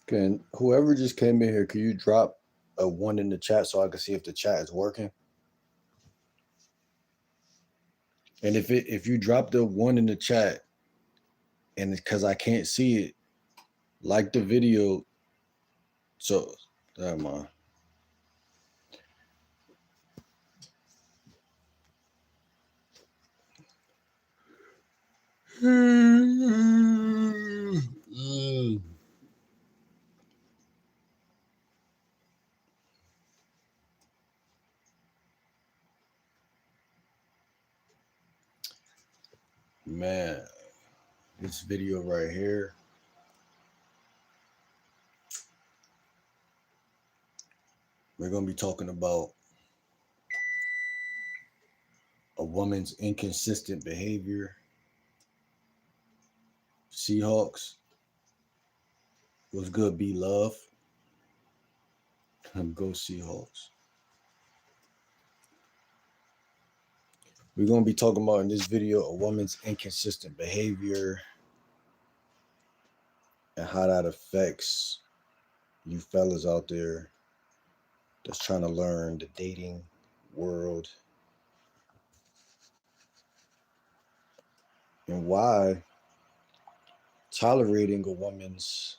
Can whoever just came in here, can you drop a one in the chat so I can see if the chat is working? And if you drop the one in the chat and because I can't see it, like the video. So never mind. Man, this video right here. We're gonna be talking about a woman's inconsistent behavior. Seahawks. What's good, B Love? Go Seahawks. We're gonna be talking about in this video a woman's inconsistent behavior and how that affects you fellas out there that's trying to learn the dating world and why tolerating a woman's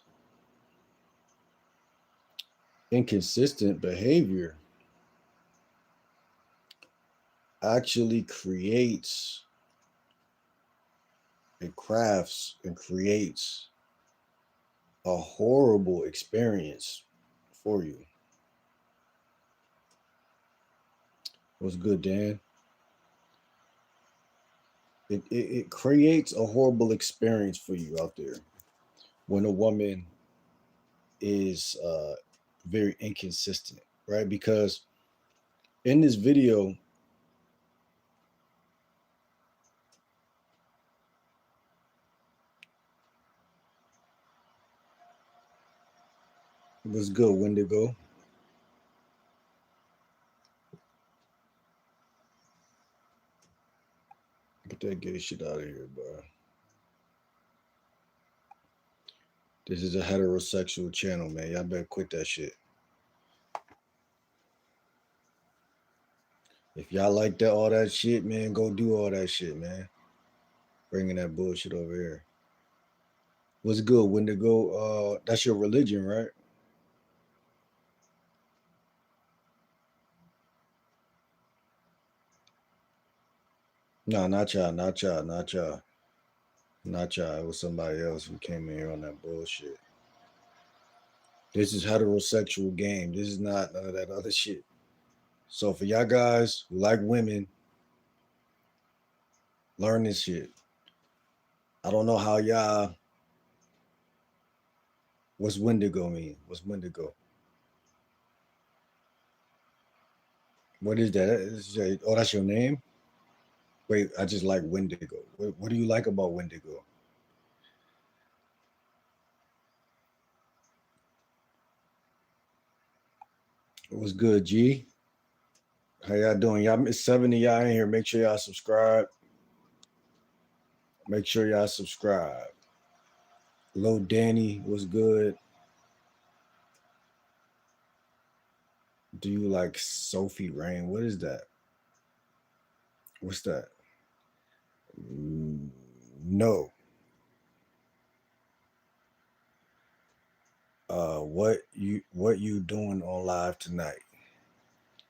inconsistent behavior actually creates and crafts and creates a horrible experience for you. What's good, Dan? It creates a horrible experience for you out there when a woman is very inconsistent, right? Because in this video, it was good, Wendigo. Get that gay shit out of here, bro. This is a heterosexual channel, man. Y'all better quit that shit. If y'all like that, all that shit, man, go do all that shit, man. Bringing that bullshit over here. What's good, Wendigo? That's your religion, right? No, not y'all, not y'all, not y'all. Not y'all. It was somebody else who came in here on that bullshit. This is heterosexual game. This is not none of that other shit. So for y'all guys who like women, learn this shit. I don't know how y'all. What's Wendigo mean? What's Wendigo? What is that? Oh, that's your name? Wait, I just like Wendigo. What do you like about Wendigo? What's good, G? How y'all doing? Y'all miss 70 y'all in here. Make sure y'all subscribe. Make sure y'all subscribe. Hello, Danny. What's good? Do you like Sophie Rain? What is that? What's that? No. What you doing on live tonight?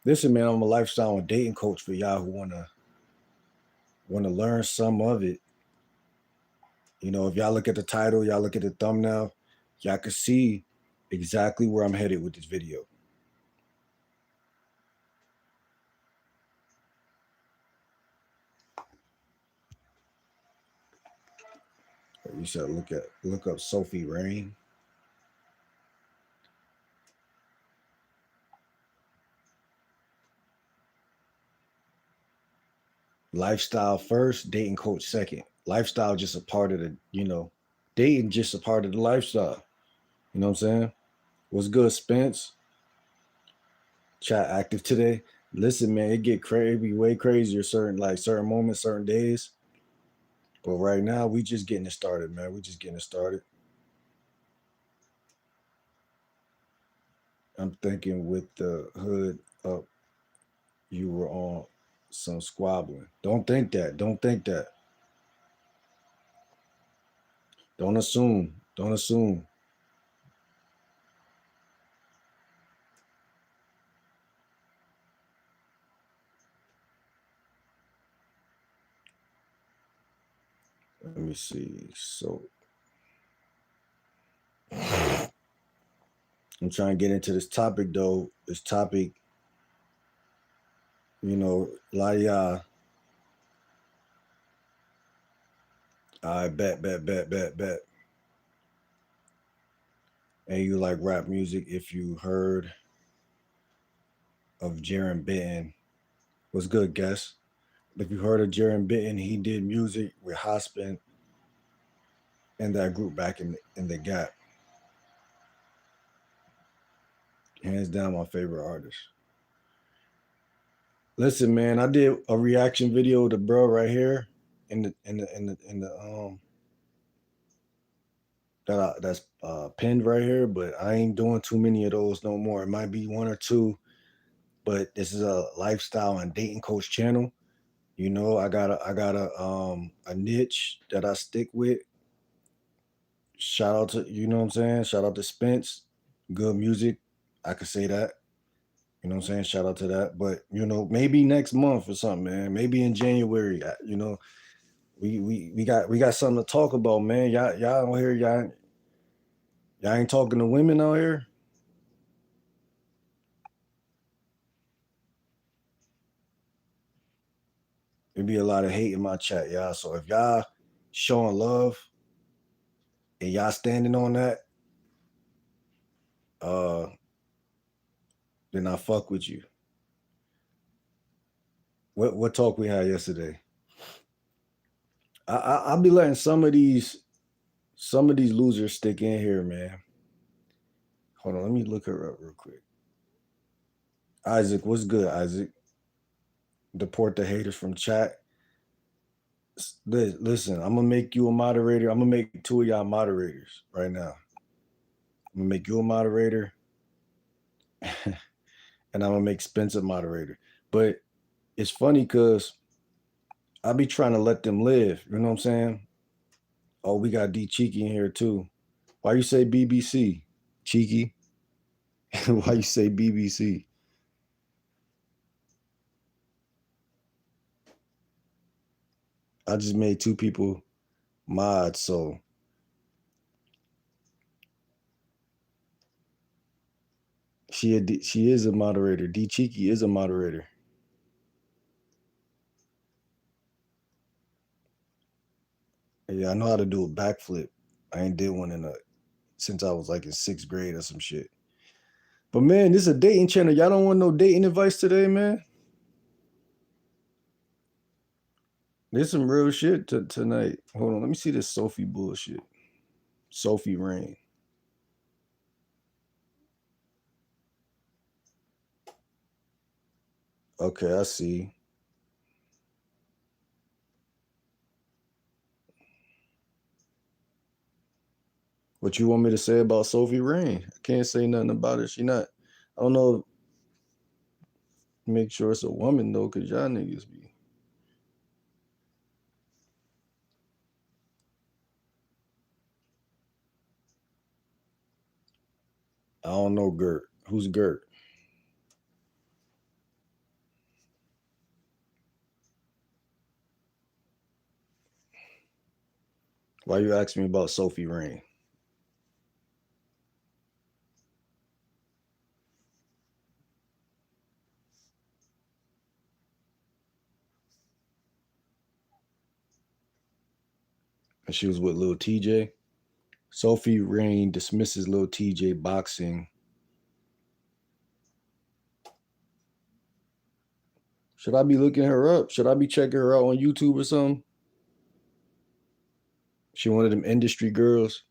Listen, man, I'm a lifestyle and dating coach for y'all who wanna learn some of it. You know, if y'all look at the title, y'all look at the thumbnail, y'all can see exactly where I'm headed with this video. You said look up Sophie Rain. Lifestyle first, dating coach second. Lifestyle just a part of the, dating just a part of the lifestyle. You know what I'm saying? What's good, Spence? Chat active today. Listen, man, it get crazy, it be way crazier certain moments, certain days. But right now, we just getting it started, man. We just getting it started. I'm thinking with the hood up, you were on some squabbling. Don't think that. Don't think that. Don't assume. Don't assume. Let me see. So I'm trying to get into this topic though. This topic, a lot of y'all. I bet. And you like rap music if you heard of Jaron Benton. What's good, guess? If you heard of Jaron Benton, he did music with Hospin and that group back in the Gap. Hands down, my favorite artist. Listen, man, I did a reaction video to bro right here in the that's pinned right here, but I ain't doing too many of those no more. It might be one or two, but this is a lifestyle and dating coach channel. I got a niche that I stick with. Shout out to what I'm saying. Shout out to Spence, good music. I could say that. You know what I'm saying? Shout out to that. But maybe next month or something, man. Maybe in January. We got something to talk about, man. Y'all out here, y'all ain't talking to women out here. There'd be a lot of hate in my chat, y'all. So if y'all showing love and y'all standing on that, uh, then I fuck with you. What talk we had yesterday? I'll be letting some of these losers stick in here, man. Hold on, let me look her up real quick. Isaac, what's good, Isaac? Deport the haters from chat. Listen, I'm gonna make you a moderator. I'm gonna make two of y'all moderators right now. I'm gonna make you a moderator, and I'm gonna make Spencer moderator. But it's funny because I be trying to let them live. You know what I'm saying? Oh, we got D Cheeky in here too. Why you say BBC? Cheeky? Why you say BBC? I just made two people mods, so she is a moderator. D Cheeky is a moderator. Yeah, I know how to do a backflip. I ain't did one since I was like in sixth grade or some shit. But man, this is a dating channel. Y'all don't want no dating advice today, man. There's some real shit tonight. Hold on, let me see this Sophie bullshit. Sophie Rain. Okay, I see. What you want me to say about Sophie Rain? I can't say nothing about it. She not. I don't know. Make sure it's a woman though, cause y'all niggas be. I don't know Gert. Who's Gert? Why you asking me about Sophie Rain? And she was with Lil TJ. Sophie Rain dismisses Lil TJ boxing. Should I be looking her up? Should I be checking her out on YouTube or something? She one of them industry girls.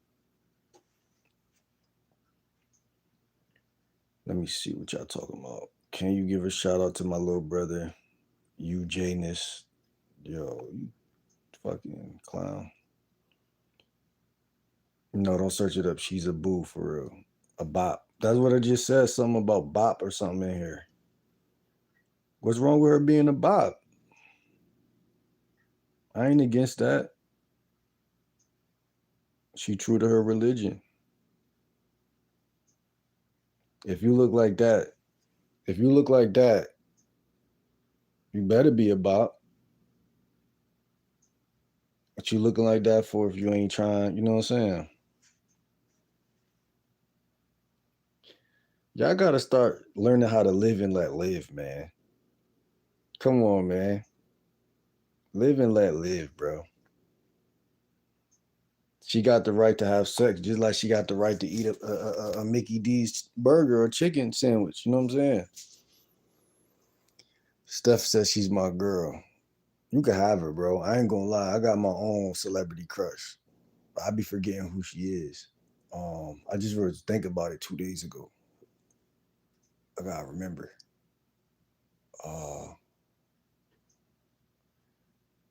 Let me see what y'all talking about. Can you give a shout out to my little brother, UJness? Yo, you fucking clown. No, don't search it up. She's a boo for real. A bop. That's what I just said. Something about bop or something in here. What's wrong with her being a bop? I ain't against that. She true to her religion. If you look like that, if you look like that, you better be a bop. What you looking like that for if you ain't trying, you know what I'm saying? Y'all gotta start learning how to live and let live, man. Come on, man. Live and let live, bro. She got the right to have sex, just like she got the right to eat a Mickey D's burger or chicken sandwich. You know what I'm saying? Steph says she's my girl. You can have her, bro. I ain't gonna lie. I got my own celebrity crush. I be forgetting who she is. I just was thinking about it 2 days ago. I gotta remember.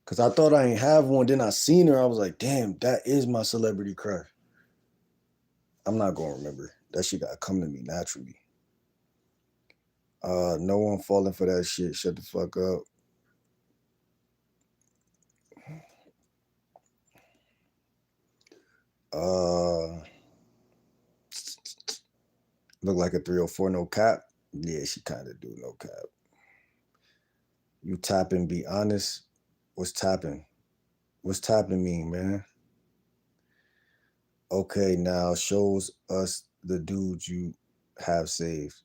Cause I thought I ain't have one. Then I seen her. I was like, damn, that is my celebrity crush. I'm not gonna remember. That shit gotta come to me naturally. No one falling for that shit. Shut the fuck up. Look like a 304, no cap. Yeah, she kind of do, no cap. You tapping, be honest. What's tapping? What's tapping mean, man? Okay, now shows us the dudes you have saved.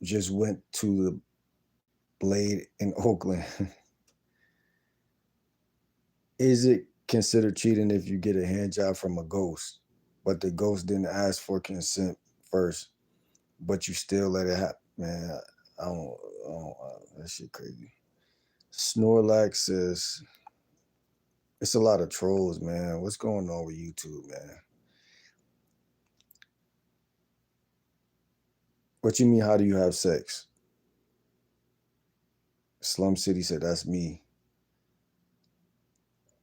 Just went to the Blade in Oakland. Is it considered cheating if you get a hand job from a ghost, but the ghost didn't ask for consent first, but you still let it happen? Man, that shit crazy. Snorlax says, it's a lot of trolls, man. What's going on with YouTube, man? What you mean, how do you have sex? Slum City said, that's me.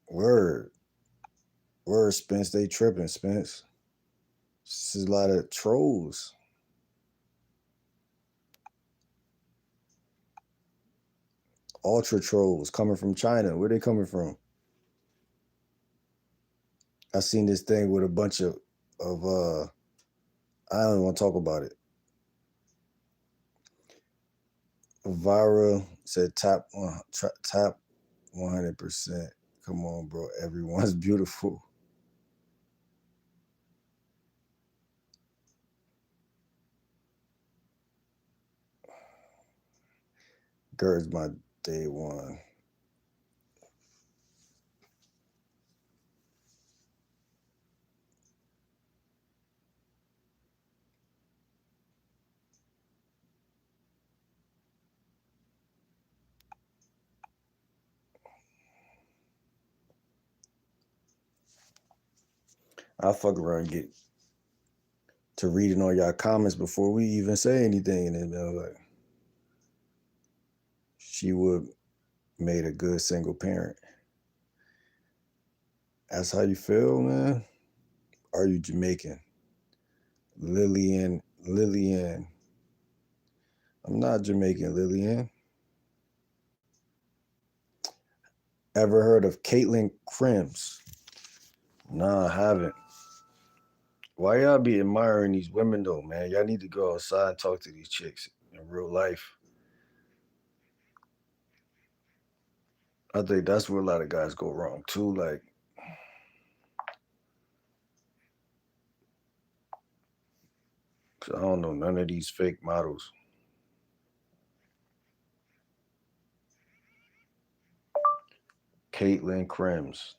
Word. Word, Spence. They tripping, Spence. This is a lot of trolls. Ultra trolls coming from China. Where they coming from? I seen this thing with a bunch of I don't want to talk about it. Vira said tap 100%. Come on, bro. Everyone's beautiful. Gerd's my day one. I'll fuck around and get to reading all y'all comments before we even say anything. And then like, she would made a good single parent. That's how you feel, man? Are you Jamaican? Lillian. I'm not Jamaican, Lillian. Ever heard of Caitlin Crims? Nah, I haven't. Why y'all be admiring these women though, man? Y'all need to go outside and talk to these chicks in real life. I think that's where a lot of guys go wrong too. Like, cause I don't know none of these fake models. Caitlin Crims.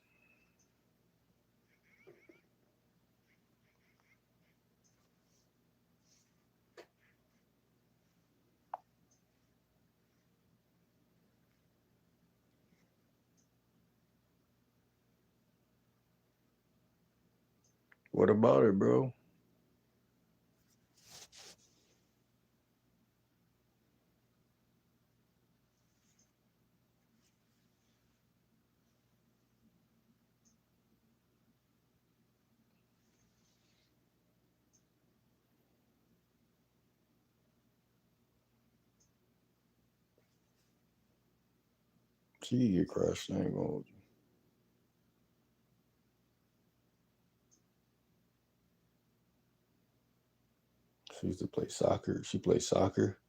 What about it, bro? She get crushed. I ain't gonna hold you. She used to play soccer. She played soccer.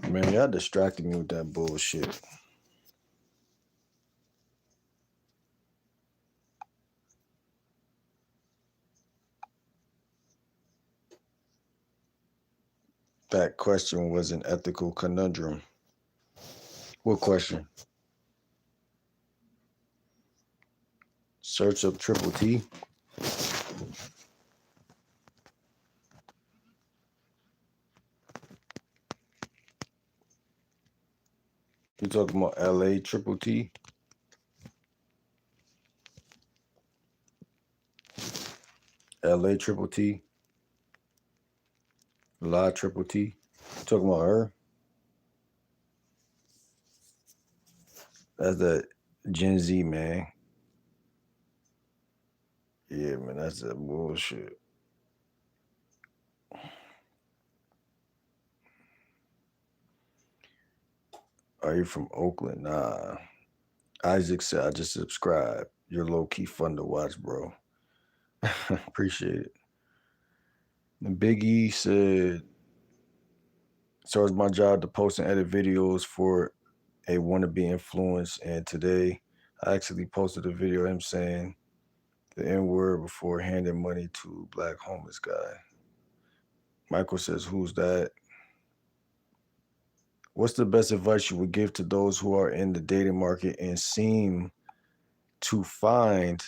Man, y'all distracted me with that bullshit. That question was an ethical conundrum. What question? Search up Triple T. You talking about LA Triple T? LA Triple T? La Triple T? You talking about her? That's that Gen Z, man. Yeah, man, that's that bullshit. Are you from Oakland? Nah. Isaac said, I just subscribed. You're low key fun to watch, bro. Appreciate it. And Big E said, so it's my job to post and edit videos for a wannabe influence. And today I actually posted a video of him saying the N word before handing money to black homeless guy. Michael says, who's that? What's the best advice you would give to those who are in the dating market and seem to find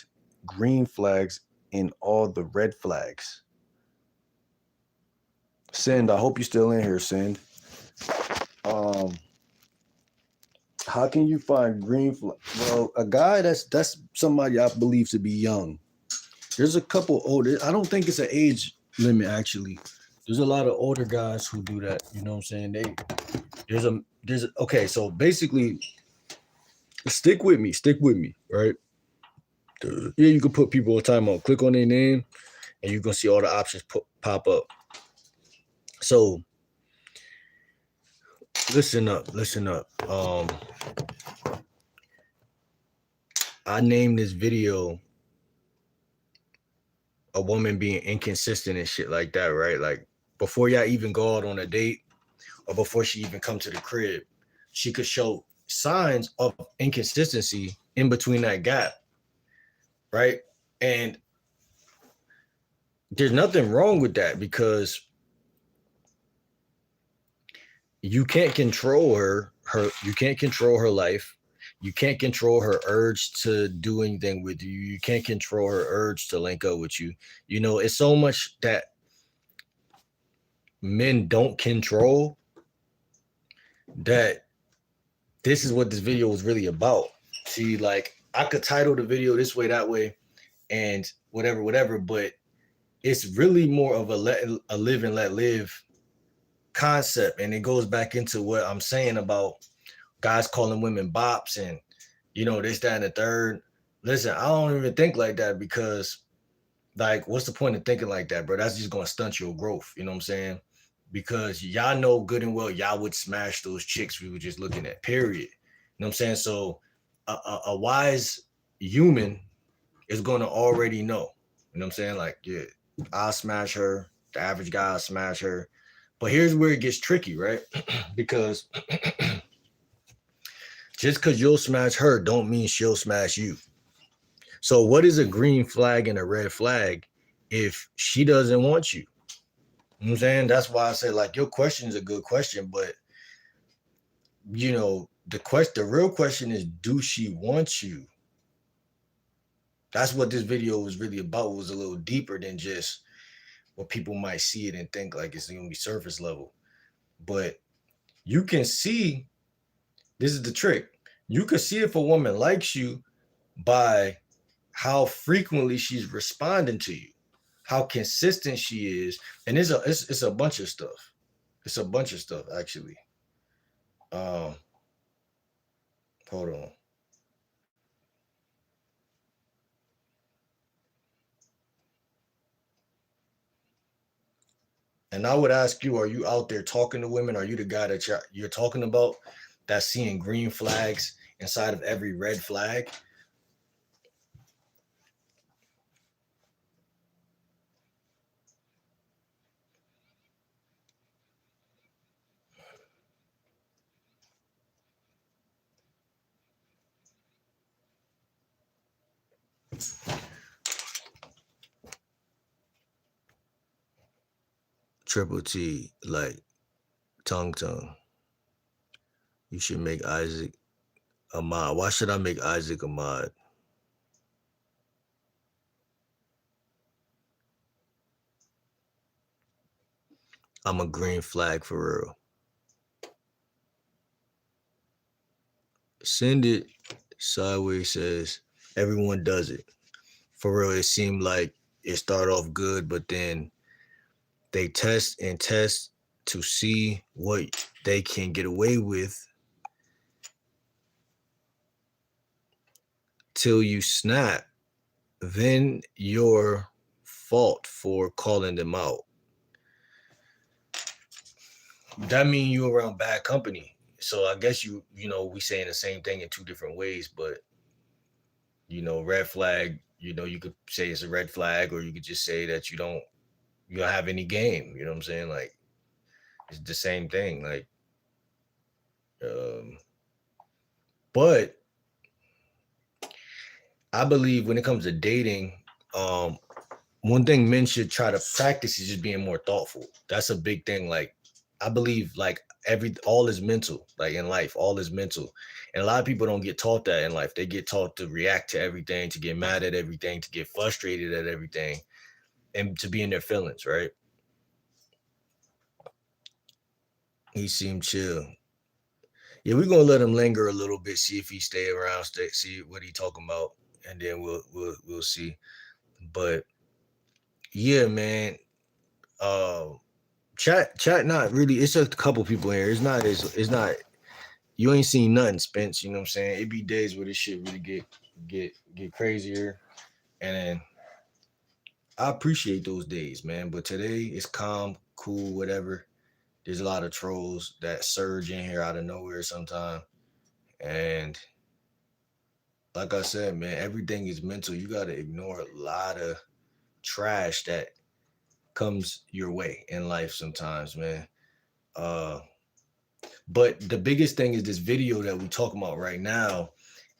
green flags in all the red flags? Send, I hope you're still in here, Send. How can you find green flag? Well, a guy that's somebody I believe to be young. There's a couple older. I don't think it's an age limit actually. There's a lot of older guys who do that. You know what I'm saying? Okay. So basically, stick with me, right? Yeah, you can put people on timeout. Click on their name, and you're gonna see all the options pop up. So listen up. I named this video a woman being inconsistent and shit like that, right? Like before y'all even go out on a date or before she even come to the crib, she could show signs of inconsistency in between that gap, right? And there's nothing wrong with that because you can't control her you can't control her life. You can't control her urge to do anything with you. You can't control her urge to link up with you. You know, it's so much that men don't control that this is what this video was really about. See, like I could title the video this way, that way, and whatever, but it's really more of a live and let live concept. And it goes back into what I'm saying about guys calling women bops and, you know, this, that, and the third. Listen, I don't even think like that because, like, what's the point of thinking like that, bro? That's just going to stunt your growth. You know what I'm saying? Because y'all know good and well y'all would smash those chicks we were just looking at, period. You know what I'm saying? So a wise human is going to already know. You know what I'm saying? Like, yeah, I'll smash her. The average guy will smash her. But here's where it gets tricky, right? Because just because you'll smash her don't mean she'll smash you. So what is a green flag and a red flag if she doesn't want you? You know what I'm saying? That's why I say, like, your question is a good question, but you know, the real question is, do she want you? That's what this video was really about. It was a little deeper than just what people might see it and think like it's gonna be surface level. But you can see, this is the trick. You can see if a woman likes you by how frequently she's responding to you, how consistent she is, and it's a bunch of stuff. It's a bunch of stuff actually. Um, hold on. And I would ask you, are you out there talking to women? Are you the guy that you're talking about that's seeing green flags inside of every red flag. Triple T, like tongue tongue. You should make Isaac a mod. Why should I make Isaac a mod? I'm a green flag for real. Send it. Sideways says everyone does it. For real, it seemed like it started off good, but then they test and test to see what they can get away with till you snap. Then your fault for calling them out. That means you around bad company. So I guess we saying the same thing in two different ways, but red flag, you could say it's a red flag, or you could just say that you don't have any game. You know what I'm saying? Like, it's the same thing. Like, but I believe when it comes to dating, one thing men should try to practice is just being more thoughtful. That's a big thing. Like, I believe like all is mental. Like in life, all is mental, and a lot of people don't get taught that in life. They get taught to react to everything, to get mad at everything, to get frustrated at everything, and to be in their feelings. Right? He seemed chill. Yeah, we're gonna let him linger a little bit, see if he stay around, see what he talking about, and then we'll see. But yeah, man. Uh, chat not really. It's a couple people here. It's not. You ain't seen nothing, Spence. You know what I'm saying? It be days where this shit really get crazier, and then I appreciate those days, man. But today it's calm, cool, whatever. There's a lot of trolls that surge in here out of nowhere sometimes, and like I said, man, everything is mental. You got to ignore a lot of trash that comes your way in life sometimes, man. Uh, but the biggest thing is this video that we talking about right now,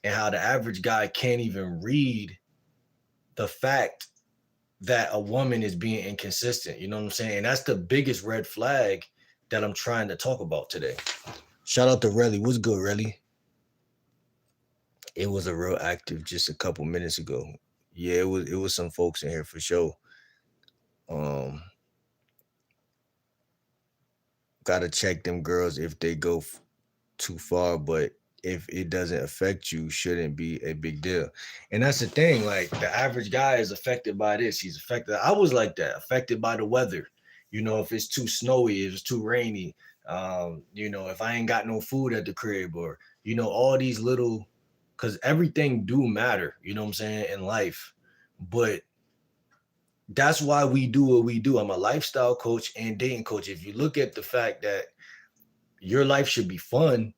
and how the average guy can't even read the fact that a woman is being inconsistent. You know what I'm saying? And that's the biggest red flag that I'm trying to talk about today. Shout out to Relly. What's good, Relly? It was a real active just a couple minutes ago. Yeah, it was some folks in here for sure. Gotta check them girls if they go too far, but if it doesn't affect you, shouldn't be a big deal. And that's the thing. Like, the average guy is affected by this. He's affected. I was like that, affected by the weather. If it's too snowy, if it's too rainy, if I ain't got no food at the crib, or all these little, because everything do matter. You know what I'm saying, in life, but that's why we do what we do. I'm a lifestyle coach and dating coach. If you look at the fact that your life should be fun,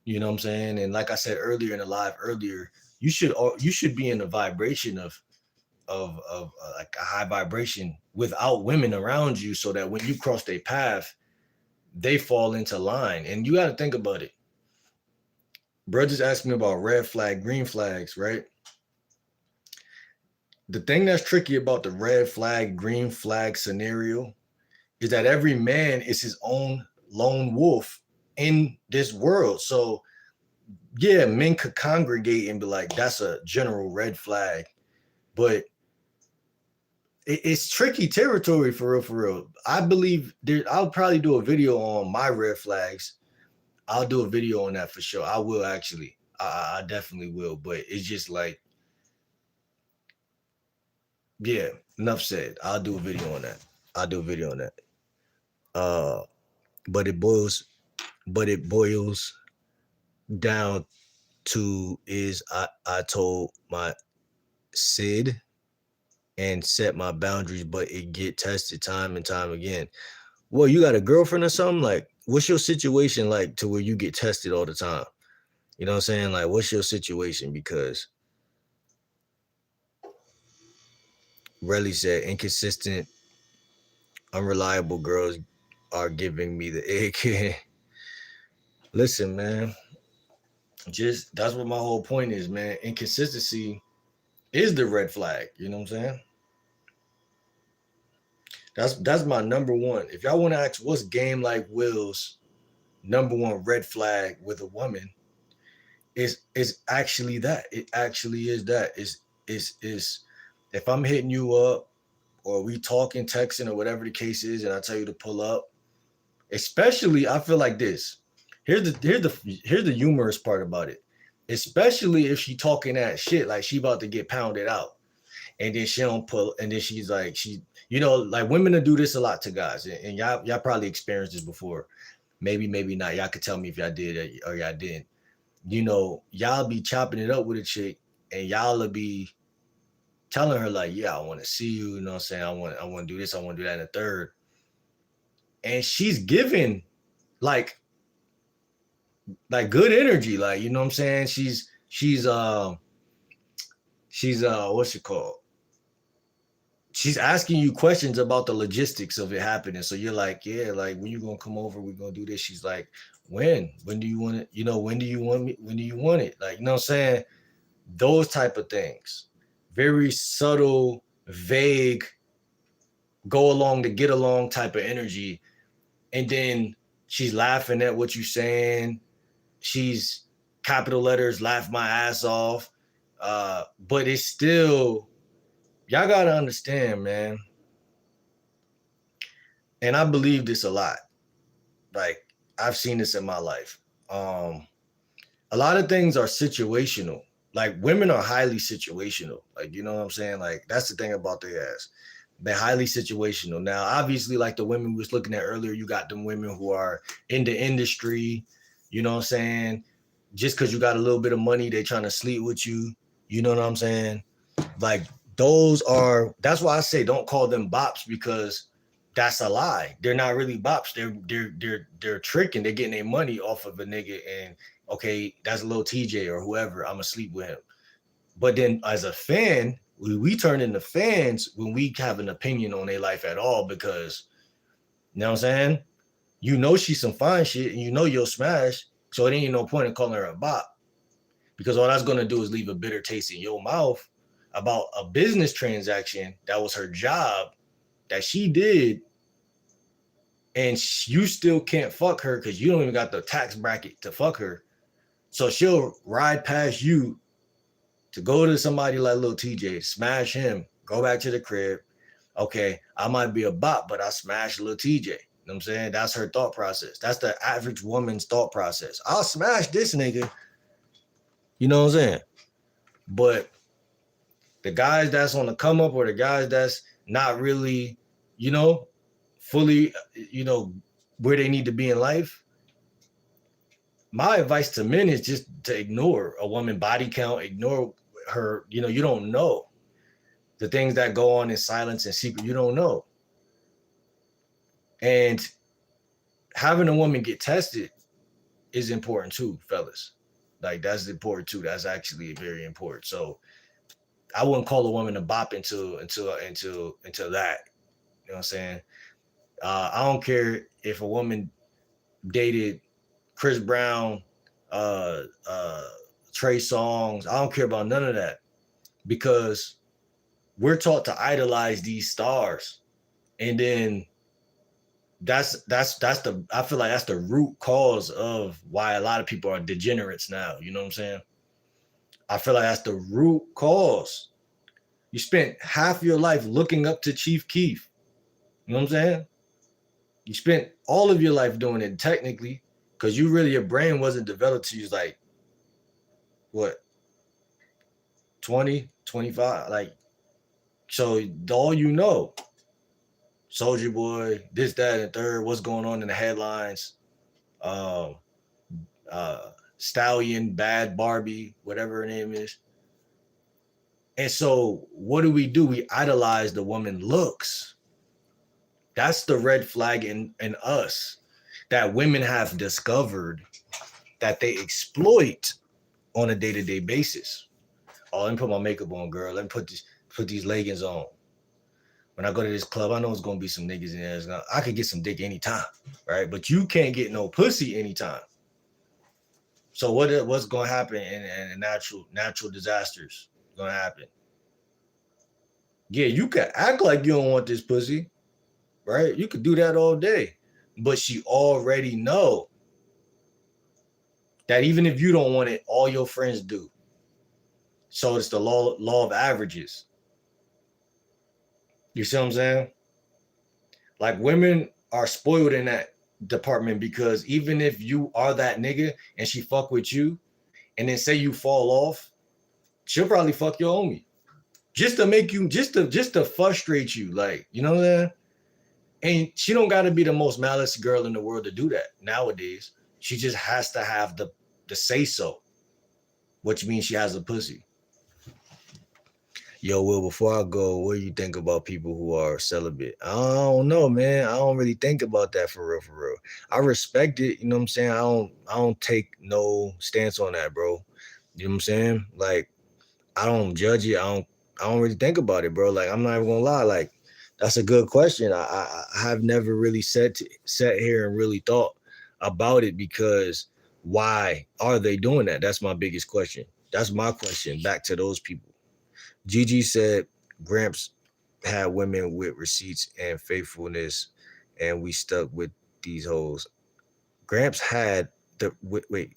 you know what I'm saying? And like I said earlier in the live earlier, you should be in a vibration of like a high vibration without women around you, so that when you cross their path, they fall into line. And you got to think about it. Bro just asked me about red flag, green flags, right? The thing that's tricky about the red flag, green flag scenario is that every man is his own lone wolf in this world. So yeah, men could congregate and be like, that's a general red flag, but it's tricky territory for real, for real. I believe I'll probably do a video on my red flags. I'll do a video on that for sure. I will actually. I definitely will, but it's just like, yeah, enough said. I'll do a video on that. But it boils down to is I told my Sid and set my boundaries, but it get tested time and time again. Well, you got a girlfriend or something? Like, what's your situation like to where you get tested all the time? You know what I'm saying? Like, what's your situation? Because Relly said inconsistent, unreliable girls are giving me the egg. Listen, man, just that's what my whole point is, man. Inconsistency is the red flag. You know what I'm saying? That's my number one. If y'all want to ask what's game like Will's number one red flag with a woman, is actually that. It actually is that. Is if I'm hitting you up or we talking, texting, or whatever the case is, and I tell you to pull up, especially I feel like this. Here's the humorous part about it. Especially if she talking that shit like she about to get pounded out, and then she don't pull, and then she's like like women to do this a lot to guys, and y'all probably experienced this before. Maybe not. Y'all could tell me if y'all did or y'all didn't. Y'all be chopping it up with a chick, and y'all will be telling her like, yeah, I want to see you. You know what I'm saying? I want to do this. I want to do that in the third. And she's giving like good energy. Like, you know what I'm saying? She's what's it called? She's asking you questions about the logistics of it happening. So you're like, yeah, like when you gonna come over, we're gonna do this. She's like, when? When do you want it? When do you want me? When do you want it? Like, you know what I'm saying? Those type of things. Very subtle, vague, go along to get along type of energy. And then she's laughing at what you're saying. She's capital letters, laugh my ass off. But it's still, y'all gotta understand, man. And I believe this a lot. Like, I've seen this in my life. A lot of things are situational. Like, women are highly situational. Like, you know what I'm saying? Like, that's the thing about their ass. They're highly situational. Now, obviously, like the women we was looking at earlier, you got them women who are in the industry. You know what I'm saying? Just because you got a little bit of money, they trying to sleep with you. You know what I'm saying? Like, that's why I say don't call them bops, because that's a lie. They're not really bops. They're tricking. They're getting their money off of a nigga, and okay, that's a little TJ or whoever. I'm gonna sleep with him. But then as a fan, we turn into fans when we have an opinion on their life at all, because you know what I'm saying? She's some fine shit, and you'll smash. So it ain't no point in calling her a bop, because all that's gonna do is leave a bitter taste in your mouth about a business transaction that was her job that she did, and you still can't fuck her because you don't even got the tax bracket to fuck her. So she'll ride past you to go to somebody like Lil TJ, smash him, go back to the crib. Okay, I might be a bop, but I smashed Lil TJ. You know what I'm saying? That's her thought process. That's the average woman's thought process. I'll smash this nigga. You know what I'm saying? But the guys that's on the come up, or the guys that's not really, fully, where they need to be in life, my advice to men is just to ignore a woman body count, ignore her. You don't know the things that go on in silence and secret. You don't know. And having a woman get tested is important too, fellas. Like, that's important too. That's actually very important. So I wouldn't call a woman a bop until that. You know what I'm saying? I don't care if a woman dated Chris Brown, uh, uh, Trey Songz. I don't care about none of that, because we're taught to idolize these stars, and then that's the I feel like that's the root cause of why a lot of people are degenerates now. You know what I'm saying? I feel like that's the root cause. You spent half your life looking up to Chief Keef. You know what I'm saying? You spent all of your life doing it technically, because your brain wasn't developed to use like what 20, 25, like, so all Soldier Boy, this, that, and third, what's going on in the headlines, um, Stallion, Bad Barbie, whatever her name is. And so what do? We idolize the woman looks. That's the red flag in us. that women have discovered that they exploit on a day-to-day basis. Oh, let me put my makeup on, girl. Let me put these leggings on. When I go to this club, I know it's gonna be some niggas in there. I could get some dick anytime, right? But you can't get no pussy anytime. So what's gonna happen in natural disasters gonna happen? Yeah, you can act like you don't want this pussy, right? You could do that all day, but she already know that even if you don't want it, all your friends do. So it's the law of averages. You see what I'm saying? Like women are spoiled in that department because even if you are that nigga and she fuck with you, and then say you fall off, she'll probably fuck your homie just to make you just to frustrate you. Like, you know what I'm saying? And she don't got to be the most malice girl in the world to do that nowadays. She just has to have the say so, which means she has a pussy. Yo, Will, before I go, what do you think about people who are celibate? I don't know, man. I don't really think about that for real, for real. I respect it, you know what I'm saying? I don't take no stance on that, bro. You know what I'm saying? Like, I don't judge it. I don't really think about it, bro. Like, I'm not even gonna lie. Like, that's a good question. I have never really sat here and really thought about it because why are they doing that? That's my biggest question. That's my question back to those people. Gigi said Gramps had women with receipts and faithfulness, and we stuck with these hoes. Gramps had wait.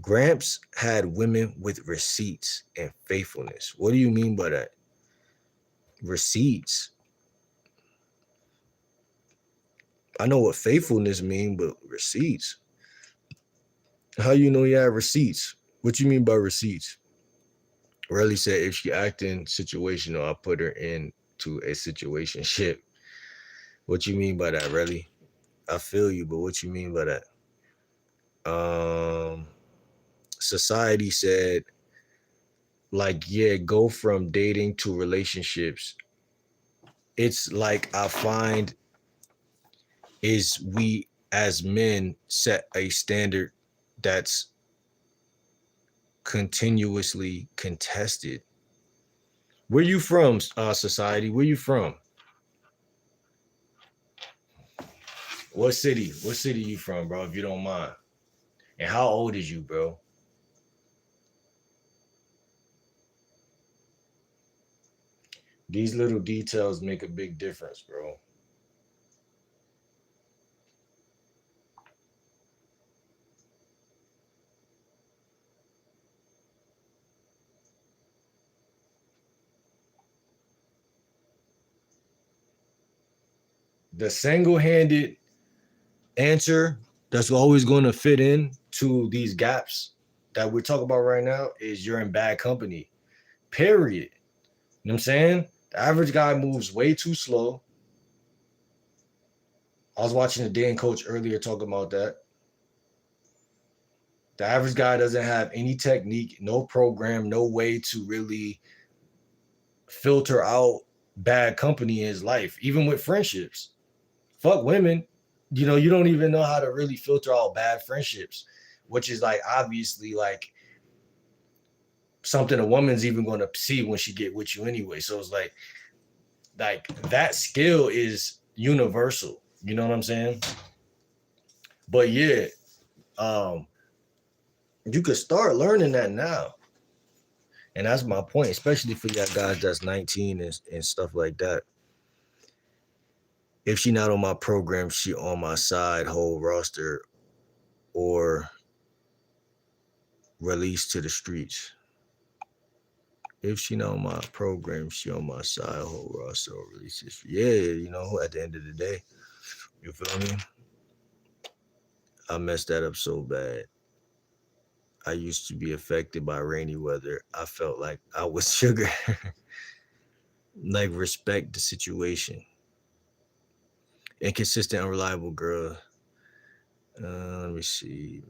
Gramps had women with receipts and faithfulness. What do you mean by that? Receipts. I know what faithfulness mean, but receipts. How you know you have receipts? What you mean by receipts? Relly said if she acting situational, I'll put her into a situation ship. What you mean by that, Relly? I feel you, but what you mean by that? Society said, like, yeah, go from dating to relationships. It's like I find is we as men set a standard that's continuously contested. Where you from, society? Where you from? What city? What city you from, bro? If you don't mind. And how old is you, bro? These little details make a big difference, bro. The single-handed answer that's always going to fit in to these gaps that we're talking about right now is you're in bad company. Period. You know what I'm saying? The average guy moves way too slow. I was watching the Dan coach earlier talking about that. The average guy doesn't have any technique, no program, no way to really filter out bad company in his life, even with friendships. Fuck women. You know, you don't even know how to really filter out bad friendships, which is like obviously like something a woman's even going to see when she get with you anyway. So it's like that skill is universal. You know what I'm saying? But yeah, um, you could start learning that now. And that's my point, especially for y'all guys that's 19 and stuff like that. If she not on my program, she on my side, whole roster, or released to the streets. If she not on my program, she on my side, whole roster, or released to the streets. Yeah, you know, at the end of the day, you feel me? I messed that up so bad. I used to be affected by rainy weather. I felt like I was sugar. Like respect the situation. Inconsistent, unreliable girl. Let me see.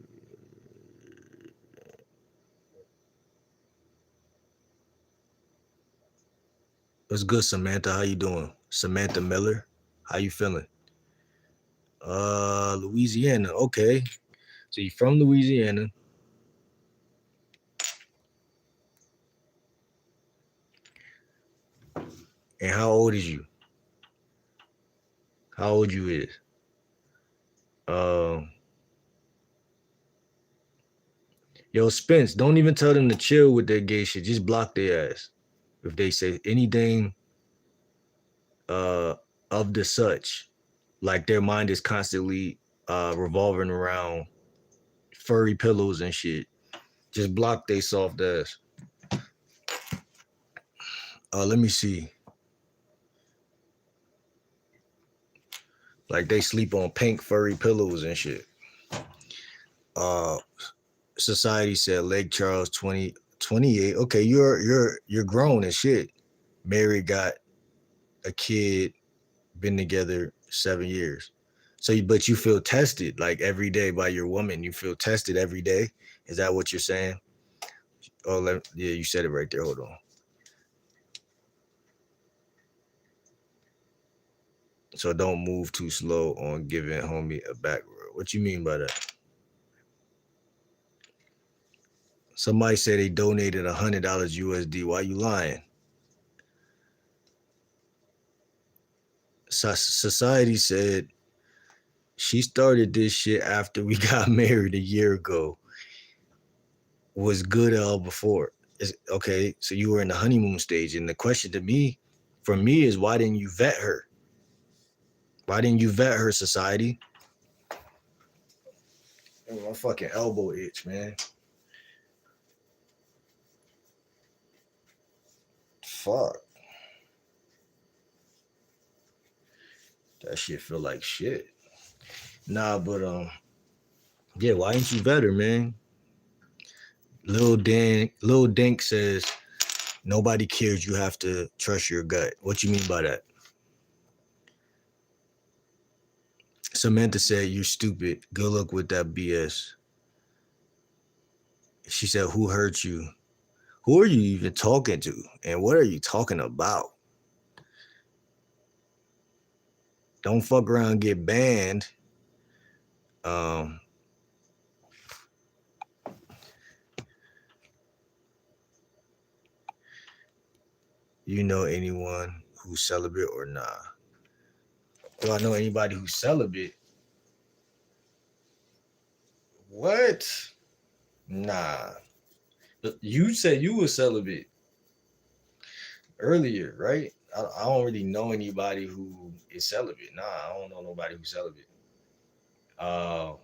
What's good, Samantha? How you doing? Samantha Miller. How you feeling? Louisiana. Okay. So you're from Louisiana. And how old is you? How old you is? Um, Yo, Spence, don't even tell them to chill with their gay shit. Just block their ass. If they say anything uh of the such, like their mind is constantly revolving around furry pillows and shit. Just block they soft ass. Let me see. Like they sleep on pink furry pillows and shit. Uh Society said Lake Charles 28. Okay, you're grown and shit. Married, got a kid, been together 7 years. So, but you feel tested like every day by your woman. You feel tested every day. Is that what you're saying? Oh, yeah, you said it right there. Hold on. So don't move too slow on giving homie a back rub. What you mean by that? Somebody said they donated $100 USD. Why you lying? Society said she started this shit after we got married a year ago. Was good all before. Okay, so you were in the honeymoon stage, and the question to me, for me, is why didn't you vet her? Why didn't you vet her, society? Oh, my fucking elbow itch, man. Fuck. That shit feel like shit. Nah, but yeah, why ain't you vet her, man? Lil Dink says nobody cares. You have to trust your gut. What you mean by that? Samantha said you're stupid. Good luck with that BS. She said, who hurt you? Who are you even talking to? And what are you talking about? Don't fuck around and get banned. You know anyone who's celibate or nah? Do I know anybody who's celibate? What? Nah. You said you were celibate earlier, right? I don't really know anybody who is celibate. Nah, I don't know nobody who's celibate. Uh,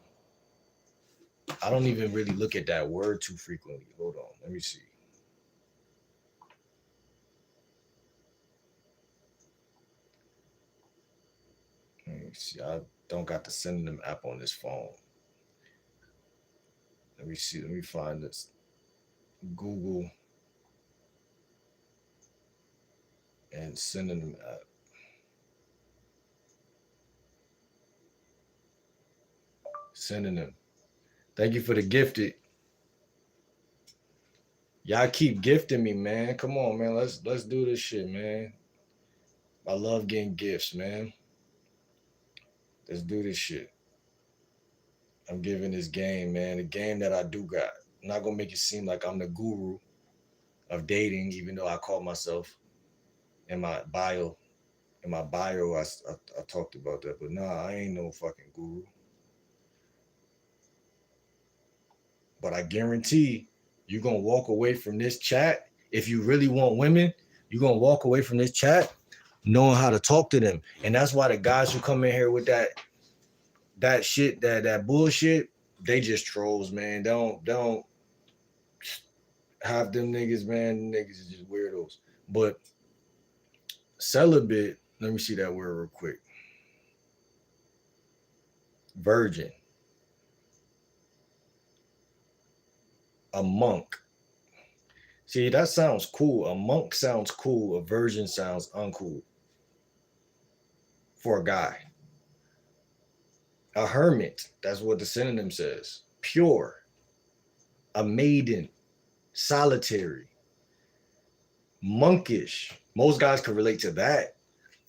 I don't even really look at that word too frequently. Hold on, let me see. Let me see. I don't got the synonym app on this phone. Let me see. Let me find this. Google and synonym app. Synonym. Thank you for the gifted. Y'all keep gifting me, man. Come on, man. Let's do this shit, man. I love getting gifts, man. Let's do this shit. I'm giving this game, man, the game that I do got. I'm not gonna make it seem like I'm the guru of dating, even though I call myself in my bio. In my bio, I talked about that, but nah, I ain't no fucking guru. But I guarantee you're gonna walk away from this chat. If you really want women, you're gonna walk away from this chat knowing how to talk to them. And that's why the guys who come in here with that shit, that bullshit, they just trolls, man. Don't have them niggas, man. Niggas is just weirdos. But celibate, let me see that word real quick. Virgin. A monk. See, that sounds cool. A monk sounds cool. A virgin sounds uncool for a guy. A hermit. That's what the synonym says. Pure. A maiden. Solitary. Monkish. Most guys can relate to that.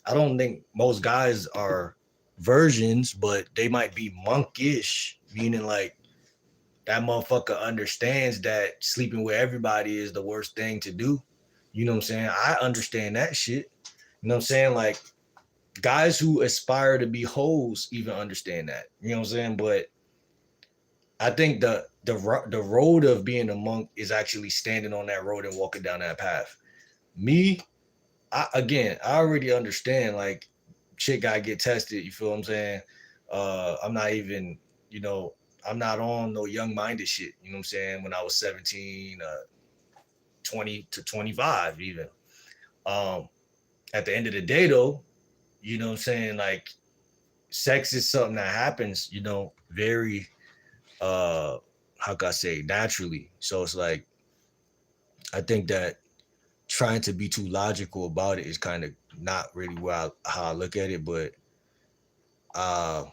I don't think most guys are versions, but they might be monkish, meaning like that motherfucker understands that sleeping with everybody is the worst thing to do. You know what I'm saying? I understand that shit. You know what I'm saying? Like guys who aspire to be hoes even understand that. You know what I'm saying? But I think the road of being a monk is actually standing on that road and walking down that path. Me, I already understand like shit gotta get tested. You feel what I'm saying? I'm not even, you know, I'm not on no young minded shit. You know what I'm saying? When I was 17, 20 to 25 even. Um, at the end of the day though, you know what I'm saying? Like sex is something that happens, you know, very how can I say naturally. So it's like I think that trying to be too logical about it is kind of not really how I look at it. But uh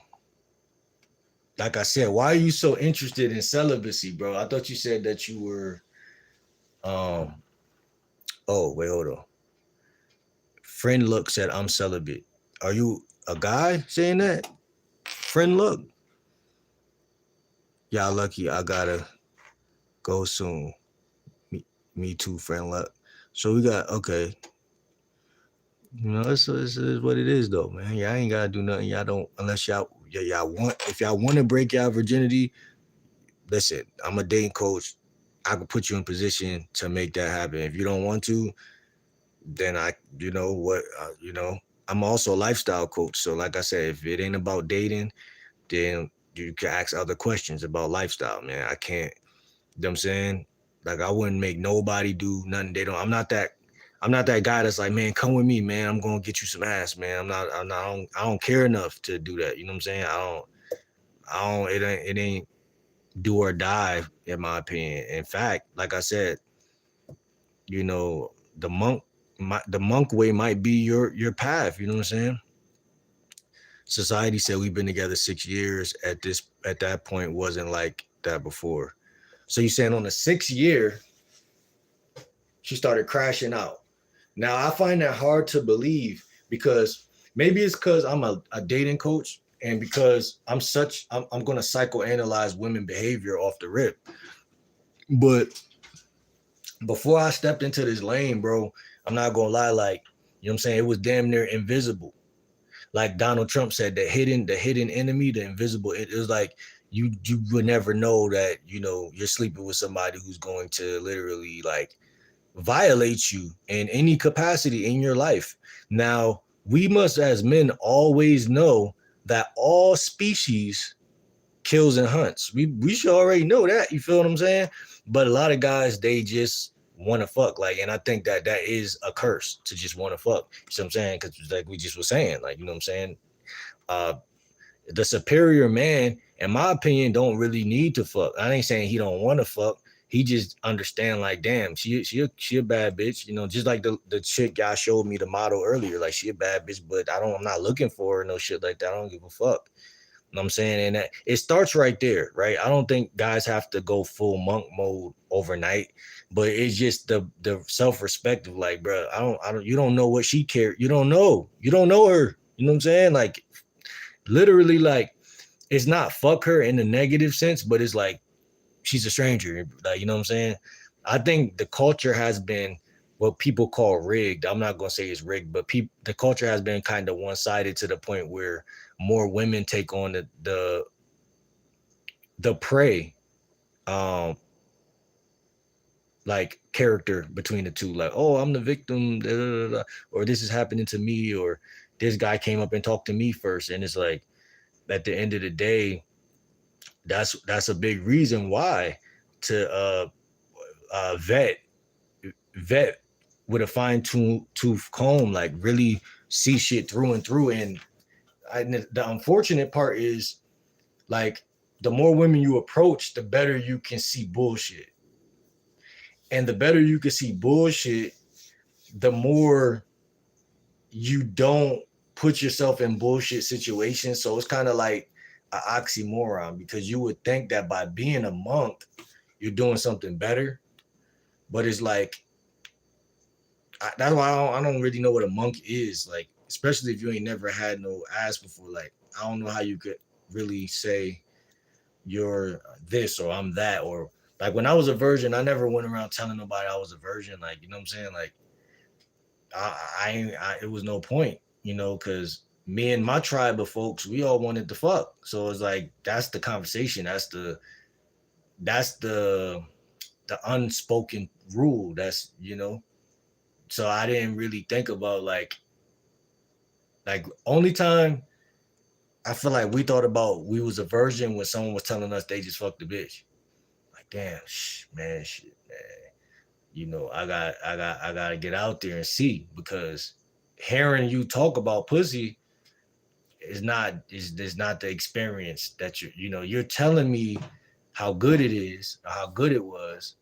like I said, why are you so interested in celibacy, bro? I thought you said that you were um oh wait, hold on. Friend Look said I'm celibate. Are you a guy saying that? Friend Look. Y'all lucky I gotta go soon. Me, me too, Friend Look. So we got okay. You know, it's what it is though, man. Y'all ain't gotta do nothing. Y'all don't unless y'all want if y'all want to break y'all virginity, listen, I'm a dating coach. I can put you in position to make that happen. If you don't want to, then you know what, I'm also a lifestyle coach. So, like I said, if it ain't about dating, then you can ask other questions about lifestyle, man. I can't, you know what I'm saying? Like, I wouldn't make nobody do nothing they don't. I'm not that guy that's like, man, come with me, man. I'm gonna get you some ass, man. I don't care enough to do that. You know what I'm saying? It ain't do or die, in my opinion. In fact, like I said, you know, the monk way might be your path. You know what I'm saying? Society said we've been together 6 years. At that point, wasn't like that before. So you saying on the 6th year, she started crashing out. Now I find that hard to believe because maybe it's because I'm a dating coach and because I'm gonna psychoanalyze women behavior off the rip. But before I stepped into this lane, bro, I'm not gonna lie, like, you know what I'm saying? It was damn near invisible. Like Donald Trump said, the hidden enemy, the invisible, it was like you would never know that, you know, you're sleeping with somebody who's going to literally like violate you in any capacity in your life. Now, we must as men always know that all species kills and hunts. We should already know that. You feel what I'm saying? But a lot of guys, they just want to fuck. Like, and I think that is a curse to just want to fuck. You know what I'm saying? Because like we just was saying, like, you know what I'm saying? Uh, the superior man, in my opinion, don't really need to fuck. I ain't saying he don't want to fuck. He just understand like, damn, she a bad bitch, you know, just like the chick guy showed me the model earlier. Like she a bad bitch, but I'm not looking for her, no shit like that. I don't give a fuck. You know what I'm saying? And that, it starts right there, right? I don't think guys have to go full monk mode overnight, but it's just the self-respect of like, bro, you don't know what she cared. You don't know her. You know what I'm saying? Like literally, like it's not fuck her in the negative sense, but it's like she's a stranger. Like, you know what I'm saying? I think the culture has been what people call rigged. I'm not gonna say it's rigged, but the culture has been kind of one-sided to the point where more women take on the prey like character between the two. Like, oh, I'm the victim, da, da, da, da, or this is happening to me, or this guy came up and talked to me first. And it's like at the end of the day, that's a big reason why to vet with a fine-tooth comb, like really see shit through and through. And the unfortunate part is like the more women you approach, the better you can see bullshit. And the better you can see bullshit, the more you don't put yourself in bullshit situations. So it's kind of like an oxymoron because you would think that by being a monk, you're doing something better. But it's like, that's why I don't really know what a monk is. Like, especially if you ain't never had no ass before. Like, I don't know how you could really say you're this or I'm that, or like when I was a virgin, I never went around telling nobody I was a virgin. Like, you know what I'm saying? Like, it was no point, you know, because me and my tribe of folks, we all wanted to fuck. So it's like that's the conversation. That's the unspoken rule. That's, you know. So I didn't really think about like only time I feel like we thought about we was a virgin when someone was telling us they just fucked a bitch. Like, damn, man, shit, man. You know, I gotta get out there and see, because hearing you talk about pussy is not the experience that you're telling me how good it is, or how good it was.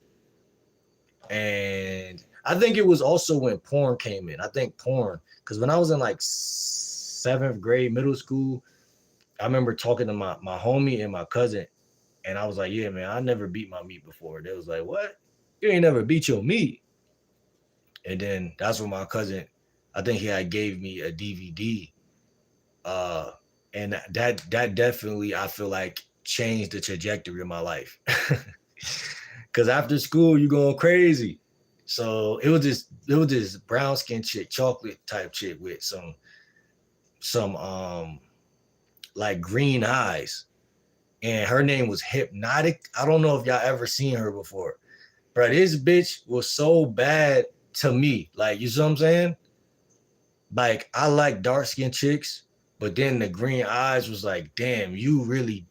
And I think it was also when porn came in. I think porn, because when I was in like seventh grade, middle school, I remember talking to my homie and my cousin, and I was like, yeah, man, I never beat my meat before. They was like, what? You ain't never beat your meat? And then that's when my cousin, I think he had gave me a DVD. Uh, and that definitely, I feel like, changed the trajectory of my life. Cause after school you going crazy. So it was this brown skin chick, chocolate type chick with some like green eyes. And her name was Hypnotic. I don't know if y'all ever seen her before. Bro, this bitch was so bad to me. Like, you see what I'm saying? Like, I like dark skinned chicks, but then the green eyes was like, damn, you really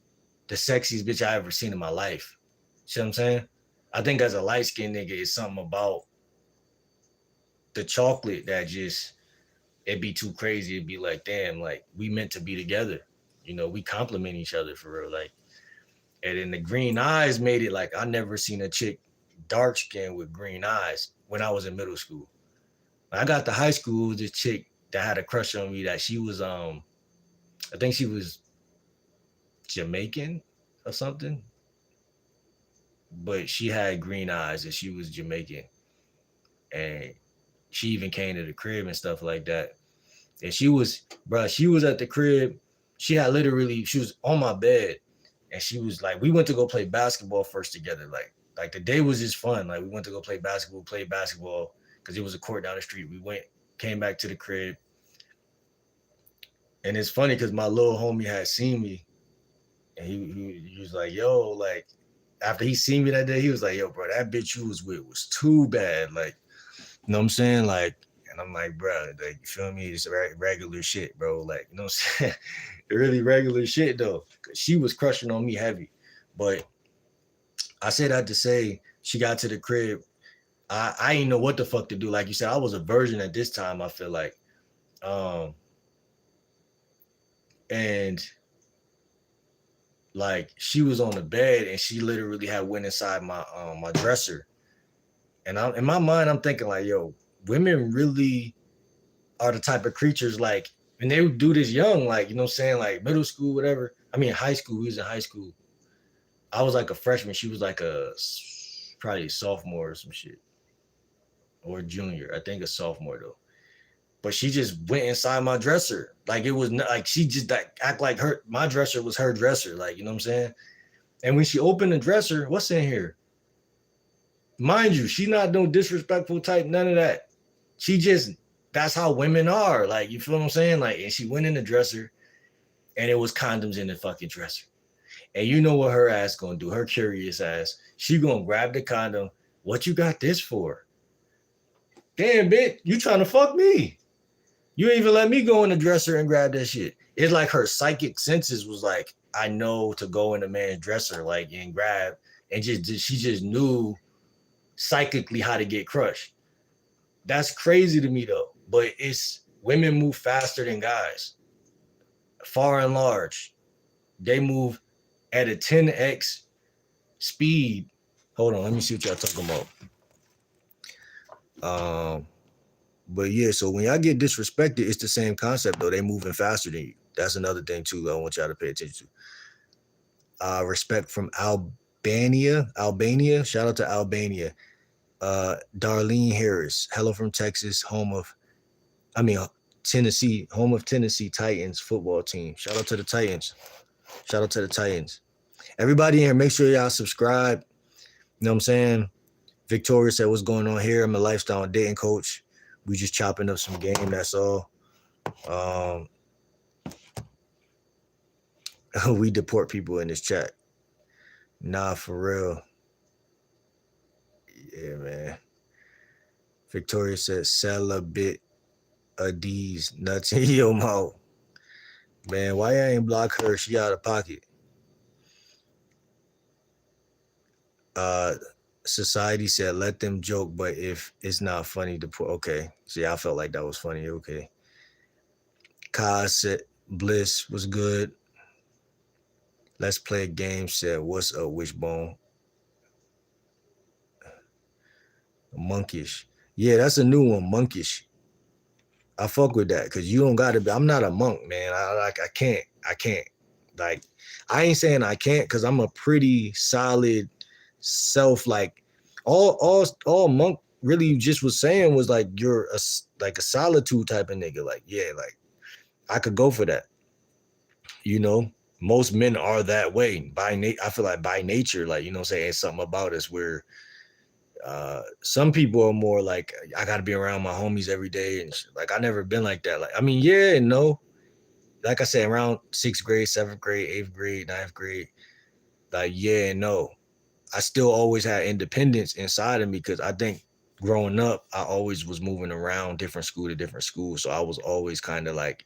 the sexiest bitch I ever seen in my life. See what I'm saying? I think as a light skinned nigga, it's something about the chocolate that just it'd be too crazy. It'd be like, damn, like we meant to be together. You know, we complement each other for real. Like, and then the green eyes made it like I never seen a chick dark skinned with green eyes when I was in middle school. When I got to high school, this chick that had a crush on me, that she was I think she was Jamaican or something, but she had green eyes and she was Jamaican. And she even came to the crib and stuff like that. And she was at the crib. She was on my bed, and she was like, we went to go play basketball first together. Like the day was just fun. Like, we went to go play basketball because it was a court down the street. We went, came back to the crib. And it's funny because my little homie had seen me, and he was like, yo, like, after he seen me that day, he was like, yo, bro, that bitch you was with was too bad. Like, you know what I'm saying? Like, and I'm like, bro, like, you feel me? It's regular shit, bro. Like, you know what I'm saying? Really regular shit, though. Cause she was crushing on me heavy. But I say that to say, she got to the crib. I didn't know what the fuck to do. Like you said, I was a virgin at this time, I feel like. Um, and like, she was on the bed and she literally had went inside my dresser. And in my mind, I'm thinking like, yo, women really are the type of creatures, like, and they would do this young, like, you know what I'm saying, like middle school, whatever. I mean, high school. We was in high school. I was like a freshman. She was like probably a sophomore or some shit, or junior. I think a sophomore though. But she just went inside my dresser. Like, it was not like she just like act like my dresser was her dresser. Like, you know what I'm saying? And when she opened the dresser, what's in here? Mind you, she's not no disrespectful type, none of that. She just, that's how women are. Like, you feel what I'm saying? Like, and she went in the dresser and it was condoms in the fucking dresser. And you know what her ass gonna do? Her curious ass. She gonna grab the condom. What you got this for? Damn, bitch, you trying to fuck me. You ain't even let me go in the dresser and grab that shit. It's like her psychic senses was like, I know to go in a man's dresser, like, and grab, and she just knew psychically how to get crushed. That's crazy to me though. But it's women move faster than guys. Far and large. They move at a 10x speed. Hold on, let me see what y'all talking about. But yeah, so when y'all get disrespected, it's the same concept though. They moving faster than you. That's another thing too I want y'all to pay attention to. Respect from Albania. Shout out to Albania. Darlene Harris. Hello from Texas, home of Tennessee, home of Tennessee Titans football team. Shout out to the Titans. Shout out to the Titans. Everybody in here, make sure y'all subscribe. You know what I'm saying? Victoria said, what's going on here? I'm a lifestyle and dating coach. We just chopping up some game, that's all. We deport people in this chat. Nah, for real. Yeah, man. Victoria said, sell a bit of these nuts in your mouth. Man, why I ain't block her? She out of pocket. Society said, let them joke, but if it's not funny to put, okay. See, I felt like that was funny. Okay. Kaz said, Bliss was good. Let's play a game. Said, what's up, Wishbone? Monkish. Yeah, that's a new one, monkish. I fuck with that because you don't gotta be. I'm not a monk, man. I can't. Like, I ain't saying I can't because I'm a pretty solid self. Like, all monk really just was saying was like you're a solitude type of nigga. Like, yeah, like I could go for that. You know, most men are that way by nature. I feel like by nature, like, you know what I'm saying, something about us where some people are more like, I gotta be around my homies every day and shit. Like, I never been like that. Like, I mean, yeah and no. Like I said, around 6th grade, 7th grade, 8th grade, 9th grade, like, yeah and no. I still always had independence inside of me because I think growing up, I always was moving around different school to different school. So I was always kind of like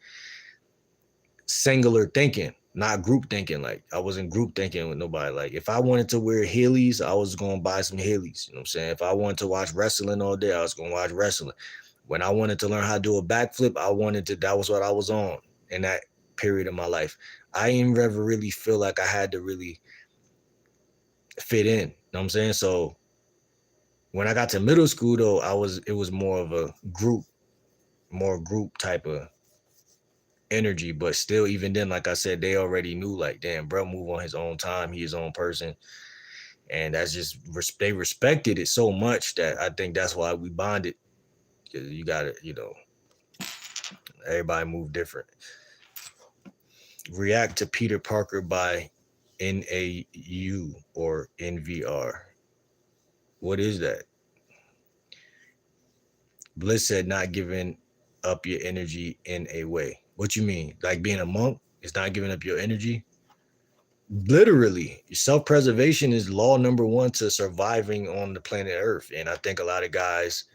singular thinking, not group thinking. Like, I wasn't group thinking with nobody. Like, if I wanted to wear Heelys, I was going to buy some Heelys. You know what I'm saying? If I wanted to watch wrestling all day, I was going to watch wrestling. When I wanted to learn how to do a backflip, that was what I was on in that period of my life. I didn't ever really feel like I had to really fit in. You know what I'm saying? So when I got to middle school, though, it was more of a group type of energy. But still, even then, like I said, they already knew, like, damn, bro, move on his own time. He his own person. And that's just, they respected it so much that I think that's why we bonded. You got to, you know, everybody move different. React to Peter Parker by NAU or NVR. What is that? Bliss said, not giving up your energy in a way. What you mean? Like being a monk is not giving up your energy? Literally, self-preservation is law number 1 to surviving on the planet Earth. And I think a lot of guys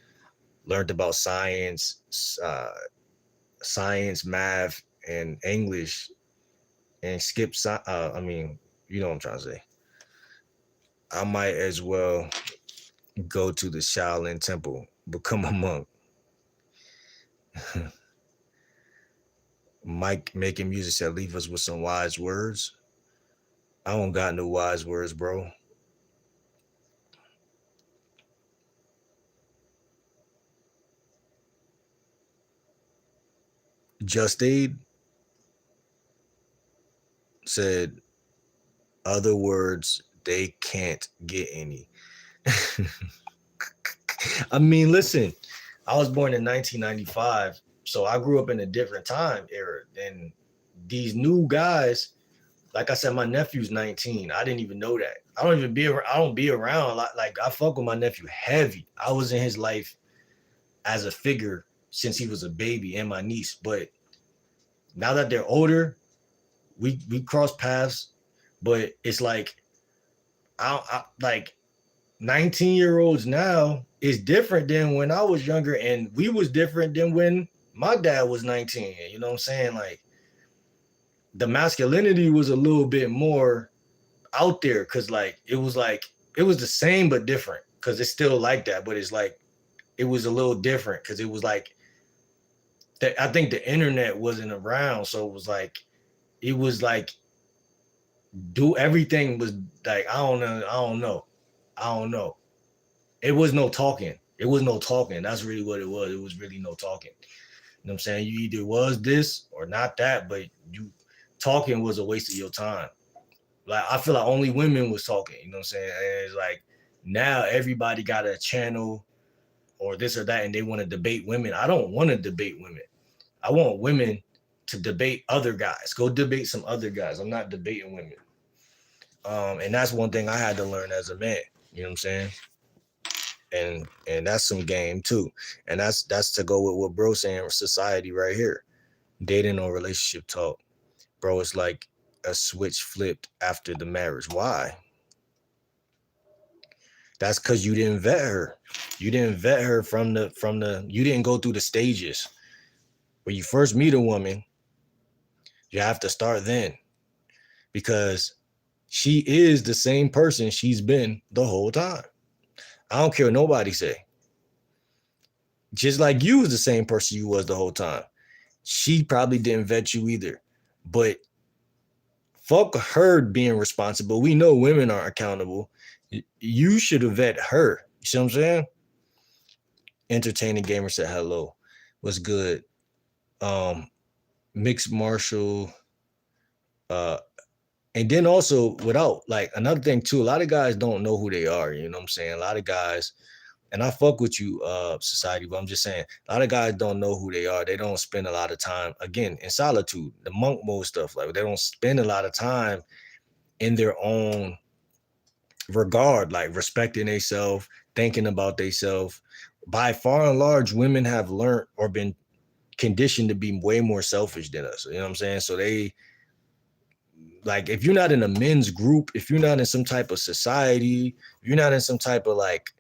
learned about science, math, and English and skip. I mean, you know what I'm trying to say. I might as well go to the Shaolin Temple, become a monk. Mike making music said, leave us with some wise words. I don't got no wise words, bro. Just Aid said, other words, they can't get any. I mean, listen, I was born in 1995, so I grew up in a different time era. And these new guys, like I said, my nephew's 19. I didn't even know that. I don't be around a lot. Like, I fuck with my nephew heavy. I was in his life as a figure since he was a baby, and my niece. But now that they're older, we cross paths. But it's like, I like 19-year-olds now is different than when I was younger, and we was different than when my dad was 19. You know what I'm saying? Like, the masculinity was a little bit more out there because, like, it was the same but different, because it's still like that, but it's like it was a little different because it was like that. I think the internet wasn't around, so it was like do everything was like, I don't know. It was no talking. That's really what it was. It was really no talking. You know what I'm saying? You either was this or not that, but you talking was a waste of your time. Like, I feel like only women was talking, you know what I'm saying? And it's like, now everybody got a channel or this or that, and they want to debate women. I don't want to debate women. I want women to debate other guys. Go debate some other guys. I'm not debating women. And that's one thing I had to learn as a man. You know what I'm saying? And that's some game too. And that's to go with what bro saying, society right here. Dating or relationship talk. Bro, it's like a switch flipped after the marriage. Why? That's because you didn't vet her. You didn't vet her from the you didn't go through the stages. When you first meet a woman, you have to start then. Because she is the same person she's been the whole time. I don't care what nobody say. Just like you was the same person you was the whole time. She probably didn't vet you either. But fuck her being responsible. We know women aren't accountable. You should have vet her. You see what I'm saying? Entertaining Gamer said hello. What's good? Mixed martial. And then also without, like, another thing too, a lot of guys don't know who they are. You know what I'm saying? A lot of guys, and I fuck with you, society, but I'm just saying, a lot of guys don't know who they are. They don't spend a lot of time, again, in solitude, the monk mode stuff. Like, they don't spend a lot of time in their own regard, like respecting themselves, thinking about themselves. By far and large, women have learned or been conditioned to be way more selfish than us. You know what I'm saying? So they, like, if you're not in a men's group, if you're not in some type of society, if you're not in some type of like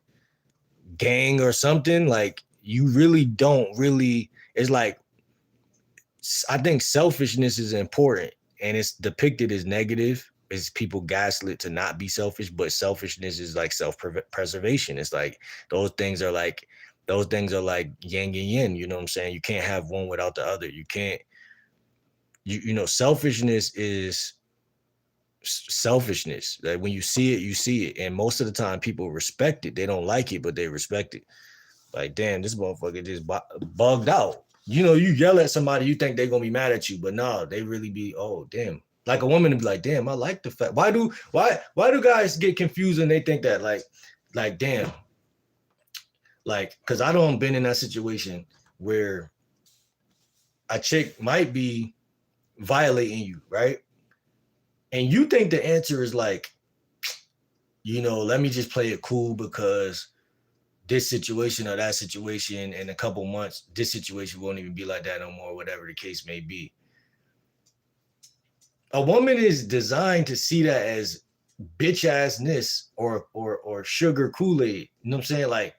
gang or something, like, you really don't really, it's like, I think selfishness is important, and it's depicted as negative, as people gaslit to not be selfish, but selfishness is like self-preservation. It's like those things are like yin and yin, you know what I'm saying? You can't have one without the other. You can't, you know, selfishness is selfishness. Like, when you see it, you see it. And most of the time people respect it. They don't like it, but they respect it. Like, damn, this motherfucker just bugged out. You know, you yell at somebody, you think they're gonna be mad at you, but no, they really be, oh damn. Like, a woman to be like, damn, I like the fact. Why do guys get confused and they think that, like damn, like, because I don't been in that situation where a chick might be violating you, right? And you think the answer is like, you know, let me just play it cool because this situation or that situation in a couple months, this situation won't even be like that no more, whatever the case may be. A woman is designed to see that as bitch assness or sugar Kool-Aid. You know what I'm saying? Like,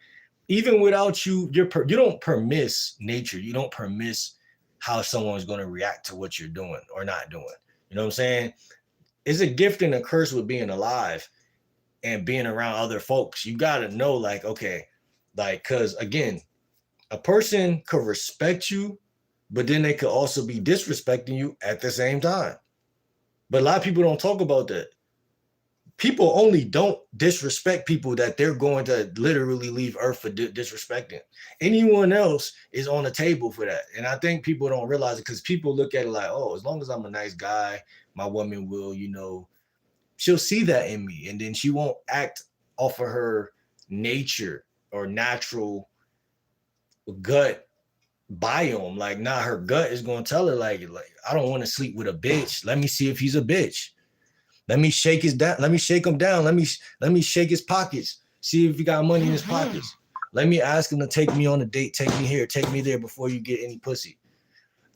even without you, you don't permiss nature. You don't permiss how someone's going to react to what you're doing or not doing. You know what I'm saying? It's a gift and a curse with being alive and being around other folks. You got to know, like, okay, like, because again, a person could respect you, but then they could also be disrespecting you at the same time. But a lot of people don't talk about that. People only don't disrespect people that they're going to literally leave Earth for disrespecting. Anyone else is on the table for that. And I think people don't realize it because people look at it like, oh, as long as I'm a nice guy, my woman will, you know, she'll see that in me. And then she won't act off of her nature or natural gut biome. Like, nah, her gut is going to tell her, like, I don't want to sleep with a bitch. Let me see if he's a bitch. Let me shake him down. Let me shake his pockets. See if he got money in his pockets. Let me ask him to take me on a date. Take me here. Take me there before you get any pussy.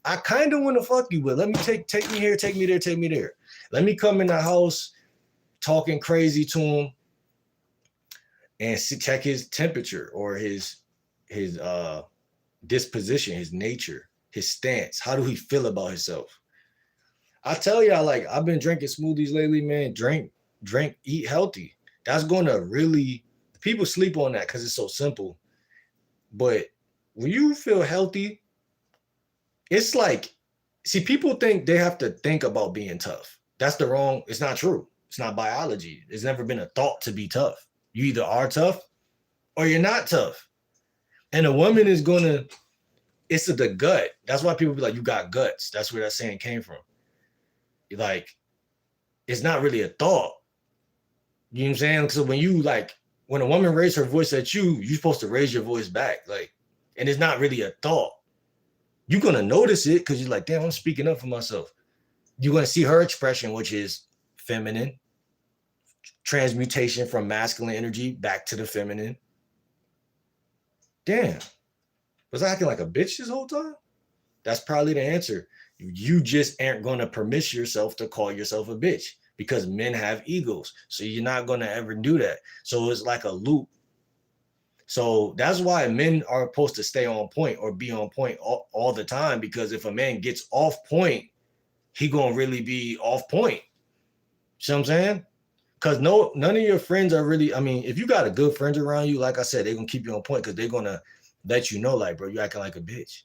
I kind of want to fuck you, but let me take me here. Take me there. Take me there. Let me come in the house talking crazy to him and check his temperature or his disposition, his nature, his stance. How do he feel about himself? I tell y'all, like, I've been drinking smoothies lately, man. Drink, eat healthy. That's going to really, people sleep on that because it's so simple. But when you feel healthy, it's like, see, people think they have to think about being tough. That's it's not true. It's not biology. It's never been a thought to be tough. You either are tough or you're not tough. And a woman is going to, it's the gut. That's why people be like, you got guts. That's where that saying came from. Like, it's not really a thought. You know what I'm saying? So when a woman raises her voice at you, you're supposed to raise your voice back. Like, and it's not really a thought. you're gonna notice it because you're like, damn, I'm speaking up for myself. You're gonna see her expression, which is feminine, transmutation from masculine energy back to the feminine. Damn, was I acting like a bitch this whole time? That's probably the answer. You just aren't gonna permit yourself to call yourself a bitch because men have egos. So you're not gonna ever do that. So it's like a loop. So that's why men are supposed to stay on point or be on point all the time, because if a man gets off point, he gonna really be off point. See what I'm saying? Because none of your friends are really, I mean, if you got a good friends around you, like I said, they're gonna keep you on point because they're gonna let you know, like, bro, you acting like a bitch.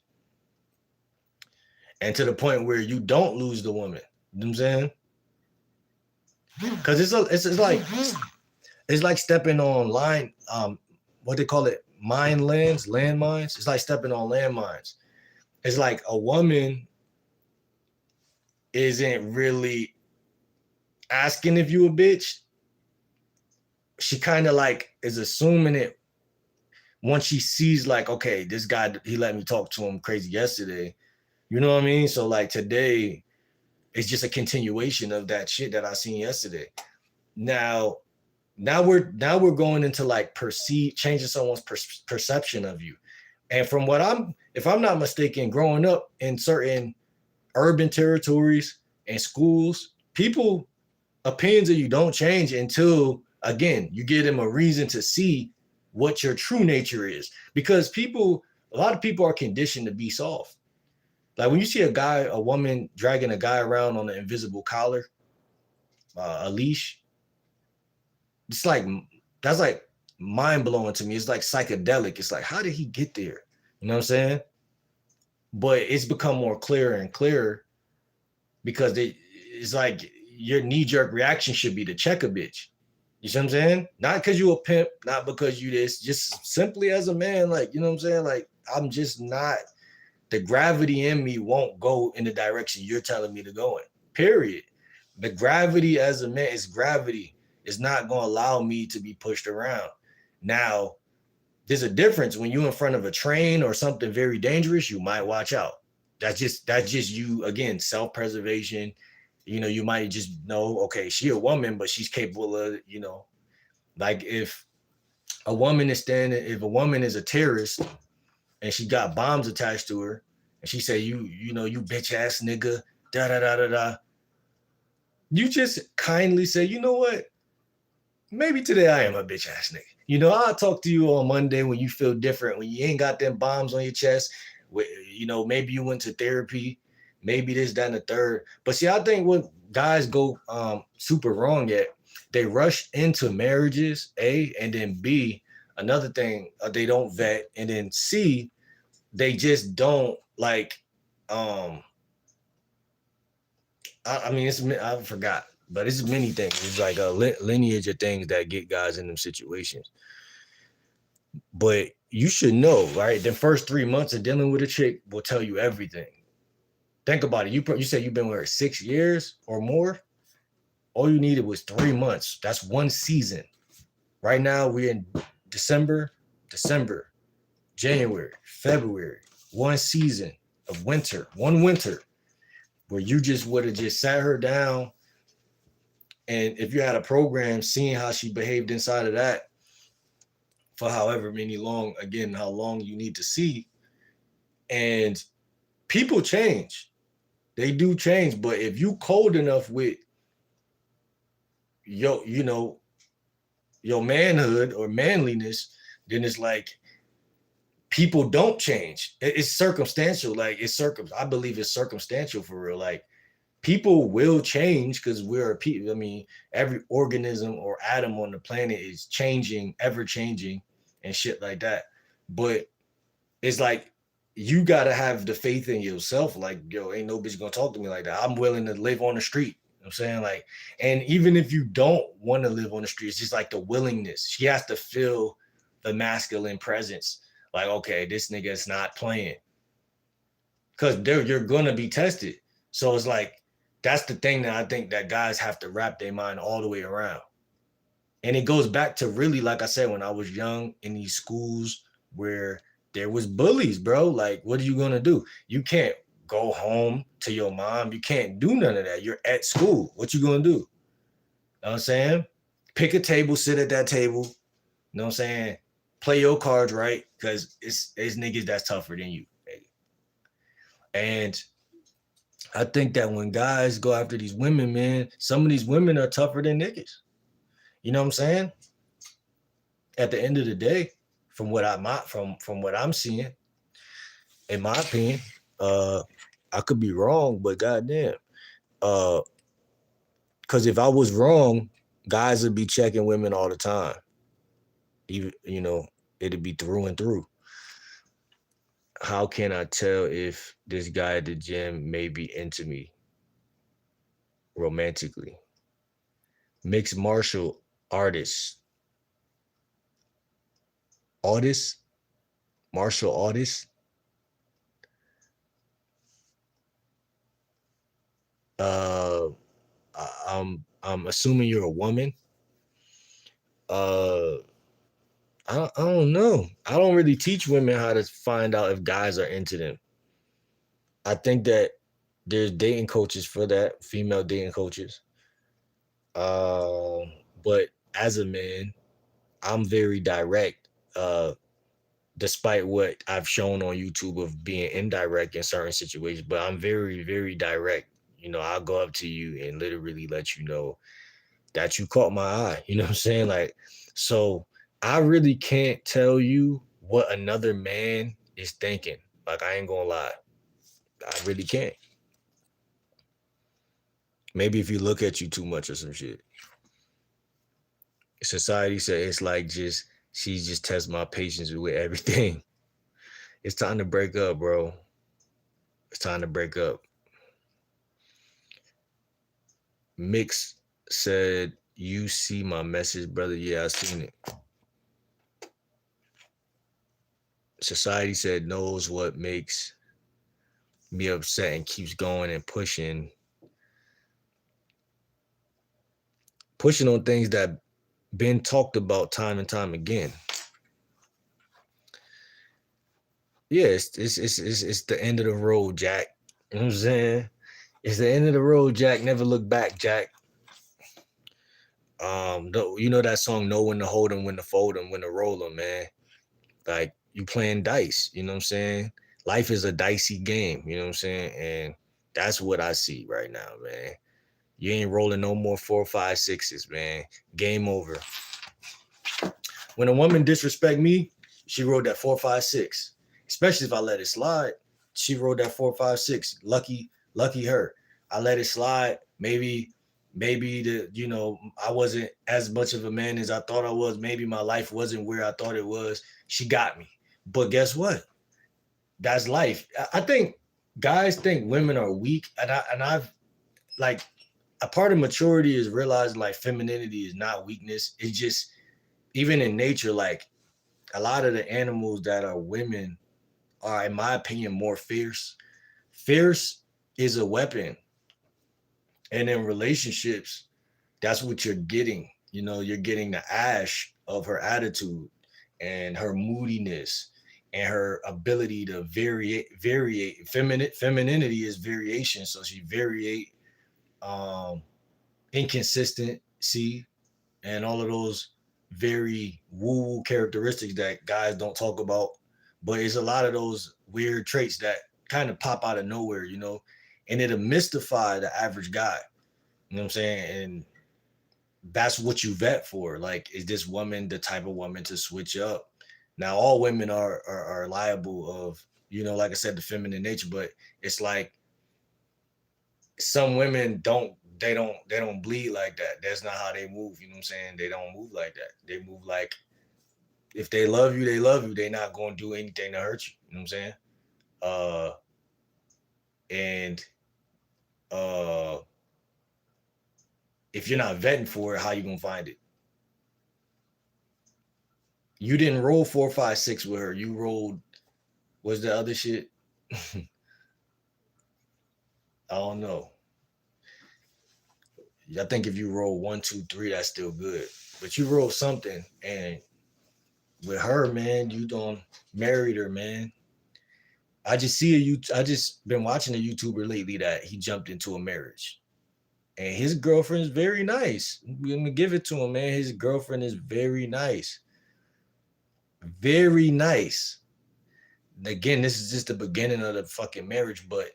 And to the point where you don't lose the woman. You know what I'm saying? Because it's like stepping on what they call it, landmines. It's like stepping on landmines. It's like a woman isn't really asking if you a bitch. She kind of like is assuming it once she sees like, okay, this guy, he let me talk to him crazy yesterday. You know what I mean? So like today, it's just a continuation of that shit that I seen yesterday. Now we're going into like changing someone's perception of you. And from what if I'm not mistaken, growing up in certain urban territories and schools, people opinions of you don't change until, again, you give them a reason to see what your true nature is. Because a lot of people are conditioned to be soft. Like when you see a woman dragging a guy around on an invisible collar, a leash, it's like, that's like mind blowing to me. It's like psychedelic. It's like, how did he get there? You know what I'm saying? But it's become more clearer and clearer because it's like your knee-jerk reaction should be to check a bitch. You see what I'm saying? Not because you a pimp, not because you this, just simply as a man, like, you know what I'm saying? Like, I'm just not, the gravity in me won't go in the direction you're telling me to go in, period. The gravity as a man is gravity. It's not going to allow me to be pushed around. Now, there's a difference when you're in front of a train or something very dangerous, you might watch out. That's just you, again, self-preservation. You know, you might just know, okay, she a woman, but she's capable of, you know, like if a woman is a terrorist and she got bombs attached to her and she say, you know, you bitch ass nigga, da da da da da. You just kindly say, you know what? Maybe today I am a bitch ass nigga. You know, I'll talk to you on Monday when you feel different, when you ain't got them bombs on your chest. You know, maybe you went to therapy, maybe this, that, and the third. But see, I think what guys go super wrong at, they rush into marriages, A, and then B, another thing, they don't vet, and then C, they just don't like, I mean, I forgot. But it's many things. It's like a lineage of things that get guys in them situations. But you should know, right? The first 3 months of dealing with a chick will tell you everything. Think about it. You said you've been with her 6 years or more. All you needed was 3 months. That's one season. Right now we're in December, January, February. One season of one winter, where you just would have just sat her down. And if you had a program, seeing how she behaved inside of that for however how long you need to see. And people change. They do change. But if you cold enough with your manhood or manliness, then it's like people don't change. It's circumstantial. Like I believe it's circumstantial for real. Like, people will change because we're people. I mean, every organism or atom on the planet is changing, ever changing, and shit like that. But it's like you gotta have the faith in yourself. Like, yo, ain't no bitch gonna talk to me like that. I'm willing to live on the street. You know what I'm saying? Like, and even if you don't want to live on the street, it's just like the willingness. She has to feel the masculine presence. Like, okay, this nigga is not playing. Because you're gonna be tested. So it's like, that's the thing that I think that guys have to wrap their mind all the way around. And it goes back to really, like I said, when I was young in these schools where there was bullies, bro. Like, what are you gonna do? You can't go home to your mom. You can't do none of that. You're at school. What you gonna do? You know what I'm saying? Pick a table, sit at that table. You know what I'm saying? Play your cards right, because it's niggas that's tougher than you. And I think that when guys go after these women, man, some of these women are tougher than niggas. You know what I'm saying? At the end of the day, from what I'm seeing, in my opinion, I could be wrong, but goddamn, because if I was wrong, guys would be checking women all the time. Even it'd be through and through. How can I tell if this guy at the gym may be into me romantically? Mixed martial artists, martial artists. Uh, I'm assuming you're a woman. Uh, I don't know. I don't really teach women how to find out if guys are into them. I think that there's dating coaches for that, female dating coaches. But as a man, I'm very direct. Despite what I've shown on YouTube of being indirect in certain situations, but I'm very, very direct. I'll go up to you and literally let you know that you caught my eye. You know what I'm saying? Like, so I really can't tell you what another man is thinking. Like, I ain't gonna lie. I really can't. Maybe if you look at you too much or some shit. Society said it's like she just tests my patience with everything. It's time to break up, bro. It's time to break up. Mix said, you see my message, brother. Yeah, I seen it. Society said knows what makes me upset and keeps going and pushing on things that been talked about time and time again. Yeah, it's the end of the road, Jack. You know what I'm saying? It's the end of the road, Jack. Never look back, Jack. You know that song, know when to hold 'em, when to fold 'em, when to roll 'em, man. Like, you playing dice, you know what I'm saying? Life is a dicey game, you know what I'm saying? And that's what I see right now, man. You ain't rolling no more 4, 5, 6s, man. Game over. When a woman disrespect me, she rolled that 4, 5, 6. Especially if I let it slide. She rolled that 4, 5, 6. Lucky her. I let it slide. Maybe I wasn't as much of a man as I thought I was. Maybe my life wasn't where I thought it was. She got me. But guess what? That's life. I think guys think women are weak, and I've like, a part of maturity is realizing like femininity is not weakness. It's just, even in nature, like, a lot of the animals that are women are, in my opinion, more fierce. Fierce is a weapon. And in relationships, that's what you're getting. You're getting the ash of her attitude and her moodiness and her ability to variate. Femininity is variation. So she variate inconsistency and all of those very woo-woo characteristics that guys don't talk about. But it's a lot of those weird traits that kind of pop out of nowhere, and it'll mystify the average guy. You know what I'm saying? And that's what you vet for. Like, is this woman the type of woman to switch up? Now, all women are liable of, like I said, the feminine nature, but it's like some women they don't bleed like that. That's not how they move. You know what I'm saying? They don't move like that. They move like, if they love you, they love you. They're not going to do anything to hurt you. You know what I'm saying? And if you're not vetting for it, how you gonna find it? You didn't roll 4, 5, 6 with her. You rolled, what's the other shit? I don't know. I think if you roll 1, 2, 3, that's still good. But you roll something, and with her, man, you don't married her, man. I just been watching a YouTuber lately that he jumped into a marriage. And his girlfriend is very nice. I'm gonna give it to him, man. His girlfriend is very nice. Very nice. Again, this is just the beginning of the fucking marriage, but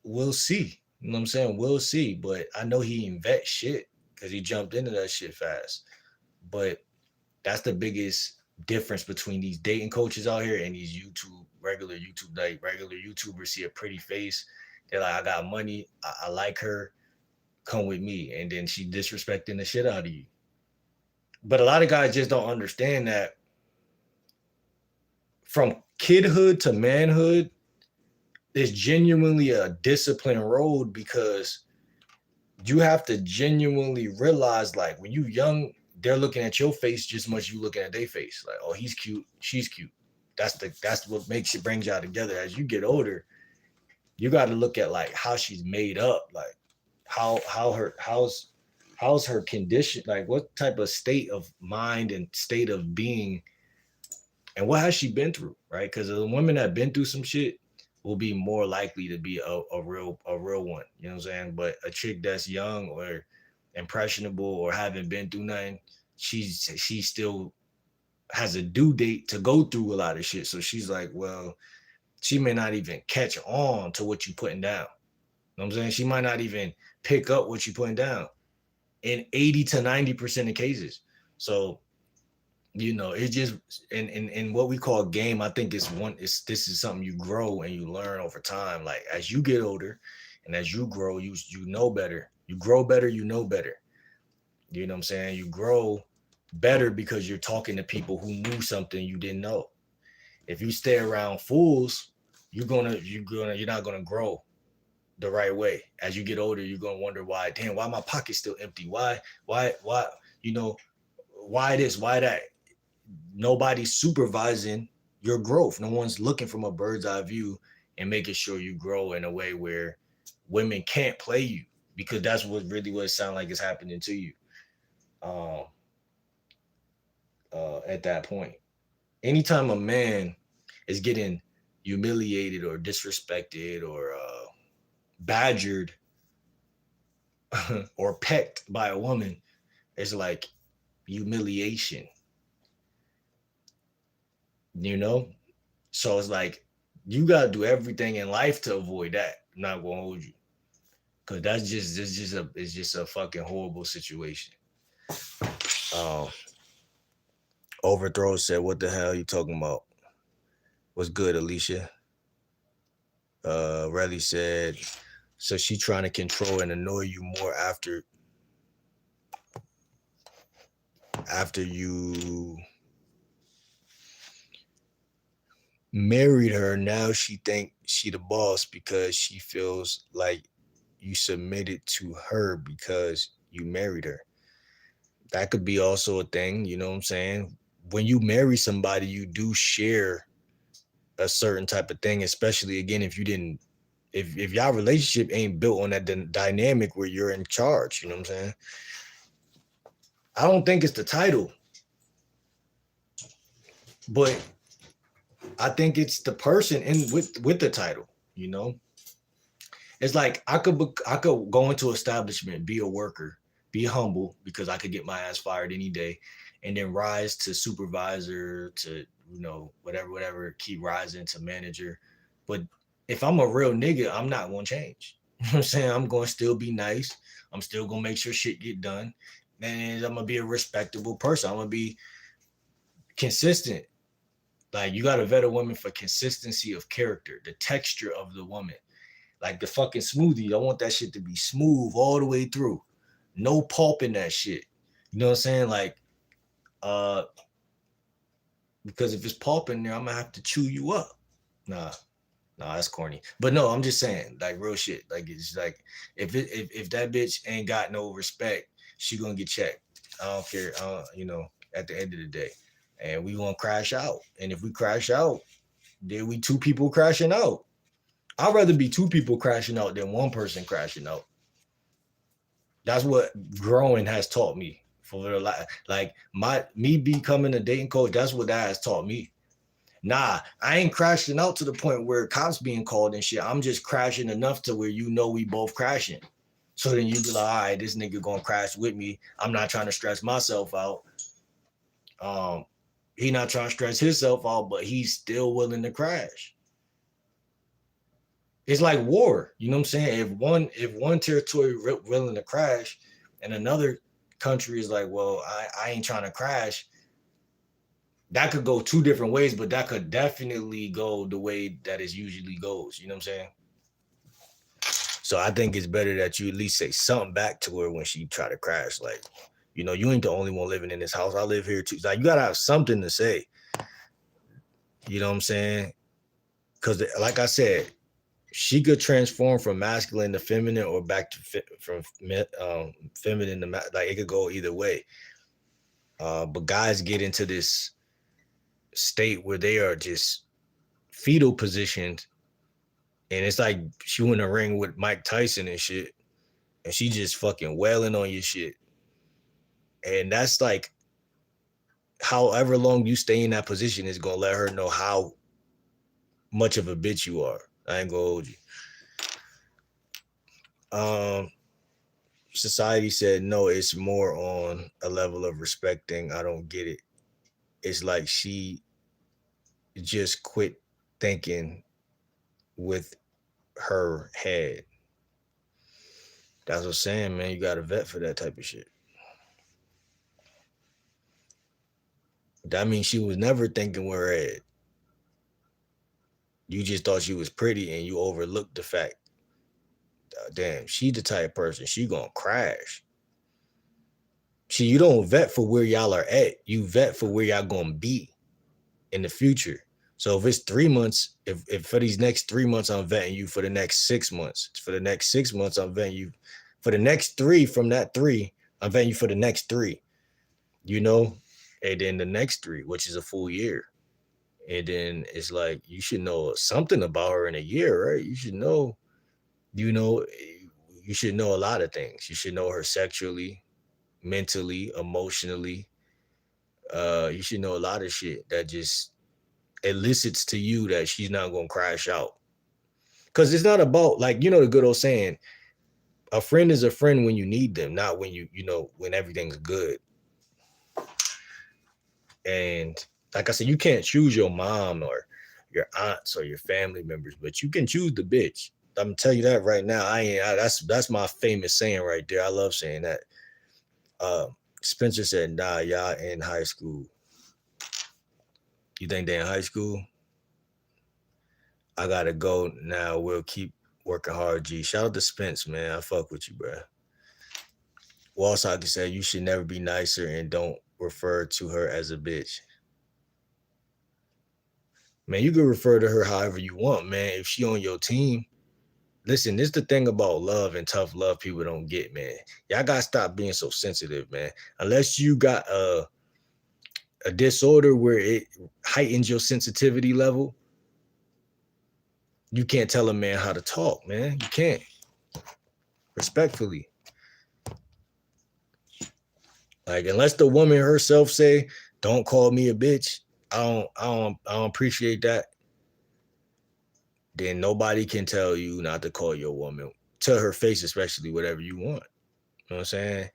we'll see. You know what I'm saying? We'll see. But I know he ain't vet shit because he jumped into that shit fast. But that's the biggest difference between these dating coaches out here and these regular YouTubers see a pretty face. They're like, I got money, I like her, come with me. And then she disrespecting the shit out of you. But a lot of guys just don't understand that from kidhood to manhood is genuinely a disciplined road, because you have to genuinely realize, like, when you young, they're looking at your face just as much as you looking at their face. Like, oh, he's cute, she's cute. That's what makes it, brings y'all together. As you get older, you got to look at like how she's made up, like how's her condition, like what type of state of mind and state of being, and what has she been through, right? Because the women that been through some shit will be more likely to be a real one. You know what I'm saying? But a chick that's young or impressionable or haven't been through nothing, she still has a due date to go through a lot of shit. So she's like, well, she may not even catch on to what you putting down. You know what I'm saying? She might not even pick up what you putting down in 80 to 90% of cases. So, you know, it's just in what we call game. I think this is something you grow and you learn over time. Like as you get older and as you grow, you know better. You grow better, you know better. You know what I'm saying? You grow better because you're talking to people who knew something you didn't know. If you stay around fools, you're not gonna grow the right way. As you get older, you're gonna wonder why, damn, why my pocket's still empty? Why, you know, why this, why that? Nobody's supervising your growth. No one's looking from a bird's eye view and making sure you grow in a way where women can't play you, because that's what it sounds like is happening to you. At that point, anytime a man is getting humiliated or disrespected or badgered or pecked by a woman, it's like humiliation, you know? So it's like you gotta do everything in life to avoid that. I'm not gonna hold you, because it's just a fucking horrible situation. Overthrow said, "What the hell are you talking about? What's good, Alicia?" Relly said, "So she trying to control and annoy you more after you married her. Now she think she the boss because she feels like you submitted to her because you married her." That could be also a thing, you know what I'm saying? When you marry somebody, you do share a certain type of thing, especially again if you didn't, if y'all relationship ain't built on that dynamic where you're in charge, you know what I'm saying? I don't think it's the title, but I think it's the person in with the title, you know? It's like I could go into establishment, be a worker, be humble because I could get my ass fired any day, and then rise to supervisor, to, you know, whatever, keep rising to manager. But if I'm a real nigga, I'm not gonna change. You know what I'm saying? I'm gonna still be nice. I'm still gonna make sure shit get done. And I'm gonna be a respectable person. I'm gonna be consistent. Like, you gotta vet a woman for consistency of character, the texture of the woman. Like the fucking smoothie, I want that shit to be smooth all the way through. No pulp in that shit. You know what I'm saying? Like, because if it's pulp in there, I'm gonna have to chew you up. Nah, that's corny. But no, I'm just saying, like, real shit. Like, it's like if that bitch ain't got no respect, she gonna get checked. I don't care. You know, at the end of the day, and we gonna crash out. And if we crash out, then we two people crashing out. I'd rather be two people crashing out than one person crashing out. That's what growing has taught me for like me becoming a dating coach. That's what that has taught me. Nah, I ain't crashing out to the point where cops being called and shit. I'm just crashing enough to where we both crashing. So then you be like, all right, this nigga gonna crash with me. I'm not trying to stress myself out. He not trying to stress himself out, but he's still willing to crash. It's like war. You know what I'm saying? If one territory willing to crash, and another country is like, well, I ain't trying to crash. That could go two different ways, but that could definitely go the way that it usually goes. You know what I'm saying? So I think it's better that you at least say something back to her when she try to crash. Like, you know, you ain't the only one living in this house. I live here too. Like, you gotta have something to say. You know what I'm saying? Because, like I said, she could transform from masculine to feminine, or back to from feminine to like it could go either way. But guys get into this state where they are just fetal positioned, and it's like she in a ring with Mike Tyson and shit, and she just fucking wailing on your shit. And that's like, however long you stay in that position is gonna let her know how much of a bitch you are. I ain't gonna hold you. Society said no, it's more on a level of respecting. I don't get it. It's like she just quit thinking with her head. That's what I'm saying, man. You got to vet for that type of shit. That means she was never thinking with her head. You just thought she was pretty and you overlooked the fact, damn, she the type of person, she gonna crash. See, you don't vet for where y'all are at. You vet for where y'all gonna be in the future. So if it's 3 months, if for these next 3 months, I'm vetting you for the next 6 months. For the next 6 months, I'm vetting you for the next 3. From that 3, I'm vetting you for the next 3. You know, and then the next 3, which is a full year. And then it's like, you should know something about her in a year, right? You should know, you should know a lot of things. You should know her sexually, mentally, emotionally. You should know a lot of shit that just elicits to you that she's not gonna crash out. Because it's not about, like, the good old saying, a friend is a friend when you need them, not when when everything's good. And like I said, you can't choose your mom or your aunts or your family members, but you can choose the bitch. I'm gonna tell you that right now. That's my famous saying right there. I love saying that. Spencer said, nah, y'all in high school. You think they in high school? I gotta go now. We'll keep working hard, G. Shout out to Spence, man. I fuck with you, bro. Walsaki said, you should never be nicer and don't refer to her as a bitch. Man, you can refer to her however you want, man. If she on your team. Listen, this is the thing about love and tough love people don't get, man. Y'all gotta stop being so sensitive, man. Unless you got a disorder where it heightens your sensitivity level, you can't tell a man how to talk, man. You can't. Respectfully. Like, unless the woman herself say, don't call me a bitch, I don't appreciate that. Then nobody can tell you not to call your woman to her face, especially whatever you want. You know what I'm saying?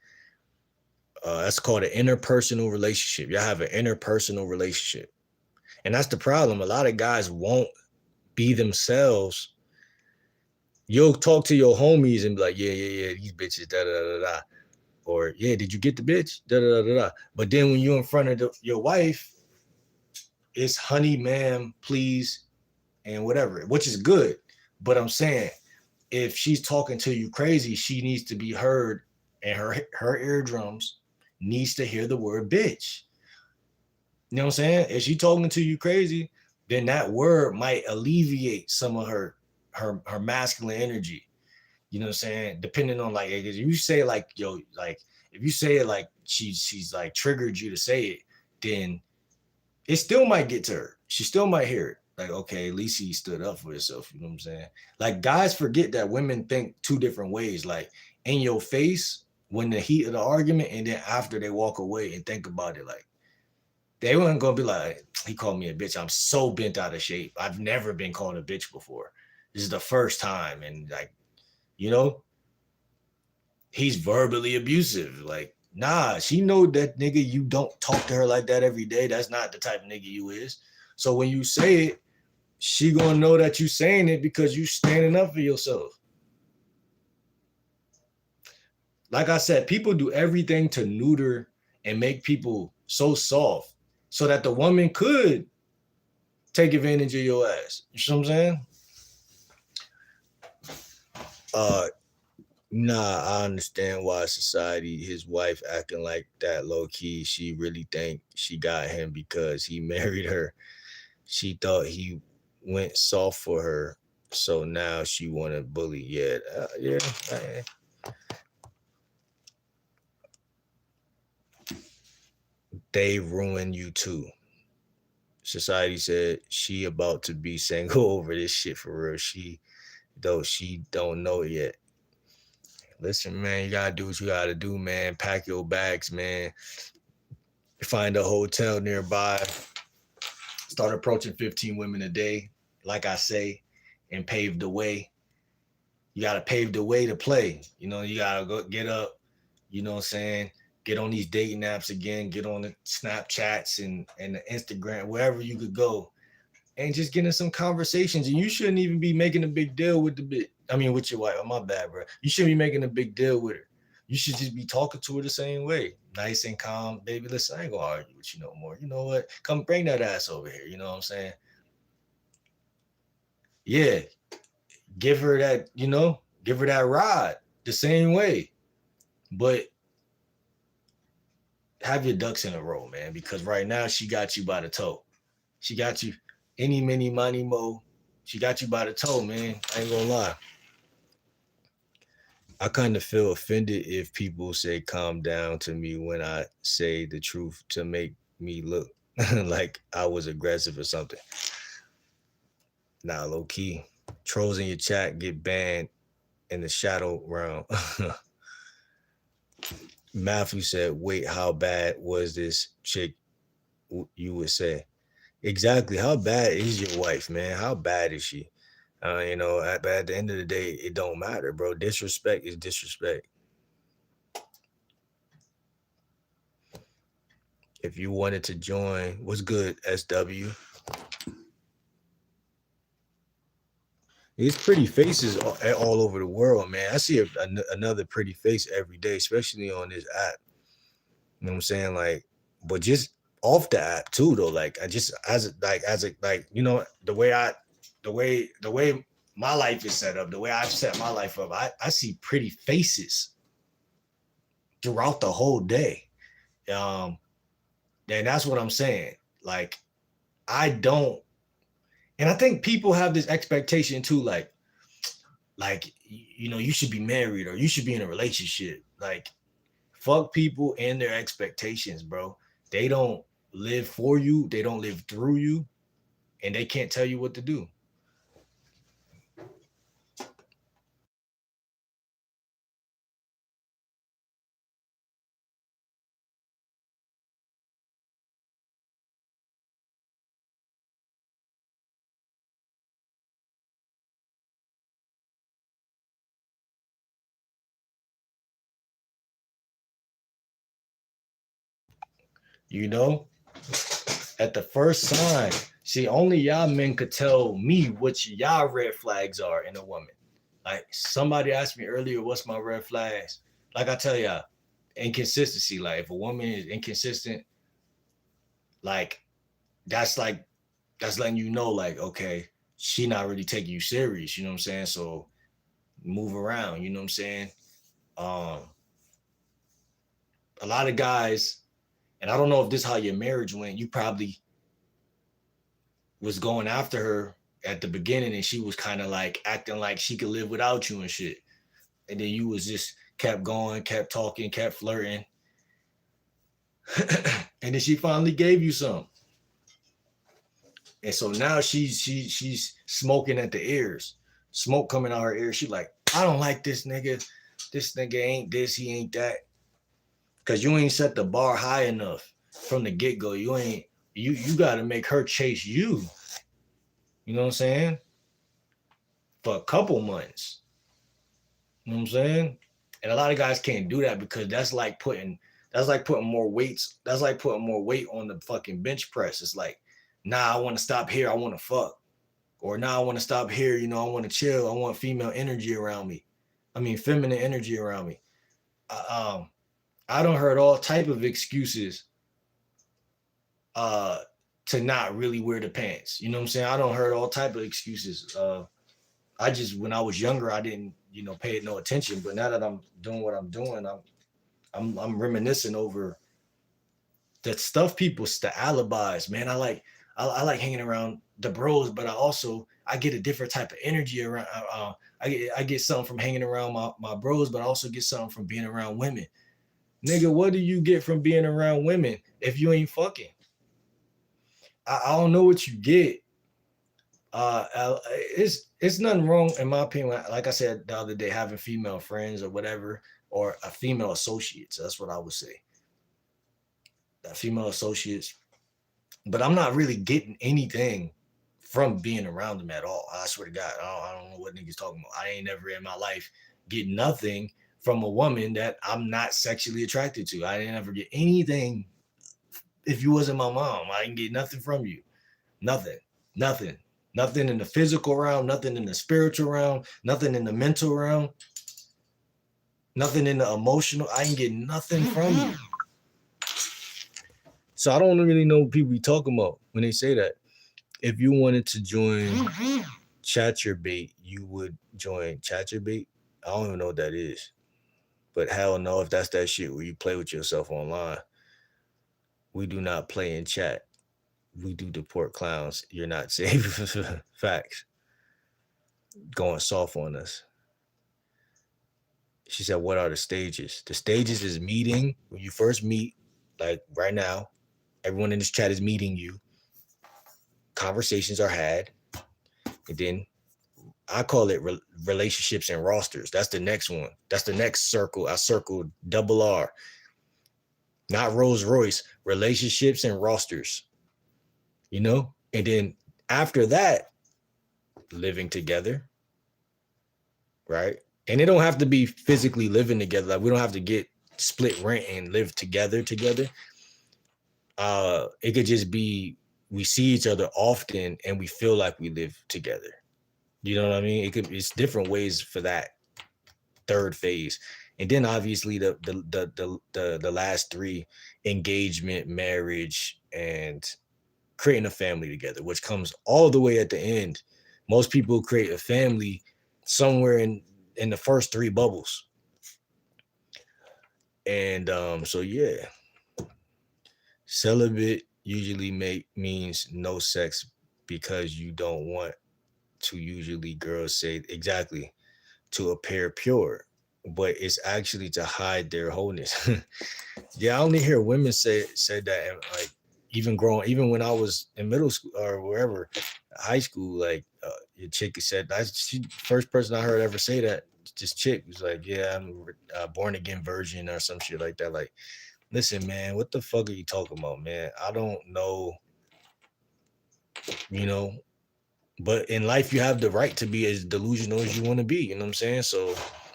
That's called an interpersonal relationship. Y'all have an interpersonal relationship. And that's the problem. A lot of guys won't be themselves. You'll talk to your homies and be like, yeah, these bitches, da-da-da-da-da. Or, yeah, did you get the bitch? Da-da-da-da-da. But then when you're in front of your wife, it's honey, ma'am, please, and whatever, which is good. But I'm saying, if she's talking to you crazy, she needs to be heard, and her eardrums needs to hear the word bitch. You know what I'm saying? If she's talking to you crazy, then that word might alleviate some of her masculine energy. You know what I'm saying? Depending on, like, if you say like, yo, like, if you say it like she's like triggered you to say it, then it still might get to her. She still might hear it. Like, okay, at least he stood up for himself. You know what I'm saying? Like, guys forget that women think two different ways. Like, in your face when the heat of the argument, and then after they walk away and think about it, like they weren't gonna be like, he called me a bitch. I'm so bent out of shape. I've never been called a bitch before. This is the first time, and like, you know, he's verbally abusive. Like, nah, she know that nigga, you don't talk to her like that every day. That's not the type of nigga you is. So when you say it, she gonna know that you saying it because you standing up for yourself. Like I said, people do everything to neuter and make people so soft so that the woman could take advantage of your ass. You know what I'm saying? Nah, I understand why society, his wife acting like that low key. She really think she got him because he married her. She thought he went soft for her, so now she want to bully. Yeah, yeah. They ruin you too. Society said she about to be single over this shit for real. She don't know it yet. Listen, man, you gotta do what you gotta do, man. Pack your bags, man. Find a hotel nearby. Start approaching 15 women a day, like I say, and pave the way. You gotta pave the way to play. You know, you gotta go get up, you know what I'm saying? Get on these dating apps again, get on the Snapchats and the Instagram, wherever you could go, and just get in some conversations. And you shouldn't even be making a big deal with with your wife. Oh, my bad, bro. You shouldn't be making a big deal with her. You should just be talking to her the same way. Nice and calm. Baby, listen, I ain't gonna argue with you no more. You know what? Come bring that ass over here. You know what I'm saying? Yeah. Give her that, give her that ride the same way. But have your ducks in a row, man, because right now she got you by the toe. She got you any, many, money, mo. She got you by the toe, man. I ain't gonna lie. I kind of feel offended if people say calm down to me when I say the truth to make me look like I was aggressive or something. Nah, low key. Trolls in your chat get banned in the shadow realm. Matthew said, wait, how bad was this chick? You would say. Exactly. How bad is your wife, man? How bad is she? At the end of the day, it don't matter, bro. Disrespect is disrespect. If you wanted to join, what's good, SW? It's pretty faces all over the world, man. I see another pretty face every day, especially on this app. You know what I'm saying? Like, but just off the app too, though. Like, I just the way my life is set up, the way I've set my life up, I see pretty faces throughout the whole day. And that's what I'm saying. Like, I don't, and I think people have this expectation too, like you should be married or you should be in a relationship. Like, fuck people and their expectations, bro. They don't live for you, they don't live through you, and they can't tell you what to do. You know, at the first sign, see, only y'all men could tell me what y'all red flags are in a woman. Like, somebody asked me earlier, what's my red flags? Like I tell y'all, inconsistency. Like, if a woman is inconsistent, like that's like that's letting you know, like, okay, she not really taking you serious. You know what I'm saying? So move around. You know what I'm saying? Um, a lot of guys, and I don't know if this is how your marriage went. You probably was going after her at the beginning, and she was kind of like acting like she could live without you and shit. And then you was just kept going, kept talking, kept flirting, and then she finally gave you some. And so now she's smoking at the ears, smoke coming out her ears. She like, I don't like this nigga. this nigga ain't this, he ain't that. Cause you ain't set the bar high enough from the get-go. You gotta make her chase you. You know what I'm saying? For a couple months. You know what I'm saying? And a lot of guys can't do that because that's like putting more weights. That's like putting more weight on the fucking bench press. It's like, nah, I want to stop here. I want to fuck. Or nah, I want to stop here. You know, I want to chill. I want female energy around me. I mean, feminine energy around me. I don't heard all type of excuses to not really wear the pants. You know what I'm saying? I don't heard all type of excuses. I just, when I was younger, I didn't, pay no attention. But now that I'm doing what I'm doing, I'm reminiscing over that stuff. The alibis, man. I like hanging around the bros, but I get a different type of energy around. I get something from hanging around my bros, but I also get something from being around women. Nigga, what do you get from being around women if you ain't fucking? I don't know what you get. It's nothing wrong in my opinion. Like I said the other day, having female friends or whatever, or a female associates. That's what I would say. Female associates, but I'm not really getting anything from being around them at all. I swear to God, I don't know what niggas talking about. I ain't never in my life get nothing from a woman that I'm not sexually attracted to. I didn't ever get anything. If you wasn't my mom, I didn't get nothing from you. Nothing in the physical realm, nothing in the spiritual realm, nothing in the mental realm, nothing in the emotional. I didn't get nothing from you. So I don't really know what people be talking about when they say that. If you wanted to join Chatterbait, you would join Chatterbait. I don't even know what that is. But hell no, if that's that shit where you play with yourself online. We do not play in chat. We do deport clowns. You're not safe. Facts. Going soft on us. She said, what are the stages? The stages is meeting. When you first meet, like right now, everyone in this chat is meeting you. Conversations are had. And then I call it relationships and rosters. That's the next one. That's the next circle. I circled double R. Not Rolls Royce. Relationships and rosters. And then after that, living together. Right? And it don't have to be physically living together. Like we don't have to get split rent and live together. It could just be we see each other often and we feel like we live together. You know what I mean? It's different ways for that third phase. And then obviously the last three: engagement, marriage, and creating a family together, which comes all the way at the end. Most people create a family somewhere in the first three bubbles. And so yeah. Celibate usually means no sex because you don't want to. Usually girls say exactly to appear pure, but it's actually to hide their wholeness. Yeah, I only hear women say that, and like even when I was in middle school or wherever, high school, like your chick said, she first person I heard ever say that. This chick was like, yeah, I'm a born again virgin or some shit like that. Like, listen, man, what the fuck are you talking about, man? I don't know, but in life you have the right to be as delusional as you want to be, you know what I'm saying? So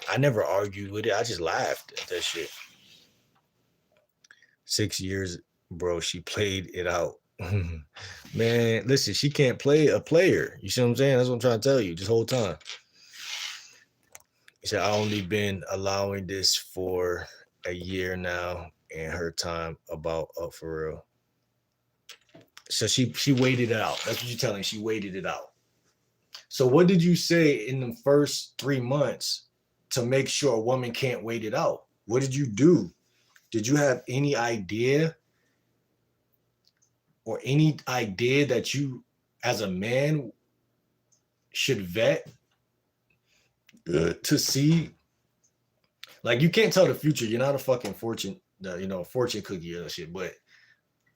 I never argued with it. I just laughed at that shit. 6 years, bro, she played it out. Man, listen, she can't play a player. You see what I'm saying? That's what I'm trying to tell you this whole time. He said, I only been allowing this for a year now, and her time about up for real. So she waited it out. That's what you're telling me. She waited it out. So what did you say in the first 3 months to make sure a woman can't wait it out? What did you do? Did you have any idea that you as a man should vet to see? Like, you can't tell the future. You're not a fucking fortune cookie or shit, but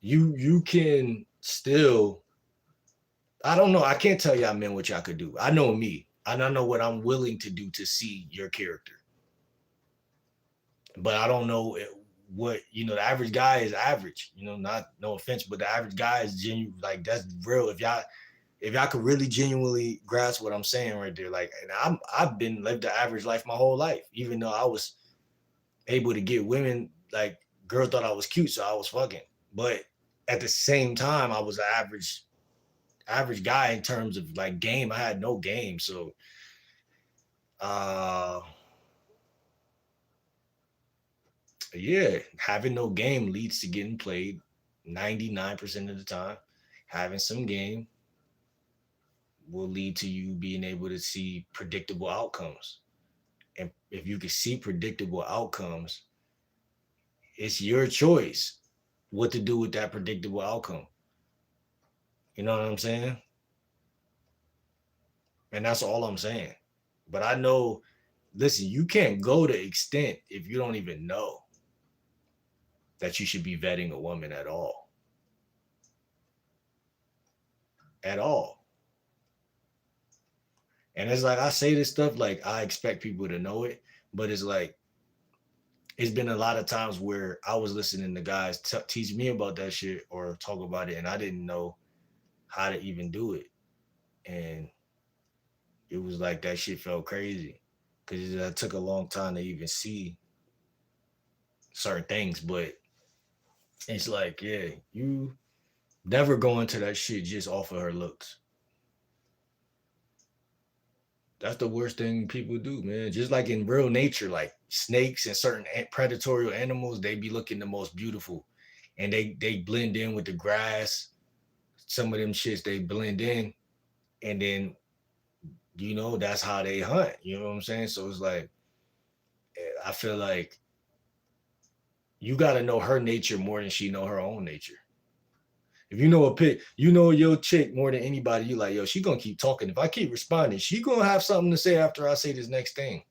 you can still, I don't know. I can't tell y'all men what y'all could do. I know me. And I know what I'm willing to do to see your character. but I don't know what, the average guy is average, not, no offense, but the average guy is genuine. Like, that's real. If y'all could really genuinely grasp what I'm saying right there, like, and I've been lived the average life my whole life, even though I was able to get women, like, girl thought I was cute, so I was fucking. But at the same time, I was an average guy in terms of like game. I had no game. So uh yeah, having no game leads to getting played 99% of the time. Having some game will lead to you being able to see predictable outcomes. And if you can see predictable outcomes, it's your choice what to do with that predictable outcome. You know what I'm saying? And that's all I'm saying. But I know, listen, you can't go to extent if you don't even know that you should be vetting a woman at all. At all. And it's like, I say this stuff like I expect people to know it, but it's like, it's been a lot of times where I was listening to guys teach me about that shit or talk about it, and I didn't know how to even do it. And it was like that shit felt crazy because it took a long time to even see certain things. But it's like, yeah, you never go into that shit just off of her looks. That's the worst thing people do, man. Just like in real nature, like snakes and certain predatory animals, they be looking the most beautiful, and they blend in with the grass. Some of them shits they blend in, and then that's how they hunt. You know what I'm saying? So it's like, I feel like you got to know her nature more than she know her own nature. If you know a pit, you know your chick more than anybody. You like, yo, she gonna keep talking. If I keep responding, she gonna have something to say after I say this next thing.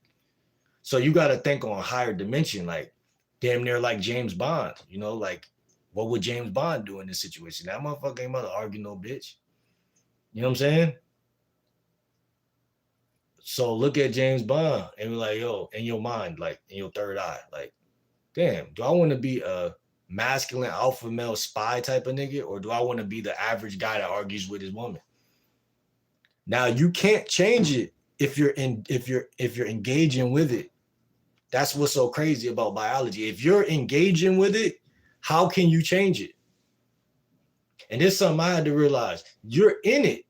So you got to think on a higher dimension, like damn near like James Bond. Like what would James Bond do in this situation? That motherfucker ain't about to argue no bitch. You know what I'm saying? So look at James Bond and be like, yo, in your mind, like in your third eye, like, damn, do I want to be a masculine alpha male spy type of nigga, or do I want to be the average guy that argues with his woman? Now you can't change it if you're engaging with it. That's what's so crazy about biology. If you're engaging with it, how can you change it? And this is something I had to realize. You're in it.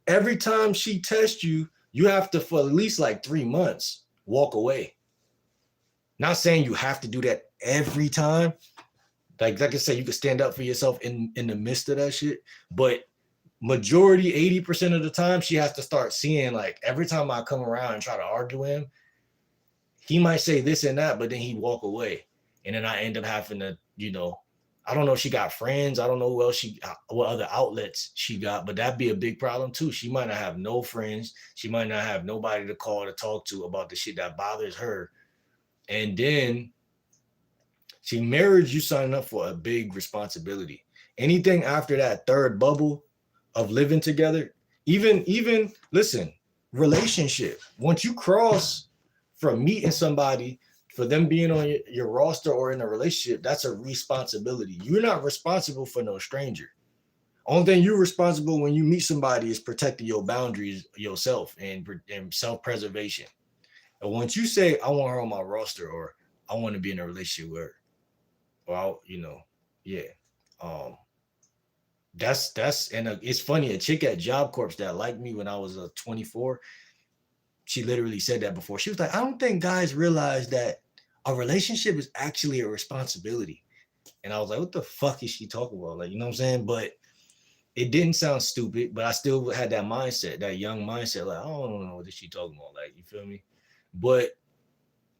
Every time she tests you, you have to, for at least like 3 months, walk away. Not saying you have to do that every time. Like I said, you can stand up for yourself in the midst of that shit. But majority, 80% of the time, she has to start seeing, like, every time I come around and try to argue with him, he might say this and that, but then he'd walk away. And then I end up having to, I don't know if she got friends. I don't know what other outlets she got, but that'd be a big problem too. She might not have no friends. She might not have nobody to call to talk to about the shit that bothers her. And then marriage, you signing up for a big responsibility. Anything after that third bubble of living together, even listen, relationship. Once you cross from meeting somebody, for them being on your roster or in a relationship, that's a responsibility. You're not responsible for no stranger. Only thing you're responsible when you meet somebody is protecting your boundaries yourself and self-preservation. And once you say, I want her on my roster, or I want to be in a relationship with her, or yeah. That's and it's funny, a chick at Job Corps that liked me when I was 24, she literally said that before. She was like, I don't think guys realize that a relationship is actually a responsibility. And I was like, what the fuck is she talking about? Like, you know what I'm saying? But it didn't sound stupid, but I still had that mindset, that young mindset. Like, I don't know what she talking about. Like, you feel me? But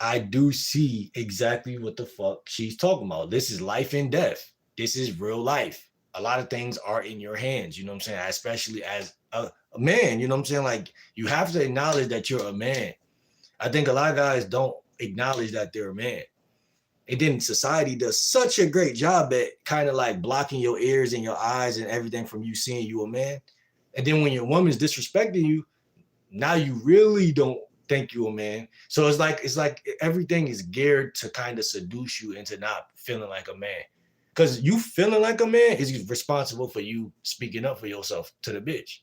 I do see exactly what the fuck she's talking about. This is life and death. This is real life. A lot of things are in your hands, you know what I'm saying? Especially as a man, you know what I'm saying? Like, you have to acknowledge that you're a man. I think a lot of guys don't acknowledge that they're a man. And then society does such a great job at kind of like blocking your ears and your eyes and everything from you seeing you a man. And then when your woman's disrespecting you, now you really don't Thank you, man. So it's like everything is geared to kind of seduce you into not feeling like a man. Cause you feeling like a man is responsible for you speaking up for yourself to the bitch.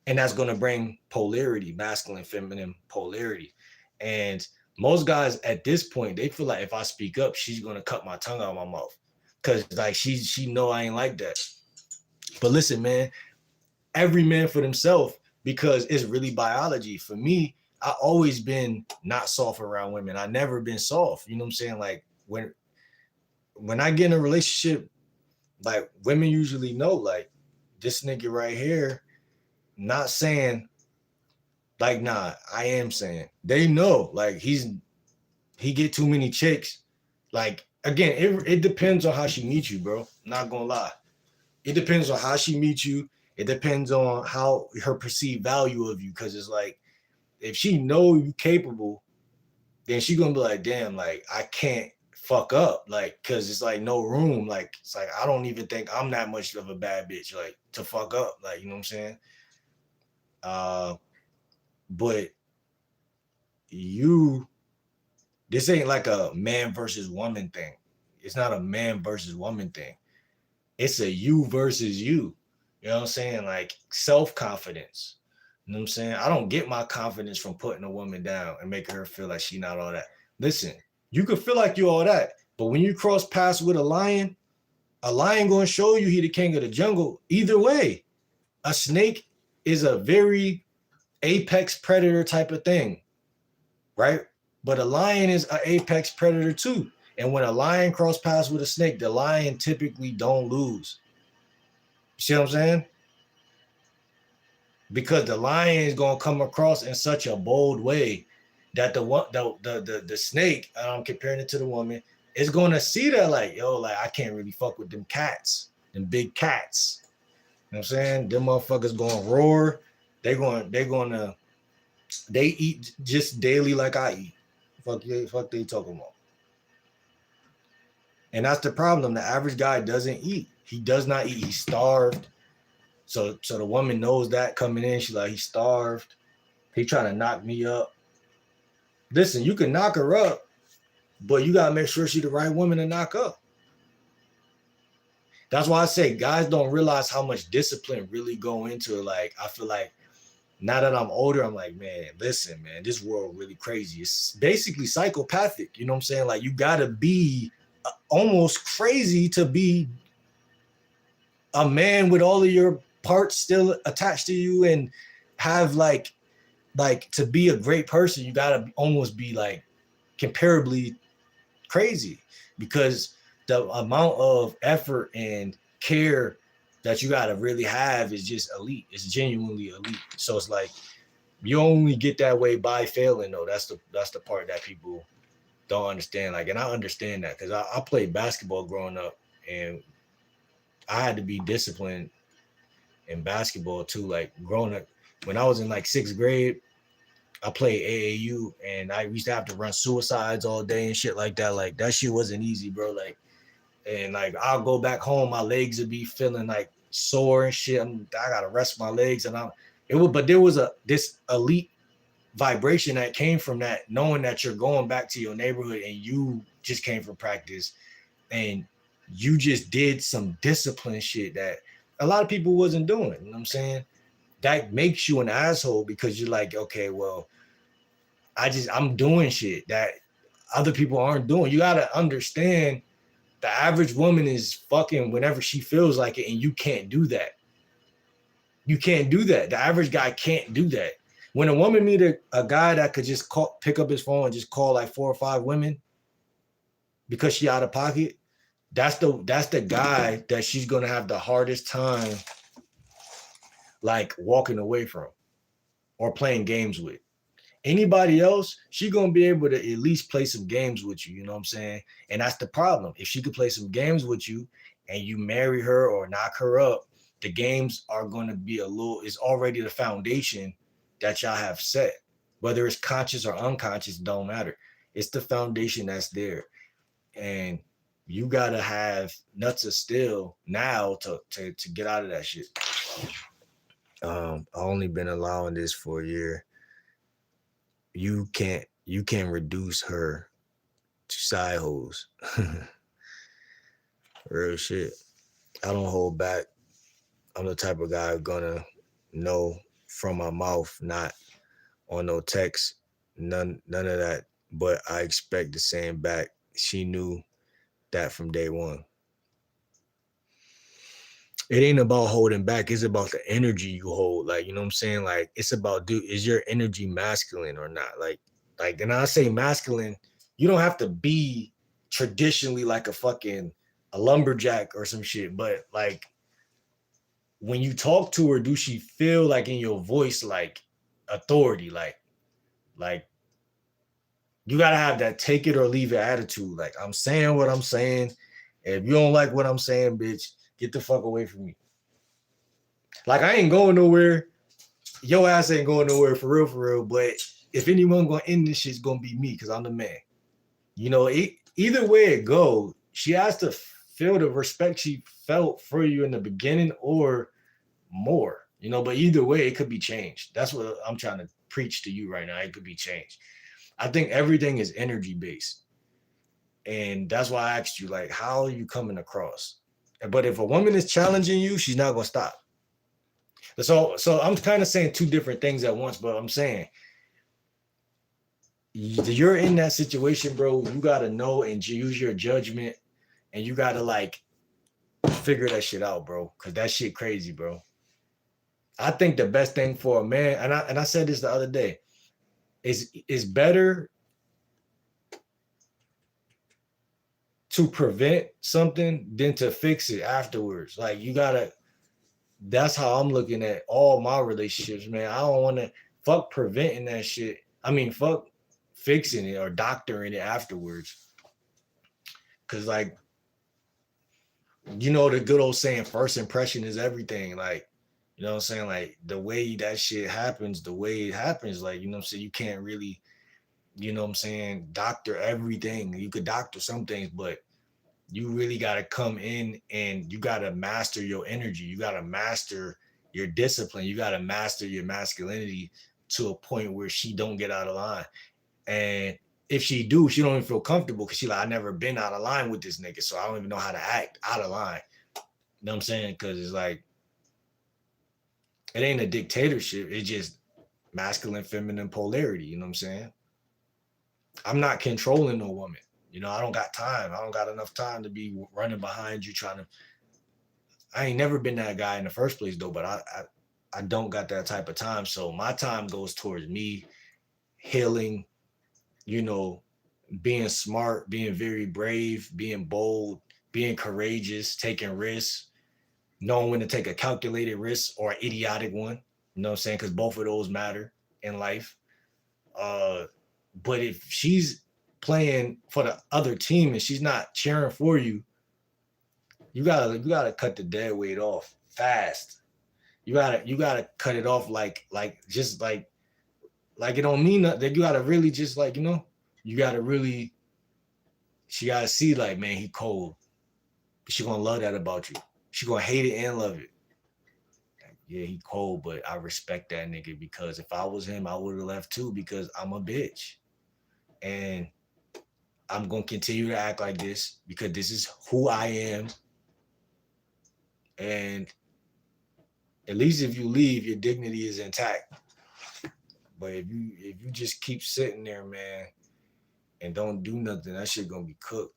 And that's gonna bring polarity, masculine, feminine polarity. And most guys at this point, they feel like if I speak up, she's gonna cut my tongue out of my mouth. Cause like she know I ain't like that. But listen, man, every man for themselves, because it's really biology. For me, I always been not soft around women. I never been soft. You know what I'm saying? Like when I get in a relationship, like women usually know, like this nigga right here, not saying like, nah, I am saying. They know, like he get too many chicks. Like again, it depends on how she meets you, bro. Not gonna lie. It depends on how she meets you. It depends on how her perceived value of you. Cause it's like, if she know you capable, then she gonna be like, damn, like I can't fuck up. Like, cause it's like no room. Like, it's like I don't even think I'm that much of a bad bitch, like to fuck up. Like, you know what I'm saying? Uh, but you this ain't like a man versus woman thing. It's not a man versus woman thing. It's a you versus you. You know what I'm saying? Like self-confidence. You know what I'm saying? I don't get my confidence from putting a woman down and making her feel like she not all that. Listen, you can feel like you all that, but when you cross paths with a lion gonna show you he the king of the jungle. Either way, a snake is a very apex predator type of thing, right? But a lion is an apex predator too. And when a lion cross paths with a snake, the lion typically don't lose. You see what I'm saying? Because the lion is gonna come across in such a bold way that the snake, I'm comparing it to the woman, is gonna see that like, yo, like I can't really fuck with them cats, them big cats. You know what I'm saying? Them motherfuckers gonna roar. They eat just daily like I eat. Fuck they talking about. And that's the problem. The average guy doesn't eat. He does not eat. He's starved. So the woman knows that coming in. She's like, he's starved. He trying to knock me up. Listen, you can knock her up, but you gotta make sure she's the right woman to knock up. That's why I say guys don't realize how much discipline really go into it. Like, I feel like now that I'm older, I'm like, man, listen, man, this world really crazy. It's basically psychopathic. You know what I'm saying? Like, you gotta be almost crazy to be a man with all of your parts still attached to you and have like to be a great person, you gotta almost be like comparably crazy, because the amount of effort and care that you gotta really have is just elite. It's genuinely elite. So it's like you only get that way by failing though. That's the part that people don't understand. Like, and I understand that because I played basketball growing up, and I had to be disciplined in basketball too. Like growing up, when I was in like 6th grade, I played AAU, and I used to have to run suicides all day and shit like that. Like that shit wasn't easy, bro. Like, and like I'll go back home, my legs would be feeling like sore and shit. I gotta rest my legs, and but there was this elite vibration that came from that, knowing that you're going back to your neighborhood and you just came from practice and you just did some discipline shit that a lot of people wasn't doing. You know what I'm saying? That makes you an asshole because you're like, okay, well, I'm doing shit that other people aren't doing. You gotta understand the average woman is fucking whenever she feels like it, and you can't do that. You can't do that. The average guy can't do that. When a woman meet a guy that could just pick up his phone and just call like 4 or 5 women because she out of pocket, that's the guy that she's gonna have the hardest time like walking away from or playing games with. Anybody else, she gonna be able to at least play some games with you. You know what I'm saying? And that's the problem. If she could play some games with you and you marry her or knock her up, the games are gonna be it's already the foundation that y'all have set. Whether it's conscious or unconscious, don't matter. It's the foundation that's there. And you gotta have nuts of steel now to get out of that shit. I only been allowing this for a year. you can't reduce her to side hoes. Real shit. I don't hold back. I'm the type of guy gonna know from my mouth, not on no text, none of that. But I expect the same back. She knew that from day one. It ain't about holding back. It's about the energy you hold. Like, you know what I'm saying? Like, it's about, dude, is your energy masculine or not? And I say masculine, you don't have to be traditionally like a lumberjack or some shit. But like, when you talk to her, do she feel like in your voice, like authority? Like you gotta have that take it or leave it attitude. Like, I'm saying what I'm saying. If you don't like what I'm saying, bitch, get the fuck away from me. Like, I ain't going nowhere. Your ass ain't going nowhere for real. But if anyone gonna end this shit, it's gonna be me because I'm the man. You know, either way it go, she has to feel the respect she felt for you in the beginning or more. You know, but either way, it could be changed. That's what I'm trying to preach to you right now. It could be changed. I think everything is energy based. And that's why I asked you, like, how are you coming across? But if a woman is challenging you, she's not gonna stop. So I'm kind of saying two different things at once, but I'm saying you're in that situation, bro. You gotta know and use your judgment, and you gotta like figure that shit out, bro. Cause that shit crazy, bro. I think the best thing for a man, and I said this the other day, is better to prevent something than to fix it afterwards. Like, you gotta. That's how I'm looking at all my relationships, man. I don't want to fuck preventing that shit. I mean, fuck fixing it or doctoring it afterwards. Cause like, you know, the good old saying, first impression is everything. Like, you know what I'm saying? Like, the way that shit happens, the way it happens, like, you know what I'm saying? You can't really, you know what I'm saying, doctor everything. You could doctor some things, but you really got to come in and you got to master your energy. You got to master your discipline. You got to master your masculinity to a point where she don't get out of line. And if she do, she don't even feel comfortable because she like, I never been out of line with this nigga, so I don't even know how to act out of line. You know what I'm saying? Because it's like, it ain't a dictatorship. It's just masculine, feminine polarity. You know what I'm saying? I'm not controlling no woman. You know, I don't got time. I don't got enough time to be running behind you trying to. I ain't never been that guy in the first place though, but I don't got that type of time. So my time goes towards me healing, you know, being smart, being very brave, being bold, being courageous, taking risks, knowing when to take a calculated risk or an idiotic one. You know what I'm saying? Because both of those matter in life. But if she's playing for the other team and she's not cheering for you, you gotta cut the dead weight off fast. You gotta cut it off just like it don't mean nothing. You gotta really just like, you know, you gotta really, she gotta see like, man, he cold. But she gonna love that about you. She gonna hate it and love it. Like, yeah, he cold, but I respect that nigga because if I was him, I would have left too because I'm a bitch. And I'm gonna continue to act like this because this is who I am. And at least if you leave, your dignity is intact. But if you just keep sitting there, man, and don't do nothing, that shit gonna be cooked.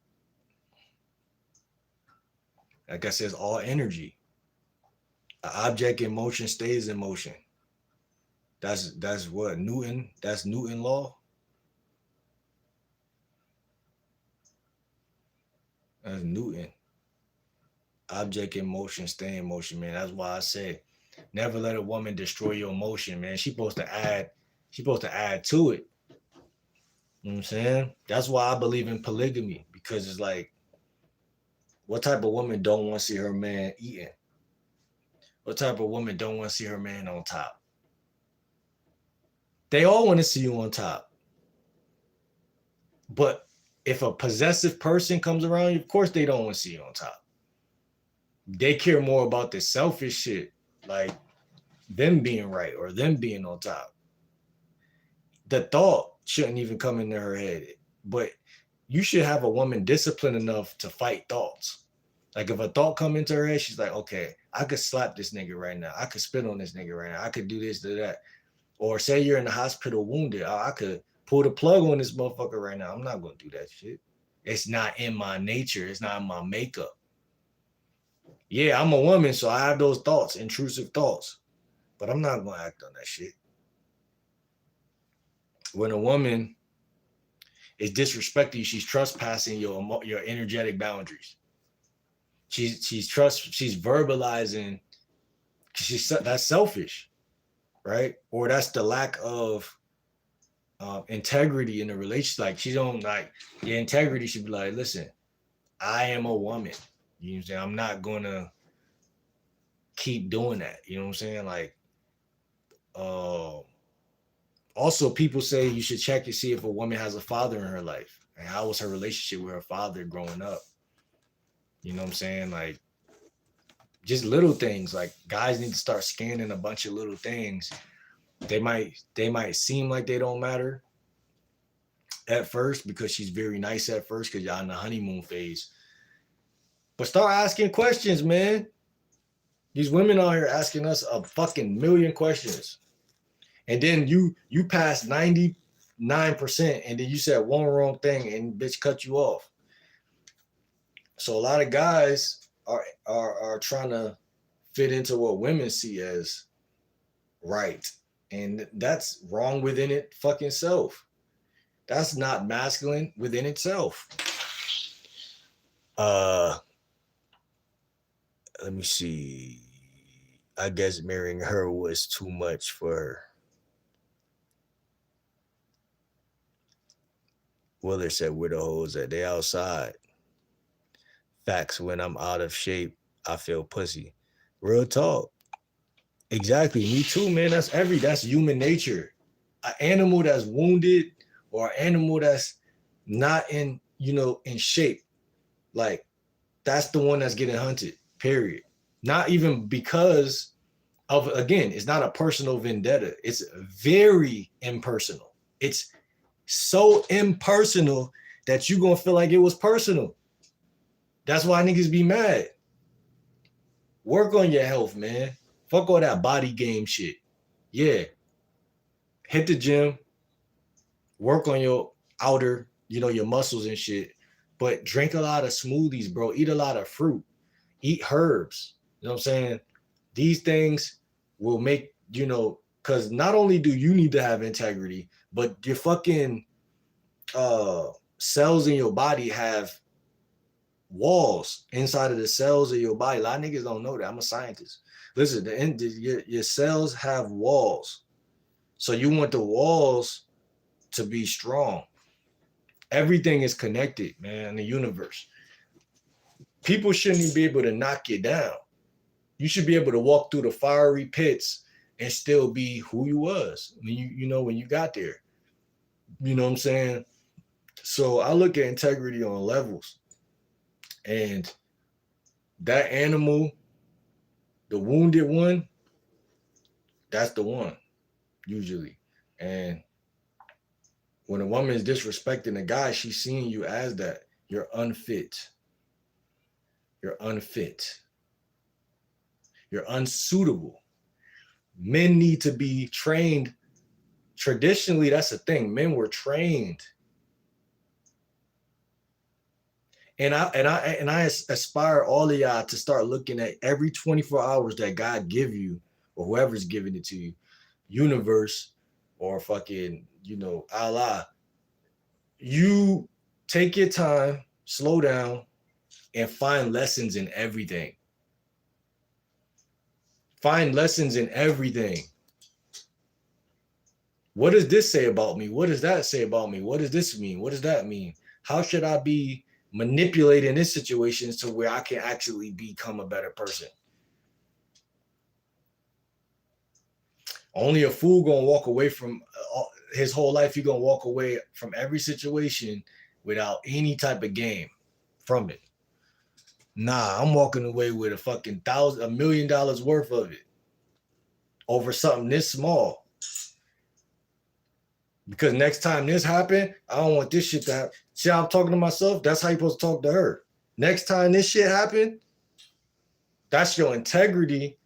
Like I said, it's all energy. An object in motion stays in motion. That's what Newton. That's Newton law. That's Newton. Object in motion stay in motion, man. That's why I said never let a woman destroy your emotion, man. She's supposed to add. She's supposed to add to it. You know what I'm saying? That's why I believe in polygamy because it's like, what type of woman don't want to see her man eating? What type of woman don't want to see her man on top? They all want to see you on top. But if a possessive person comes around you, of course they don't want to see you on top. They care more about the selfish shit, like them being right or them being on top. the thought shouldn't even come into her head. But you should have a woman disciplined enough to fight thoughts. Like if a thought come into her head, she's like, okay, I could slap this nigga right now. I could spit on this nigga right now. I could do this, do that. Or say you're in the hospital wounded. I could pull the plug on this motherfucker right now. I'm not going to do that shit. It's not in my nature. It's not in my makeup. Yeah, I'm a woman, so I have those thoughts, intrusive thoughts. But I'm not going to act on that shit. When a woman is disrespecting you, she's trespassing your energetic boundaries. She's verbalizing. That's selfish, right? Or that's the lack of integrity in the relationship. Like she don't like your integrity should be like, listen, I am a woman. You know what I'm saying? I'm not gonna keep doing that. You know what I'm saying? Like, also people say you should check to see if a woman has a father in her life and how was her relationship with her father growing up. You know what I'm saying? Like, just little things. Like guys need to start scanning a bunch of little things. They might seem like they don't matter at first because she's very nice at first because y'all in the honeymoon phase. But start asking questions, man. These women out here asking us a fucking million questions. And then you passed 99% and then you said one wrong thing and bitch cut you off. So a lot of guys are trying to fit into what women see as right. And that's wrong within it fucking self. That's not masculine within itself. Let me see. I guess marrying her was too much for her. Willer said, where the hoes at? They outside. Facts, when I'm out of shape, I feel pussy. Real talk. Exactly. Me too, man. That's human nature. An animal that's wounded or an animal that's not in shape, like that's the one that's getting hunted, period. Not even because of, again, it's not a personal vendetta. It's very impersonal. It's so impersonal that you're going to feel like it was personal. That's why niggas be mad. Work on your health, man. Fuck all that body game shit. Yeah. Hit the gym. Work on your outer, your muscles and shit. But drink a lot of smoothies, bro. Eat a lot of fruit. Eat herbs. You know what I'm saying? These things will make, because not only do you need to have integrity, but your fucking cells in your body have walls inside of the cells of your body. A lot of niggas don't know that. I'm a scientist. Listen, your cells have walls. So you want the walls to be strong. Everything is connected, man, in the universe. People shouldn't be able to knock you down. You should be able to walk through the fiery pits and still be who you was when you got there. You know what I'm saying? So I look at integrity on levels. And that animal, the wounded one, that's the one, usually. And when a woman is disrespecting a guy, she's seeing you as that. You're unfit. You're unfit. You're unsuitable. Men need to be trained. Traditionally, that's the thing. Men were trained. And I aspire all of y'all to start looking at every 24 hours that God give you, or whoever's giving it to you, universe or fucking, Allah. You take your time, slow down, and find lessons in everything. Find lessons in everything. What does this say about me? What does that say about me? What does this mean? What does that mean? How should I be manipulating this situation to where I can actually become a better person? Only a fool gonna walk away from his whole life. He gonna walk away from every situation without any type of game from it. Nah, I'm walking away with a fucking $1 million worth of it over something this small. Because next time this happen, I don't want this shit to happen. See how I'm talking to myself? That's how you supposed to talk to her. Next time this shit happen, that's your integrity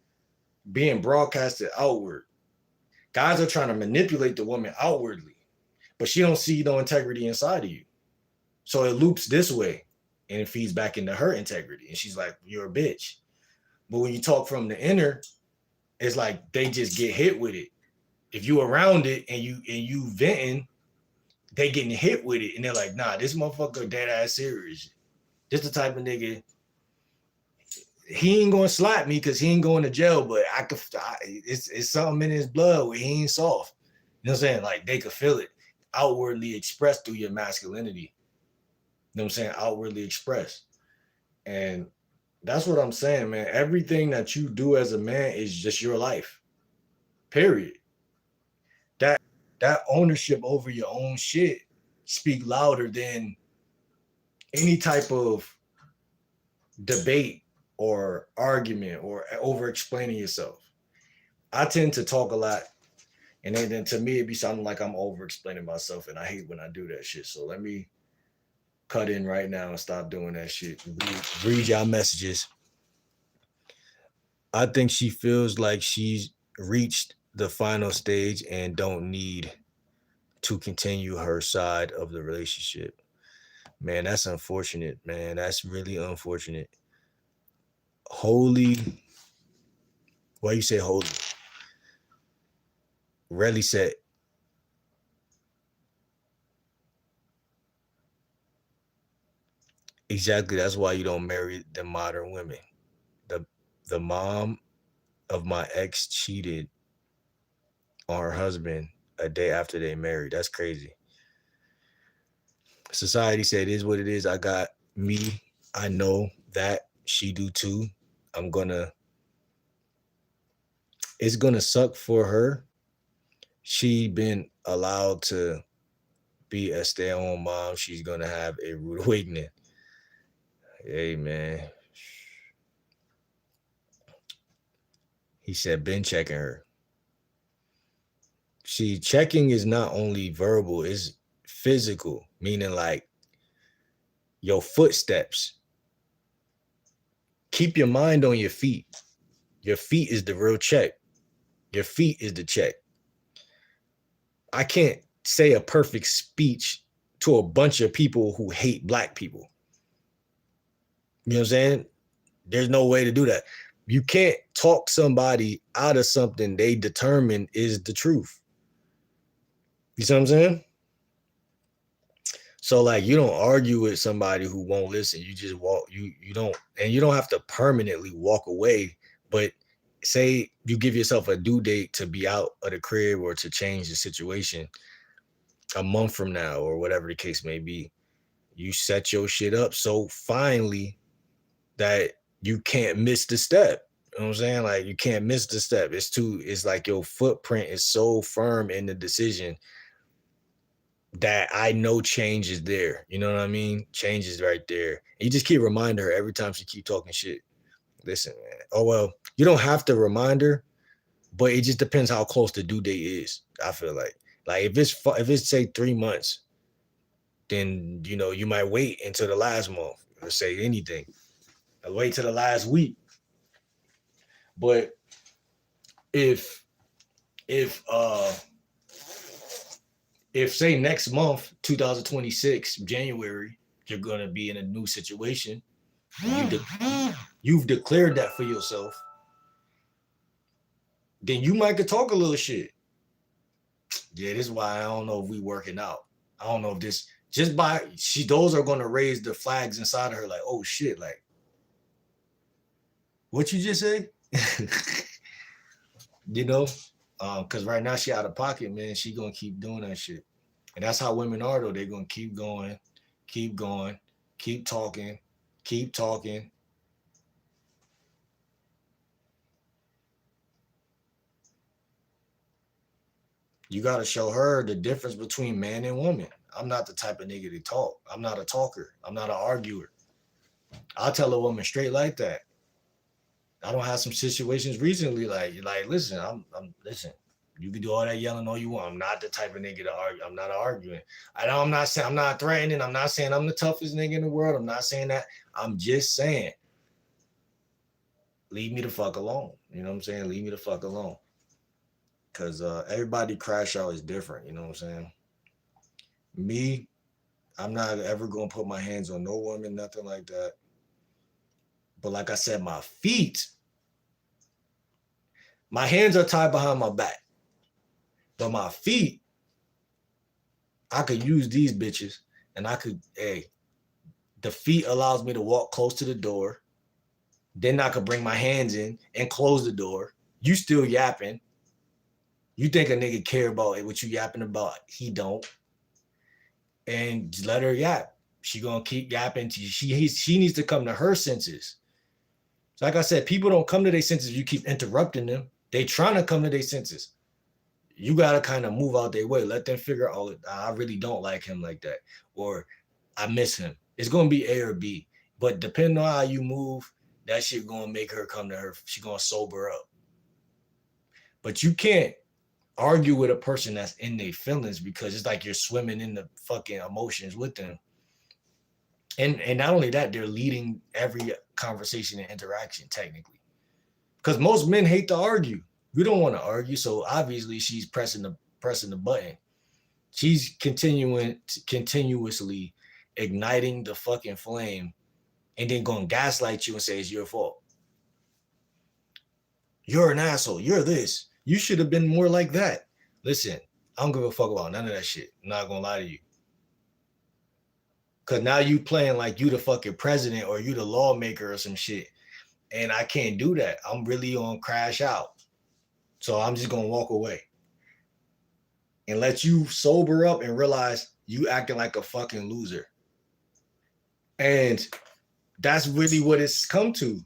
being broadcasted outward. Guys are trying to manipulate the woman outwardly, but she don't see no integrity inside of you. So it loops this way and it feeds back into her integrity. And she's like, you're a bitch. But when you talk from the inner, it's like they just get hit with it. If you around it and you venting, they getting hit with it. And they're like, nah, this motherfucker dead ass serious. This the type of nigga, he ain't gonna slap me because he ain't going to jail, but it's something in his blood where he ain't soft. You know what I'm saying? Like they could feel it outwardly expressed through your masculinity. You know what I'm saying? Outwardly expressed. And that's what I'm saying, man. Everything that you do as a man is just your life. Period. That ownership over your own shit speak louder than any type of debate or argument or over explaining yourself. I tend to talk a lot, and then to me it be sounding like I'm over explaining myself, and I hate when I do that shit. So let me cut in right now and stop doing that shit. Read y'all messages. I think she feels like she's reached the final stage and don't need to continue her side of the relationship. Man, that's unfortunate, man. That's really unfortunate. Holy, why you say holy? Really said, exactly. That's why you don't marry the modern women. The mom of my ex cheated on her husband a day after they married. That's crazy. Society said it is what it is. I got me. I know that she do too. It's gonna suck for her. She been allowed to be a stay-at-home mom. She's gonna have a rude awakening. Hey man. He said been checking her. See, checking is not only verbal, it's physical, meaning like your footsteps. Keep your mind on your feet. Your feet is the real check. Your feet is the check. I can't say a perfect speech to a bunch of people who hate black people. You know what I'm saying? There's no way to do that. You can't talk somebody out of something they determine is the truth. You see what I'm saying? So like you don't argue with somebody who won't listen. You just walk, you don't, and you don't have to permanently walk away, but say you give yourself a due date to be out of the crib or to change the situation a month from now or whatever the case may be. You set your shit up so finally that you can't miss the step. You know what I'm saying? Like you can't miss the step. It's like your footprint is so firm in the decision that I know change is there. You know what I mean? Change is right there. And you just keep reminding her every time she keep talking shit. Listen, man. Oh, well, you don't have to remind her, but it just depends how close the due date is. I feel like if it's say 3 months, then, you know, you might wait until the last month or say anything. I'll wait till the last week. But if say next month, 2026, January, you're gonna be in a new situation, you've declared that for yourself, then you might could talk a little shit. Yeah, this is why I don't know if we working out. I don't know if this those are gonna raise the flags inside of her, like, oh shit, like, what you just say? You know? Because right now she out of pocket, man. She gonna keep doing that shit. And that's how women are, though. They're gonna keep going, keep talking, keep talking. You gotta show her the difference between man and woman. I'm not the type of nigga to talk. I'm not a talker. I'm not an arguer. I'll tell a woman straight like that. I don't have some situations recently like listen, listen. You can do all that yelling all you want. I'm not the type of nigga to argue. I'm not arguing. I'm not saying I'm not threatening. I'm not saying I'm the toughest nigga in the world. I'm not saying that. I'm just saying, leave me the fuck alone. You know what I'm saying? Leave me the fuck alone. Cause everybody crash out is different. You know what I'm saying? Me, I'm not ever gonna put my hands on no woman, nothing like that. But like I said, my hands are tied behind my back. But my feet, I could use these bitches, and the feet allows me to walk close to the door. Then I could bring my hands in and close the door. You still yapping. You think a nigga care about what you yapping about? He don't. And just let her yap. She gonna keep yapping. She needs to come to her senses. So like I said, people don't come to their senses if you keep interrupting them. They trying to come to their senses. You gotta kind of move out their way. Let them figure out, I really don't like him like that. Or I miss him. It's gonna be A or B. But depending on how you move, that shit gonna make her come to her. She gonna sober up. But you can't argue with a person that's in their feelings, because it's like you're swimming in the fucking emotions with them. And not only that, they're leading every conversation and interaction technically. Because most men hate to argue. We don't want to argue, so obviously she's pressing the button. She's continuously igniting the fucking flame, and then going to gaslight you and say it's your fault. You're an asshole. You're this. You should have been more like that. Listen, I don't give a fuck about none of that shit. I'm not gonna lie to you. Cause now you playing like you the fucking president or you the lawmaker or some shit. And I can't do that. I'm really on crash out. So I'm just gonna walk away. And let you sober up and realize you acting like a fucking loser. And that's really what it's come to.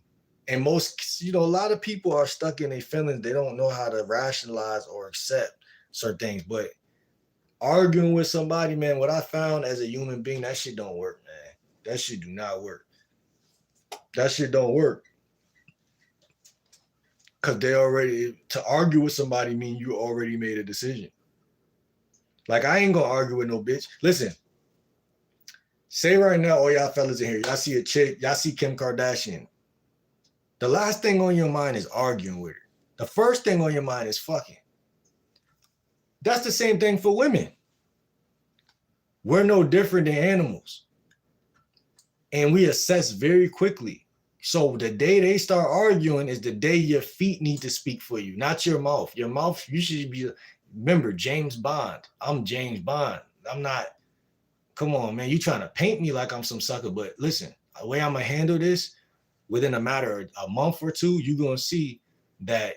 And most, a lot of people are stuck in their feelings. They don't know how to rationalize or accept certain things. But arguing with somebody, man, what I found as a human being, that shit don't work, man. That shit do not work. That shit don't work. Because to argue with somebody mean you already made a decision. Like, I ain't gonna argue with no bitch. Listen, say right now, all y'all fellas in here, y'all see a chick, y'all see Kim Kardashian. The last thing on your mind is arguing with her. The first thing on your mind is fucking. That's the same thing for women. We're no different than animals. And we assess very quickly. So the day they start arguing is the day your feet need to speak for you, not your mouth. Your mouth, you should be, remember, James Bond. I'm James Bond. I'm not, come on, man. You trying to paint me like I'm some sucker. But listen, the way I'm going to handle this, within a matter of a month or two, you're going to see that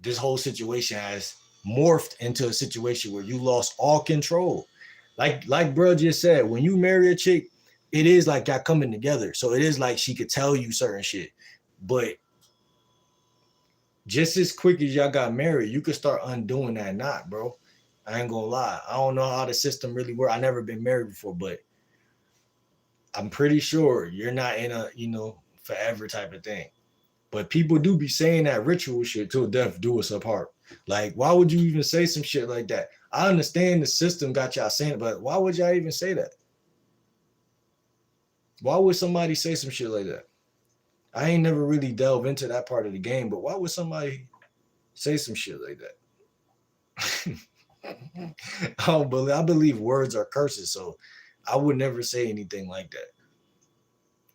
this whole situation has morphed into a situation where you lost all control. Like bro just said, when you marry a chick, it is like y'all coming together. So it is like she could tell you certain shit. But just as quick as y'all got married, you could start undoing that knot, bro. I ain't gonna lie. I don't know how the system really works. I never been married before, but I'm pretty sure you're not in a, forever type of thing. But people do be saying that ritual shit till death do us apart. Like, why would you even say some shit like that? I understand the system got y'all saying it, but why would y'all even say that? Why would somebody say some shit like that? I ain't never really delved into that part of the game, but why would somebody say some shit like that? I believe words are curses, so I would never say anything like that.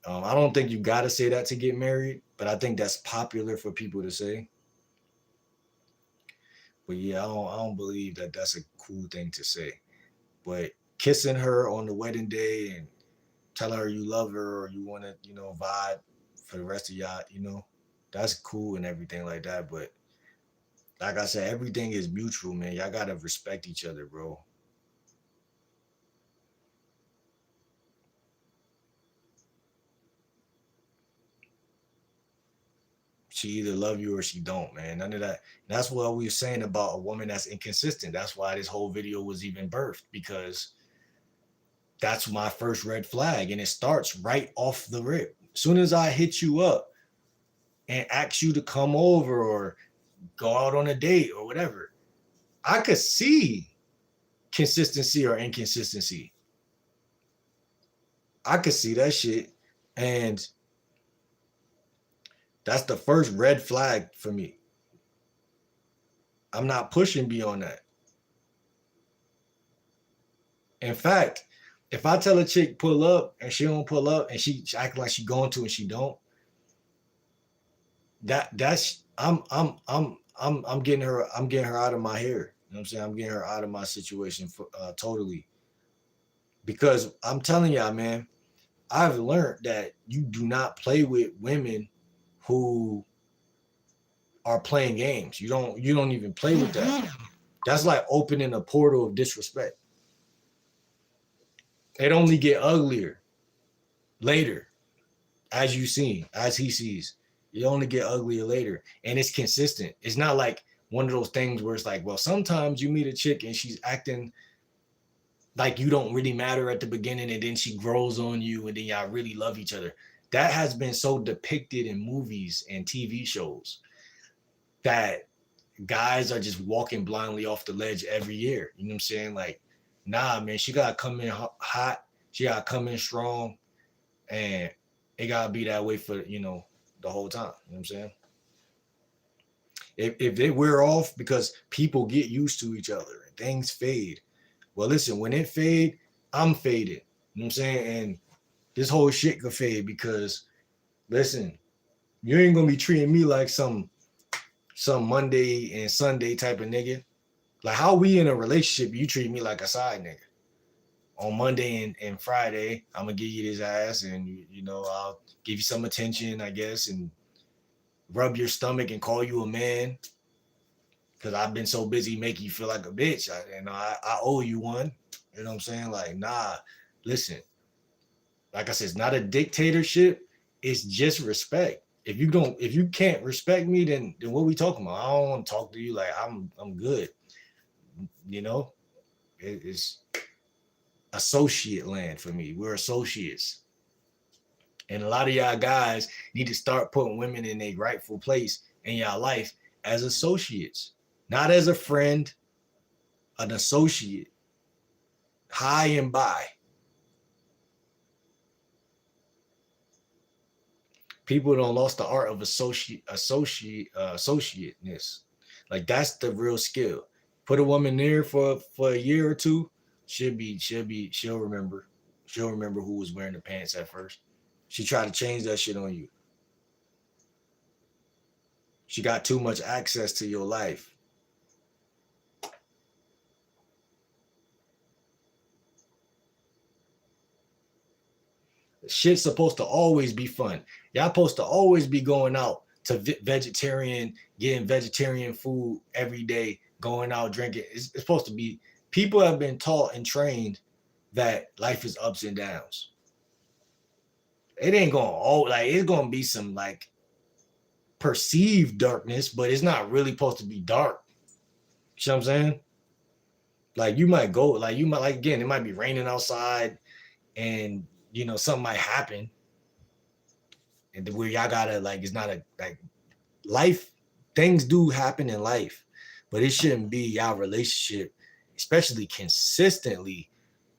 I don't think you got to say that to get married, but I think that's popular for people to say. But yeah, I don't believe that that's a cool thing to say. But kissing her on the wedding day and telling her you love her or you want to, vibe for the rest of y'all, that's cool and everything like that. But like I said, everything is mutual, man. Y'all got to respect each other, bro. She either love you or she don't, man. None of that. That's what we were saying about a woman that's inconsistent. That's why this whole video was even birthed, because that's my first red flag. And it starts right off the rip. As soon as I hit you up and ask you to come over or go out on a date or whatever, I could see consistency or inconsistency. I could see that shit. And that's the first red flag for me. I'm not pushing beyond that. In fact, if I tell a chick pull up and she don't pull up and she acting like she going to and she don't, that's I'm getting her out of my hair. You know what I'm saying? I'm getting her out of my situation for, totally. Because I'm telling y'all, man, I've learned that you do not play with women who are playing games. You don't even play with that. That's like opening a portal of disrespect. It only get uglier later, as you see, as he sees. You only get uglier later, and it's consistent. It's not like one of those things where it's like, well, sometimes you meet a chick and she's acting like you don't really matter at the beginning, and then she grows on you, and then y'all really love each other. That has been so depicted in movies and TV shows that guys are just walking blindly off the ledge every year. You know what I'm saying? Like, nah, man, she gotta come in hot. She gotta come in strong, and it gotta be that way for the whole time. You know what I'm saying? If they wear off because people get used to each other and things fade. Well, listen, when it fade, I'm faded. You know what I'm saying? And this whole shit could fade because, listen, you ain't gonna be treating me like some Monday and Sunday type of nigga. Like how we in a relationship, you treat me like a side nigga. On Monday and Friday, I'm gonna give you this ass, and I'll give you some attention, I guess, and rub your stomach and call you a man because I've been so busy making you feel like a bitch. I owe you one. You know what I'm saying? Like, nah, listen. Like I said, it's not a dictatorship. It's just respect. If you can't respect me, then what we talking about? I don't want to talk to you. Like I'm good. It's associate land for me. We're associates. And a lot of y'all guys need to start putting women in a rightful place in y'all life as associates, not as a friend, an associate. High and by. People don't lost the art of associateness. Like that's the real skill. Put a woman there for a year or two, she'll remember. She'll remember who was wearing the pants at first. She tried to change that shit on you. She got too much access to your life. Shit's supposed to always be fun. Y'all supposed to always be going out to vegetarian, getting vegetarian food every day, going out drinking. It's supposed to be. People have been taught and trained that life is ups and downs. It ain't going it's gonna be some like perceived darkness, but it's not really supposed to be dark. You know what I'm saying? Like you might again, it might be raining outside and something might happen. And where y'all gotta it's not life, things do happen in life, but it shouldn't be y'all relationship, especially consistently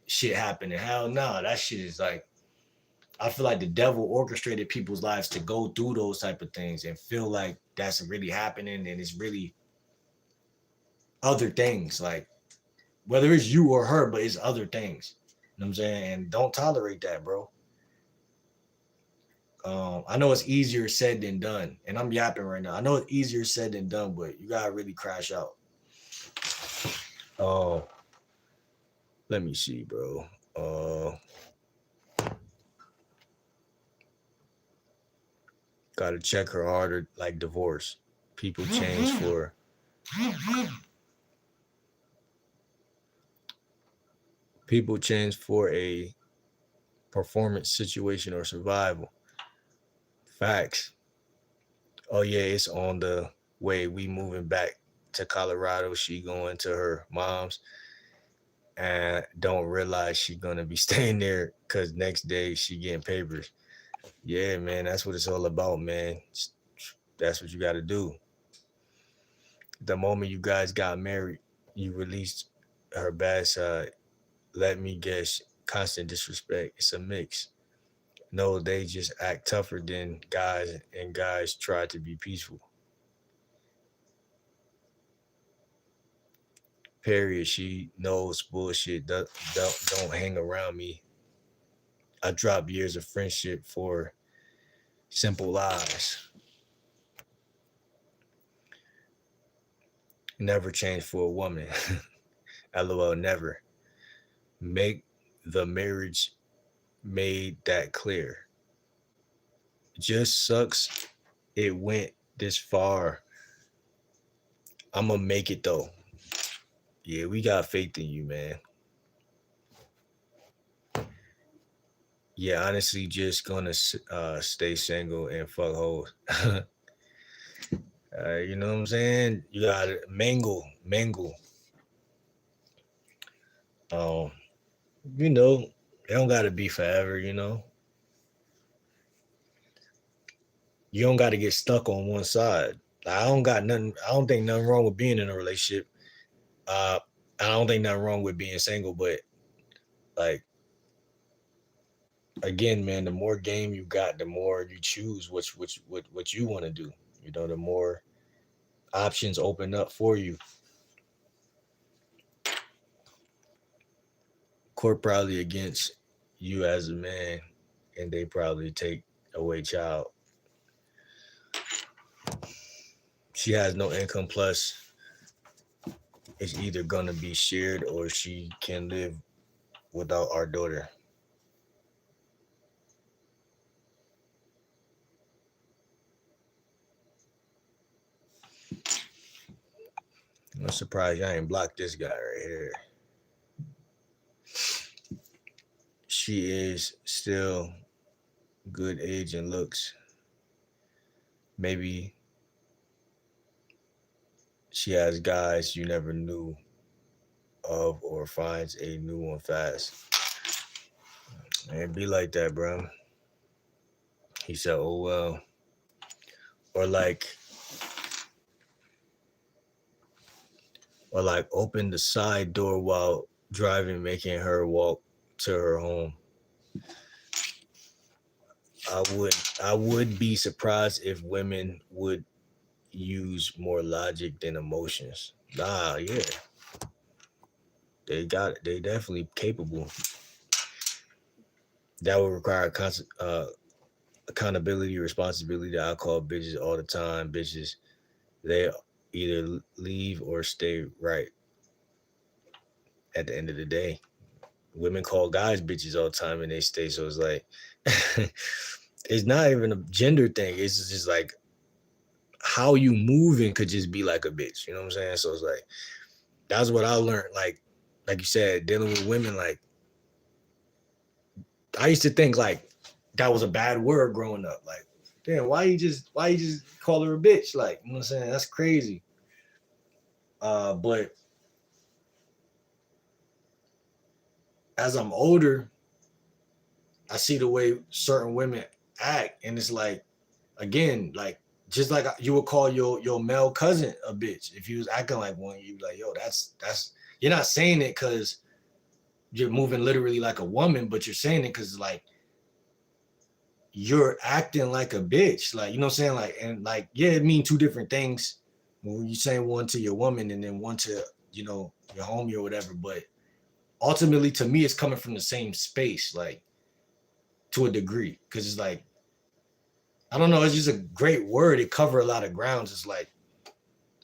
shit happening. Hell no, that shit is I feel like the devil orchestrated people's lives to go through those type of things and feel like that's really happening, and it's really other things, like whether it's you or her, but it's other things. You know what I'm saying? And don't tolerate that, bro. I know it's easier said than done, and I'm yapping right now. I know it's easier said than done, but you gotta really crash out. Let me see, bro. Gotta check her harder, like divorce. People change for a performance situation or survival. Facts. Oh yeah, it's on the way. We moving back to Colorado. She going to her mom's and don't realize she gonna be staying there because next day she getting papers. Yeah, man, that's what it's all about, man. That's what you got to do. The moment you guys got married, You released her bad side. Let me guess, constant disrespect. It's a mix. No, they just act tougher than guys, and guys try to be peaceful. Period. She knows bullshit. Don't hang around me. I dropped years of friendship for simple lies. Never change for a woman. LOL, never. Make the marriage made that clear. Just sucks it went this far. I'm gonna make it though. Yeah, we got faith in you, man. Yeah, honestly, just gonna stay single and fuck hoes. You know what I'm saying? You gotta mingle. Um, you know, it don't gotta be forever. You don't gotta get stuck on one side. I don't got nothing. I don't think nothing wrong with being in a relationship. Uh, I don't think nothing wrong with being single, but like again, man, the more game you got, the more you choose what you want to do. The more options open up for you. Court probably against you as a man, and they probably take away child. She has no income, plus it's either gonna be shared or she can live without our daughter. I'm surprised I ain't blocked this guy right here. She is still good age and looks. Maybe she has guys you never knew of or finds a new one fast. And be like that, bro. He said, oh well. Or like open the side door while driving, making her walk to her home. I would be surprised if women would use more logic than emotions. Nah, yeah. They got it. They definitely capable. That would require accountability, responsibility. I call bitches all the time. Bitches, they either leave or stay right at the end of the day. Women call guys bitches all the time and they stay. So it's like, it's not even a gender thing. It's just like how you moving could just be like a bitch. You know what I'm saying? So it's like, that's what I learned. Like you said, dealing with women, like, I used to think like that was a bad word growing up. Like, damn, why you just call her a bitch? Like, you know what I'm saying? That's crazy. But as I'm older, I see the way certain women act, and it's like, again, like just like you would call your male cousin a bitch if he was acting like one. You'd be like, yo, that's you're not saying it because you're moving literally like a woman, but you're saying it because like you're acting like a bitch. Like, you know what I'm saying? Like, and like, yeah, it mean two different things when you're saying one to your woman and then one to, your homie or whatever. But ultimately, to me, it's coming from the same space, like to a degree. Cause it's like, I don't know, it's just a great word. It covers a lot of grounds. It's like,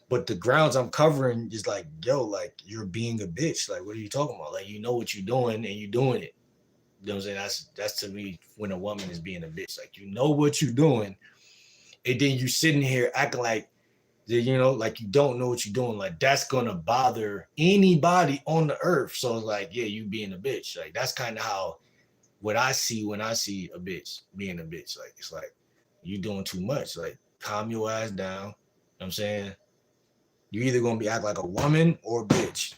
but the grounds I'm covering is like, yo, like you're being a bitch. Like, what are you talking about? Like, you know what you're doing and you're doing it. You know what I'm saying? That's to me when a woman is being a bitch. Like, you know what you're doing, and then you sitting here acting like, like you don't know what you're doing. Like, that's gonna bother anybody on the earth. So it's like, yeah, you being a bitch. Like, that's kind of how what I see when I see a bitch being a bitch. Like, it's like you doing too much. Like, calm your ass down. You know what I'm saying? You're either gonna be act like a woman or a bitch.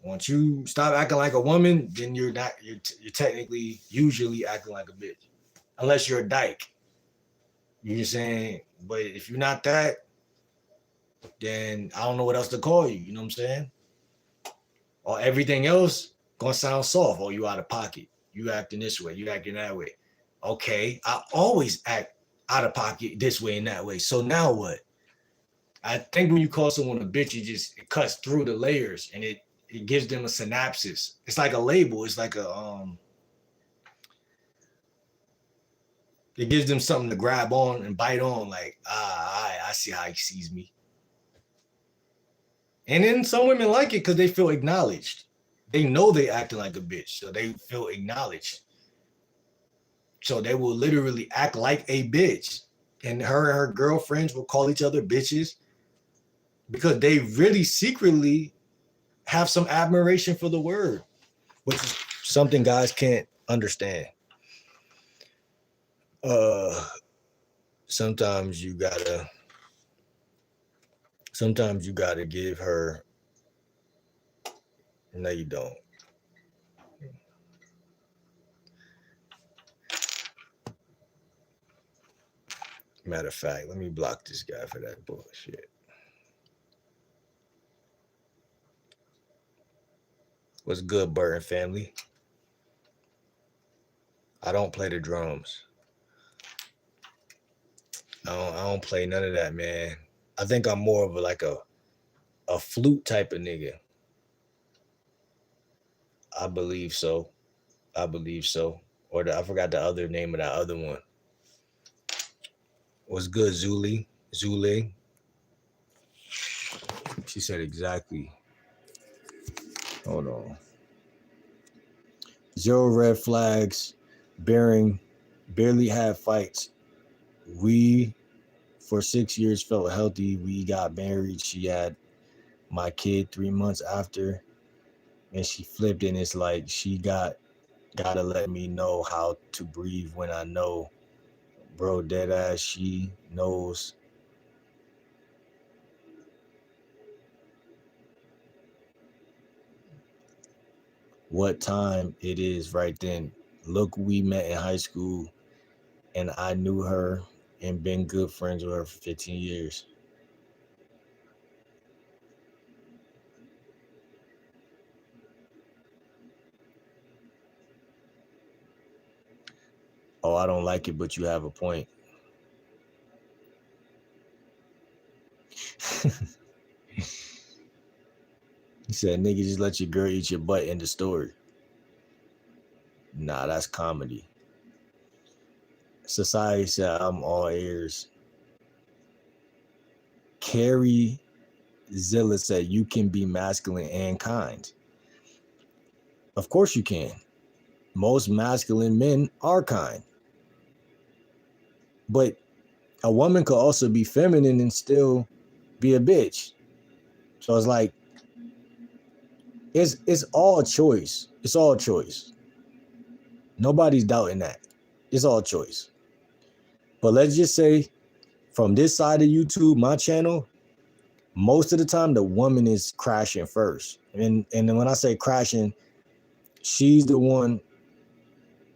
Once you stop acting like a woman, then you're not. You're technically usually acting like a bitch, unless you're a dyke. You know what I'm saying? But if you're not that, then I don't know what else to call you. You know what I'm saying? Or everything else gonna sound soft. Oh, you out of pocket. You acting this way. You acting that way. Okay, I always act out of pocket this way and that way. So now what? I think when you call someone a bitch, it cuts through the layers and it gives them a synopsis. It's like a label. It's like it gives them something to grab on and bite on. Like, I see how he sees me. And then some women like it because they feel acknowledged. They know they acting like a bitch, so they feel acknowledged. So they will literally act like a bitch. And her girlfriends will call each other bitches because they really secretly have some admiration for the word, which is something guys can't understand. Sometimes you gotta give her. No, you don't. Matter of fact, let me block this guy for that bullshit. What's good, Burton family? I don't play the drums. I don't play none of that, man. I think I'm more of a flute type of nigga. I believe so. Or I forgot the other name of that other one. What's good, Zuli? She said exactly. Hold on. 0 red flags. Barely had fights. We, for 6 years, felt healthy. We got married. She had my kid 3 months after. And she flipped, and it's like she gotta let me know how to breathe when I know. Bro, dead ass, she knows. What time it is right then. Look, we met in high school, and I knew her and been good friends with her for 15 years. Oh, I don't like it, but you have a point. He said, nigga, just let your girl eat your butt in the story. Nah, that's comedy. Society said, I'm all ears. Carrie Zilla said, you can be masculine and kind. Of course you can. Most masculine men are kind. But a woman could also be feminine and still be a bitch. So it's like, it's all choice. It's all choice. Nobody's doubting that. It's all choice. But let's just say from this side of YouTube, my channel, most of the time the woman is crashing first. And then when I say crashing, she's the one,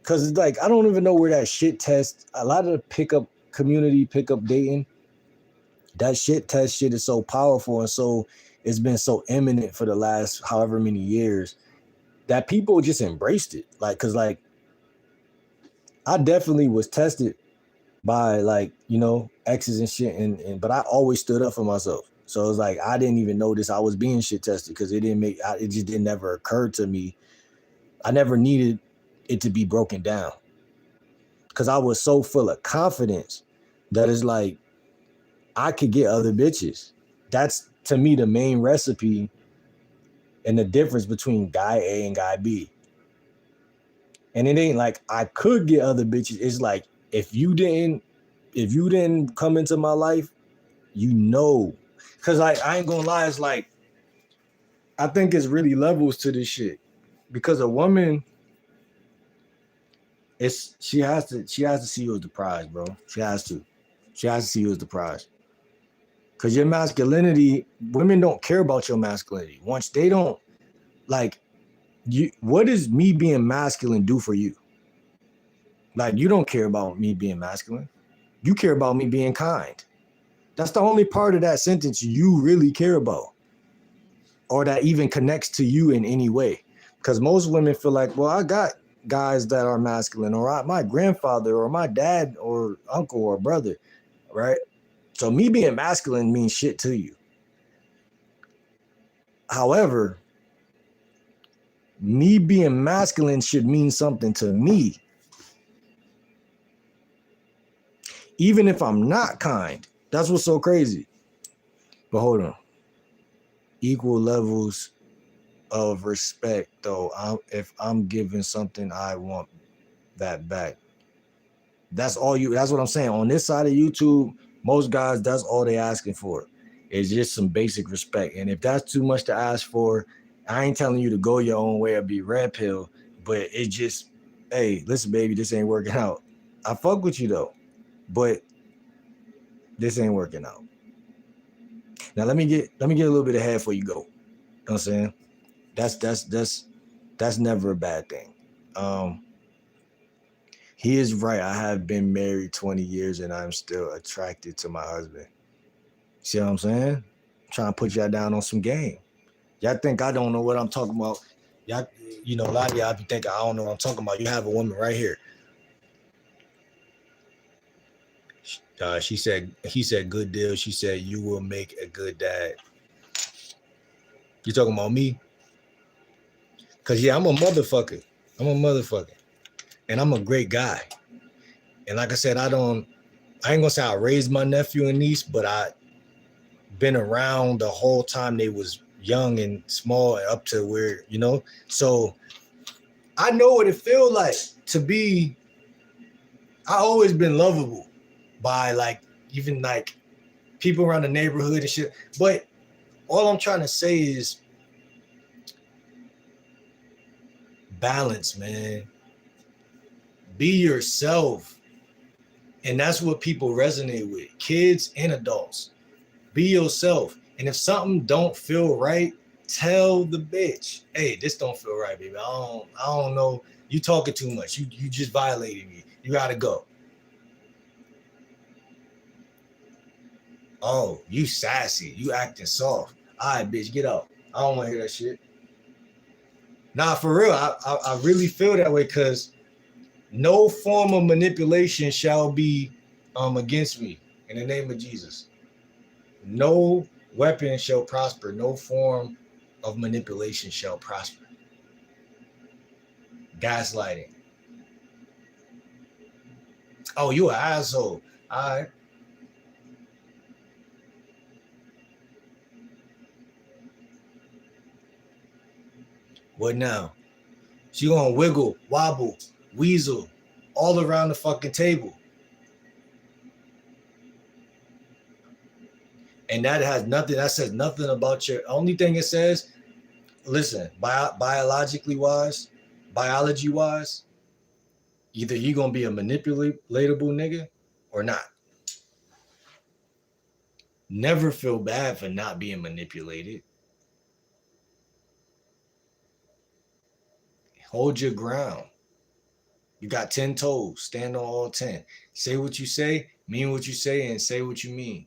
because it's like, I don't even know where that shit test, a lot of the pickup dating, that shit test shit is so powerful, and so it's been so imminent for the last however many years that people just embraced it. Like, cause like I definitely was tested by like, you know, exes and shit, and but I always stood up for myself. So it was like I didn't even notice I was being shit tested because it just didn't never occur to me. I never needed it to be broken down because I was so full of confidence that it's like I could get other bitches. That's to me the main recipe and the difference between guy A and guy B. And it ain't like I could get other bitches. It's like if you didn't come into my life, you know. Cause like I ain't gonna lie, it's like I think it's really levels to this shit. Because a woman, she has to see you as the prize, bro. She has to see you as the prize. Cause your masculinity, women don't care about your masculinity. Once they don't, like, what does me being masculine do for you? Like, you don't care about me being masculine. You care about me being kind. That's the only part of that sentence you really care about, or that even connects to you in any way. Because most women feel like, well, I got guys that are masculine, or my grandfather, or my dad, or uncle, or brother, right? So me being masculine means shit to you. However, me being masculine should mean something to me. Even if I'm not kind. That's what's so crazy. But hold on. Equal levels of respect, though. If I'm giving something, I want that back. That's what I'm saying. On this side of YouTube, most guys, that's all they asking for. It's just some basic respect. And if that's too much to ask for, I ain't telling you to go your own way or be red pill, but it just, hey, listen, baby, this ain't working out. I fuck with you though, but this ain't working out. Now let me get a little bit ahead before you go. You know what I'm saying? That's never a bad thing. He is right. I have been married 20 years and I'm still attracted to my husband. See what I'm saying? I'm trying to put y'all down on some game. Y'all think I don't know what I'm talking about. Y'all, a lot of y'all be thinking I don't know what I'm talking about. You have a woman right here. He said, good deal. She said, you will make a good dad. You talking about me? Because, yeah, I'm a motherfucker. And I'm a great guy. And like I said, I ain't going to say I raised my nephew and niece, but I been around the whole time they was young and small up to where, So I know what it feels like to be, I always been lovable by even people around the neighborhood and shit. But all I'm trying to say is balance, man. Be yourself. And that's what people resonate with, kids and adults. Be yourself. And if something don't feel right, tell the bitch, hey, this don't feel right, baby. I don't know. You talking too much. You just violated me. You gotta go. Oh, you sassy. You acting soft. All right, bitch, get out. I don't want to hear that shit. Nah, for real. I really feel that way because no form of manipulation shall be against me in the name of Jesus. No weapon shall prosper. No form of manipulation shall prosper. Gaslighting. Oh, you an asshole. All right. What now? She gonna wiggle, wobble, weasel all around the fucking table. And that says nothing about your, only thing it says, listen, biology wise, either you gonna be a manipulatable nigga or not. Never feel bad for not being manipulated. Hold your ground. You got 10 toes. Stand on all 10. Say what you say, mean what you say, and say what you mean.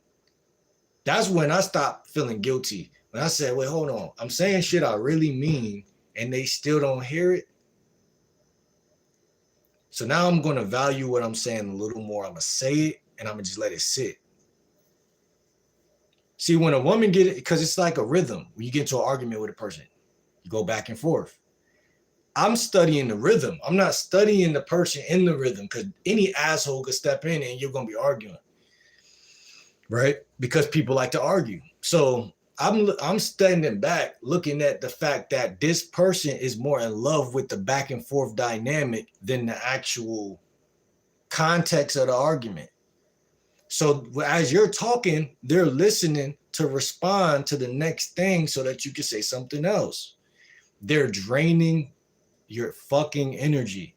That's when I stopped feeling guilty. When I said, wait, hold on. I'm saying shit I really mean, and they still don't hear it. So now I'm going to value what I'm saying a little more. I'm going to say it, and I'm going to just let it sit. See, when a woman get it, because it's like a rhythm. When you get into an argument with a person, you go back and forth. I'm studying the rhythm. I'm not studying the person in the rhythm, because any asshole could step in and you're going to be arguing. Right? Because people like to argue. So I'm standing back looking at the fact that this person is more in love with the back and forth dynamic than the actual context of the argument. So as you're talking, they're listening to respond to the next thing so that you can say something else. They're draining your fucking energy.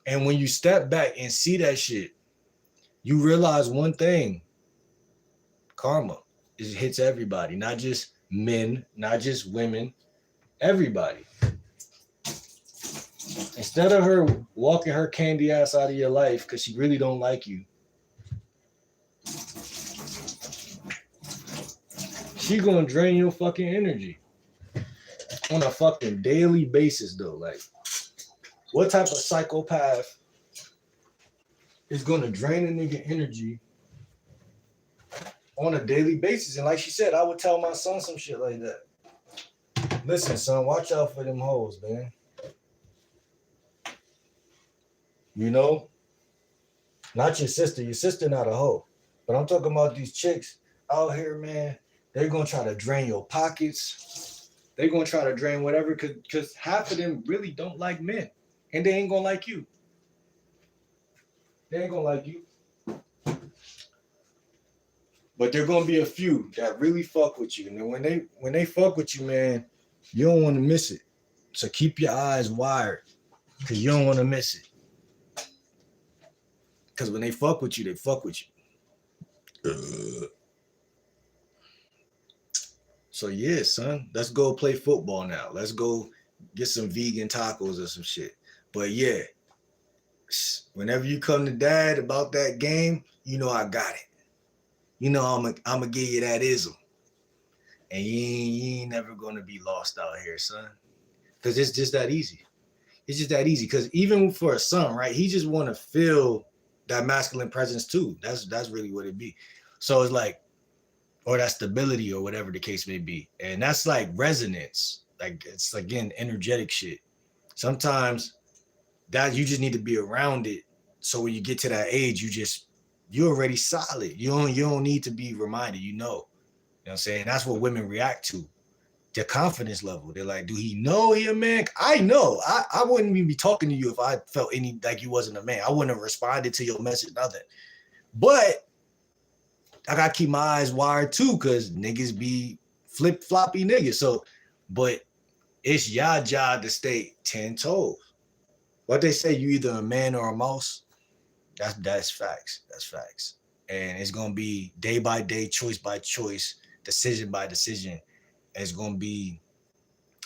And when you step back and see that shit, you realize one thing. Karma. It hits everybody, not just men, not just women, everybody. Instead of her walking her candy ass out of your life because she really don't like you, She gonna drain your fucking energy on a fucking daily basis though. Like, what type of psychopath is gonna drain a nigga energy on a daily basis? And like she said, I would tell my son some shit like that. Listen, son, watch out for them hoes, man. You know? Not your sister. Your sister not a hoe. But I'm talking about these chicks out here, man. They're gonna try to drain your pockets. They're gonna try to drain whatever, cause half of them really don't like men. And they ain't gonna like you. They ain't gonna like you. But there gonna be a few that really fuck with you. And then when they fuck with you, man, you don't want to miss it. So keep your eyes wired, cause you don't want to miss it. Cause when they fuck with you, they fuck with you. So yeah, son, let's go play football now. Let's go get some vegan tacos or some shit. But yeah, whenever you come to dad about that game, you know I got it. You know I'm gonna give you that ism. And you ain't never gonna be lost out here, son. Cause it's just that easy. It's just that easy. Cause even for a son, right? He just wanna feel that masculine presence too. That's really what it be. So it's like, or that stability or whatever the case may be. And that's like resonance. Like it's again energetic shit. Sometimes that you just need to be around it. So when you get to that age, you're already solid. You don't need to be reminded, you know. You know what I'm saying? That's what women react to. Their confidence level. They're like, do he know he a man? I know. I wouldn't even be talking to you if I felt any like you wasn't a man. I wouldn't have responded to your message, nothing. But I gotta keep my eyes wired too, cause niggas be flip-floppy niggas. So, but it's your job to stay 10 toes. What they say, you either a man or a mouse. That's facts. That's facts. And it's gonna be day by day, choice by choice, decision by decision. And it's gonna be,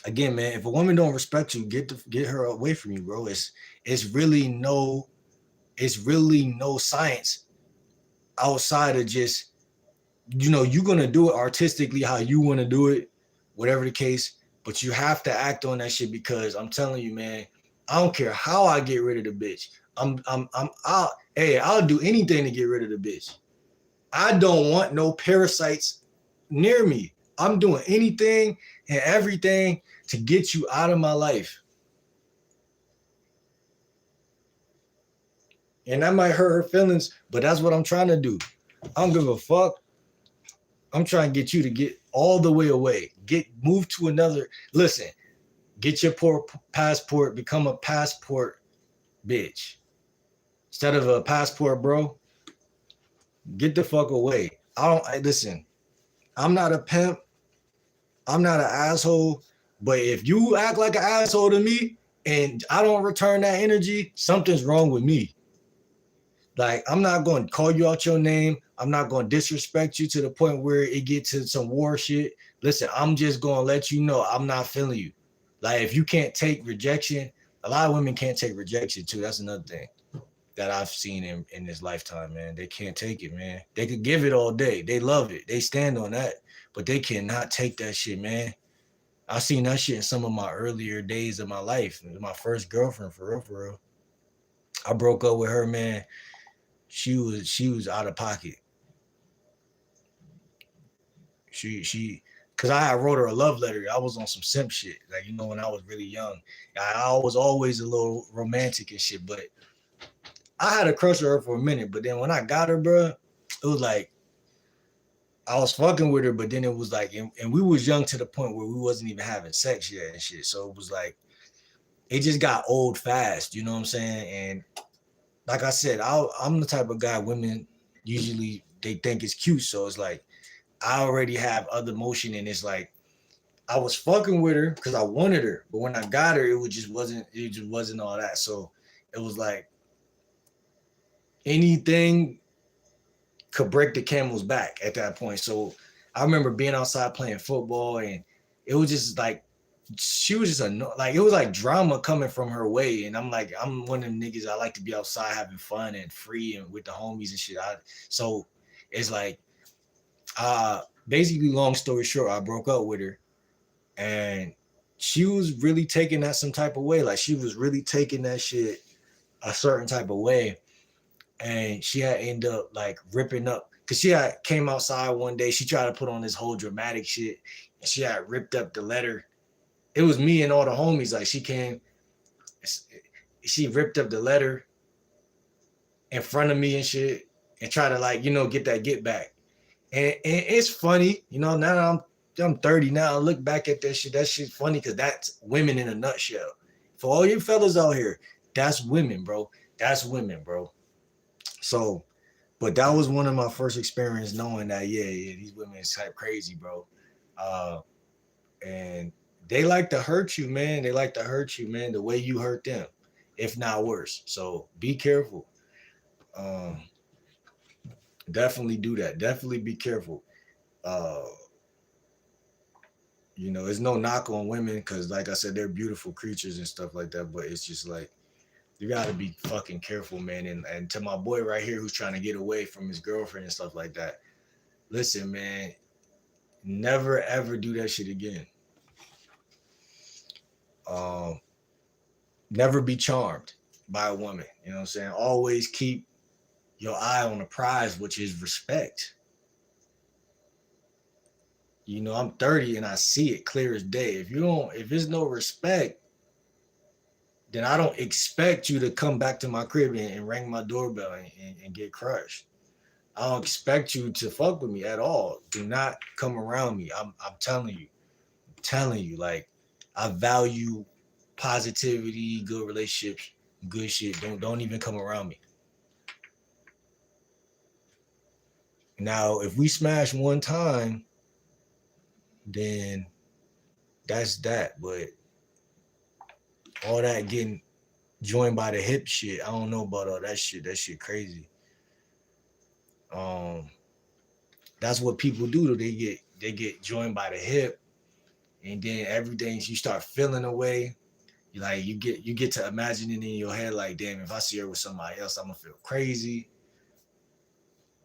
again, man. If a woman don't respect you, get her away from you, bro. It's really no science outside of just, you know, you're gonna do it artistically how you want to do it, whatever the case. But you have to act on that shit, because I'm telling you, man, I don't care how I get rid of the bitch. I'll do anything to get rid of the bitch. I don't want no parasites near me. I'm doing anything and everything to get you out of my life. And that might hurt her feelings, but that's what I'm trying to do. I don't give a fuck. I'm trying to get you to get all the way away. Move to another. Listen, get your passport, become a passport bitch. Instead of a passport bro, get the fuck away. Listen, I'm not a pimp. I'm not an asshole. But if you act like an asshole to me and I don't return that energy, something's wrong with me. Like, I'm not going to call you out your name. I'm not going to disrespect you to the point where it gets to some war shit. Listen, I'm just going to let you know I'm not feeling you. Like, if you can't take rejection, a lot of women can't take rejection too. That's another thing that I've seen in this lifetime, man. They can't take it, man. They could give it all day. They love it. They stand on that. But they cannot take that shit, man. I seen that shit in some of my earlier days of my life. My first girlfriend, for real. I broke up with her, man. She was out of pocket. Cause I wrote her a love letter. I was on some simp shit, like, you know, when I was really young. I was always a little romantic and shit, but I had a crush on her for a minute. But then when I got her, bro, it was like I was fucking with her, but then it was like, and we was young to the point where we wasn't even having sex yet and shit. So it was like, it just got old fast, you know what I'm saying? And like I said, I'm the type of guy women usually, they think is cute. So it's like, I already have other motion, and it's like, I was fucking with her because I wanted her. But when I got her, it just wasn't all that. So it was like, anything could break the camel's back at that point. So I remember being outside playing football, and it was just like, she was just like, it was like drama coming from her way. And I'm like, I'm one of them niggas, I like to be outside having fun and free and with the homies and shit. So it's like, basically, long story short, I broke up with her, and she was really taking that some type of way. Like she was really taking that shit a certain type of way, and she had ended up like ripping up because she had came outside one day. She tried to put on this whole dramatic shit, and she had ripped up the letter. It was me and all the homies. Like she ripped up the letter in front of me and shit, and try to like get that get back. And it's funny, now that I'm 30 now. I look back at that shit. That shit's funny because that's women in a nutshell. For all you fellas out here, that's women, bro. That's women, bro. So, but that was one of my first experience knowing that, yeah, these women is type crazy, bro. Uh, and they like to hurt you, man. They like to hurt you, man, the way you hurt them, if not worse. So be careful. Um, definitely do that. Definitely be careful. Uh, it's no knock on women because, like I said, they're beautiful creatures and stuff like that. But it's just like you gotta be fucking careful, man. And to my boy right here who's trying to get away from his girlfriend and stuff like that, listen, man, never ever do that shit again. Um, never be charmed by a woman. You know what I'm saying? Always keep your eye on the prize, which is respect. I'm 30 and I see it clear as day. If there's no respect, then I don't expect you to come back to my crib and ring my doorbell and get crushed. I don't expect you to fuck with me at all. Do not come around me. I'm telling you, like I value positivity, good relationships, good shit. Don't even come around me. Now, if we smash one time, then that's that. But all that getting joined by the hip shit, I don't know about all that shit. That shit crazy. Um, that's what people do. They get joined by the hip, and then everything you start feeling away. You get to imagining in your head like, damn, if I see her with somebody else, I'm gonna feel crazy.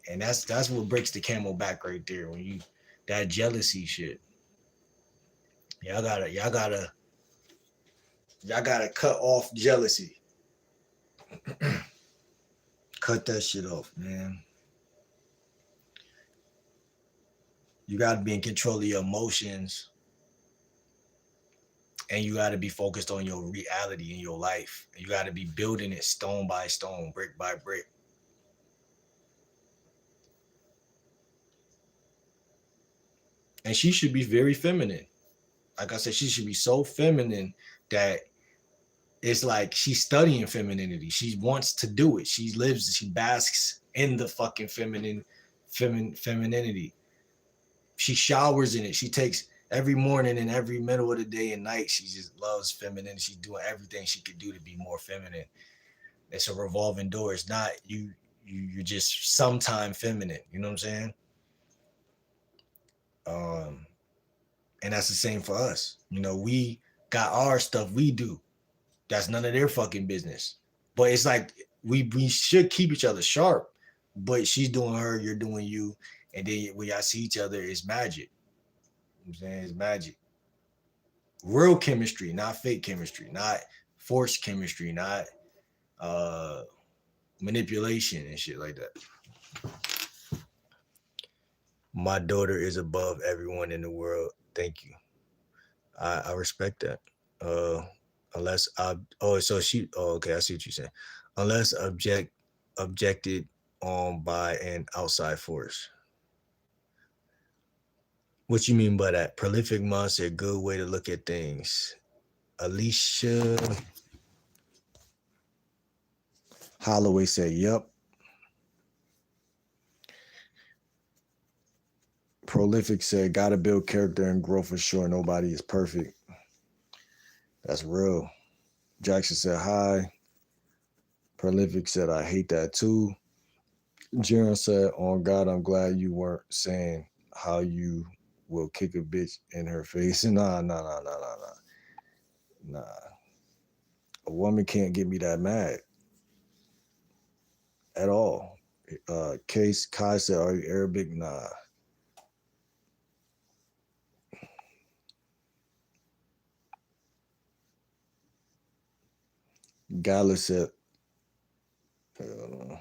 And that's what breaks the camel back right there. When you that jealousy shit. Y'all gotta cut off jealousy. Cut that shit off, man. You gotta be in control of your emotions, and you gotta be focused on your reality in your life. You gotta be building it stone by stone, brick by brick. And she should be very feminine. Like I said, she should be so feminine that it's like she's studying femininity. She wants to do it. She basks in the fucking femininity. She showers in it. She takes every morning and every middle of the day and night. She just loves feminine. She's doing everything she could do to be more feminine. It's a revolving door. It's not you're just sometime feminine. You know what I'm saying? Um, and that's the same for us. We got our stuff we do. That's none of their fucking business. But it's like we should keep each other sharp. But she's doing her, you're doing you, and then when y'all see each other, it's magic. You know what I'm saying? It's magic. Real chemistry, not fake chemistry, not forced chemistry, not uh manipulation and shit like that. My daughter is above everyone in the world. Thank you. I respect that. Uh unless I oh so she oh okay, I see what you're saying. Unless objected on by an outside force. What you mean by that? Prolific monster, good way to look at things. Alicia Holloway said, "Yep." Prolific said, "Gotta build character and grow for sure. Nobody is perfect." That's real. Jackson said, "Hi." Prolific said, "I hate that too." Jaron said, "On God, I'm glad you weren't saying how you will kick a bitch in her face." Nah, nah, nah, nah, nah, nah. Nah. A woman can't get me that mad at all. Case Kai said, "Are you Arabic?" Nah. Gala said, uh,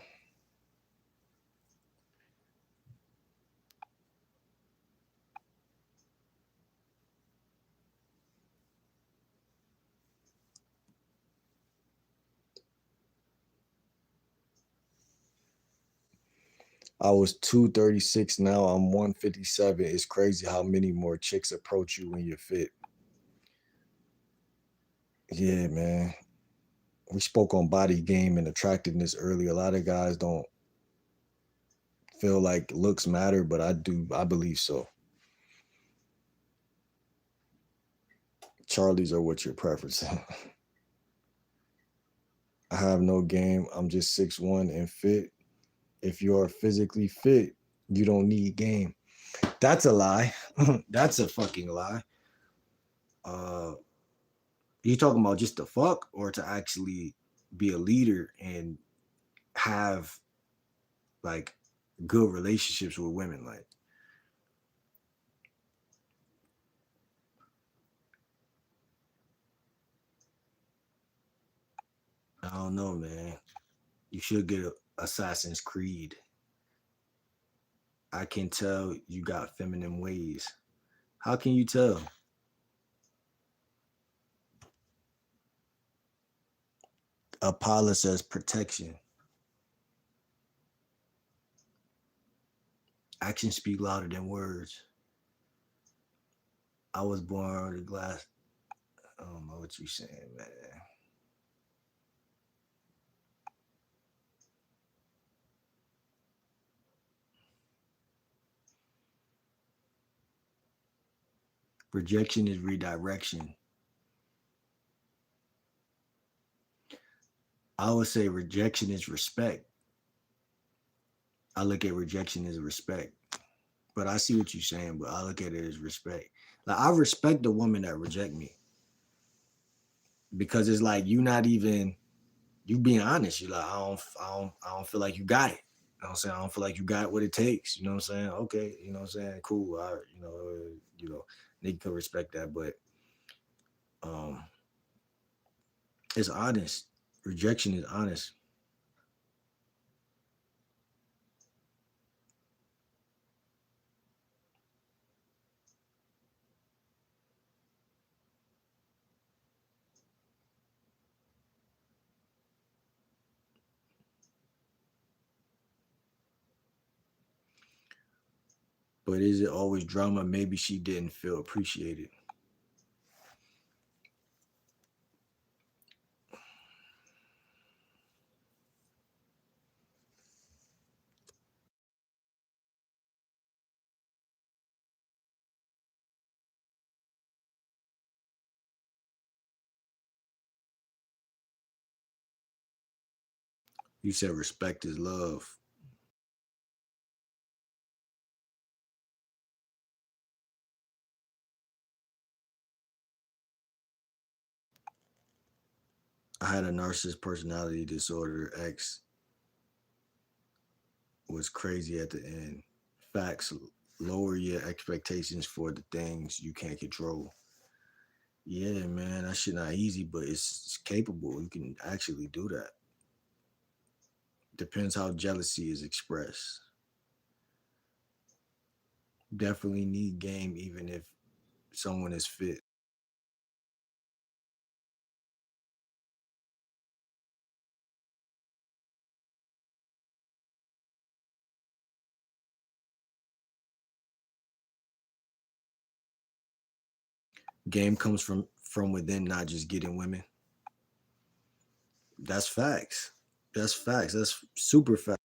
I was 236, now I'm 157. It's crazy how many more chicks approach you when you're fit. Yeah, man. We spoke on body game and attractiveness earlier. A lot of guys don't feel like looks matter, but I do. I believe so. Charlie's are what your preference. I have no game. I'm just 6'1" and fit. If you're physically fit, you don't need game. That's a lie. That's a fucking lie. Uh, you talking about just to fuck or to actually be a leader and have like good relationships with women? Like, I don't know, man. You should get a Assassin's Creed. I can tell you got feminine ways. How can you tell? Apollo says protection. Actions speak louder than words. I was born with a glass. I don't know what you're saying, man. Rejection is redirection. I would say rejection is respect. I look at rejection as respect. But I see what you're saying, but I look at it as respect. Like I respect the woman that reject me because it's like you not even you being honest. You're like, I don't feel like you got it. You know what I'm saying? I don't feel like you got what it takes. You know what I'm saying? Okay, you know what I'm saying? Cool. They can respect that, but um it's honest. Rejection is honest. But is it always drama? Maybe she didn't feel appreciated. You said respect is love. I had a narcissist personality disorder. X was crazy at the end. Facts. Lower your expectations for the things you can't control. Yeah, man, that shit not easy, but it's capable. You can actually do that. Depends how jealousy is expressed. Definitely need game, even if someone is fit. Game comes from within, not just getting women. That's facts. That's facts. That's super facts.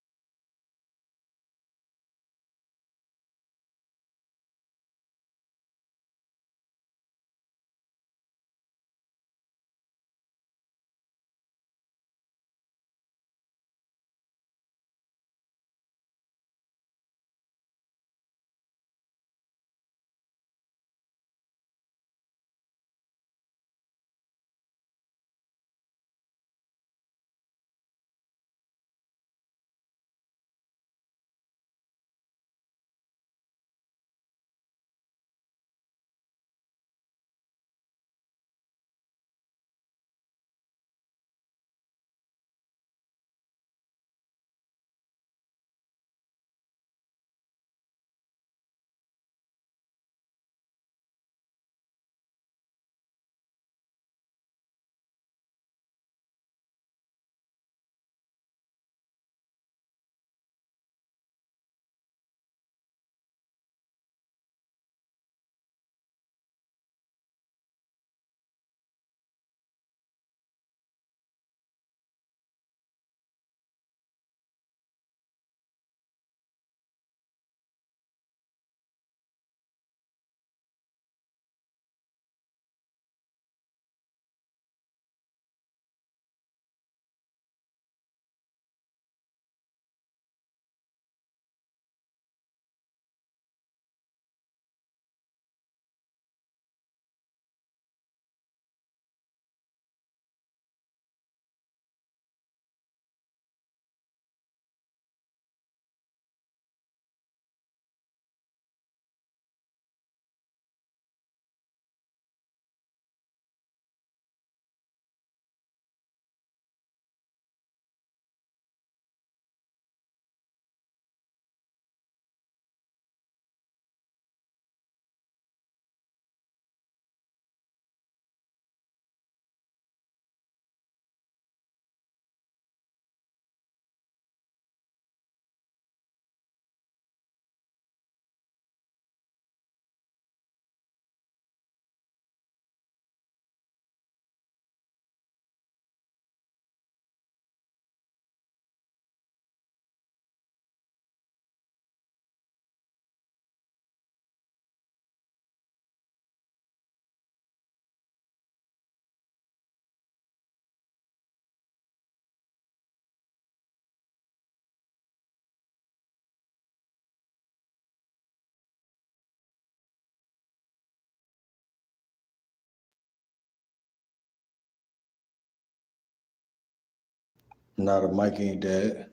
Nah, the mic ain't dead.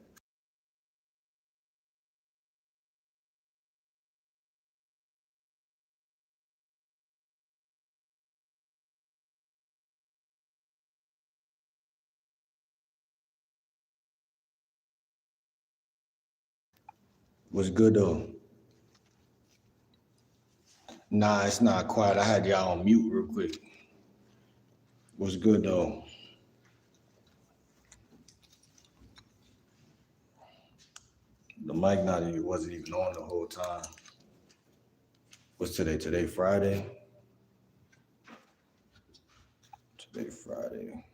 What's good though? Nah, it's not quiet. I had y'all on mute real quick. What's good though? The mic not even wasn't even on the whole time. What's today? Today Friday. Today Friday.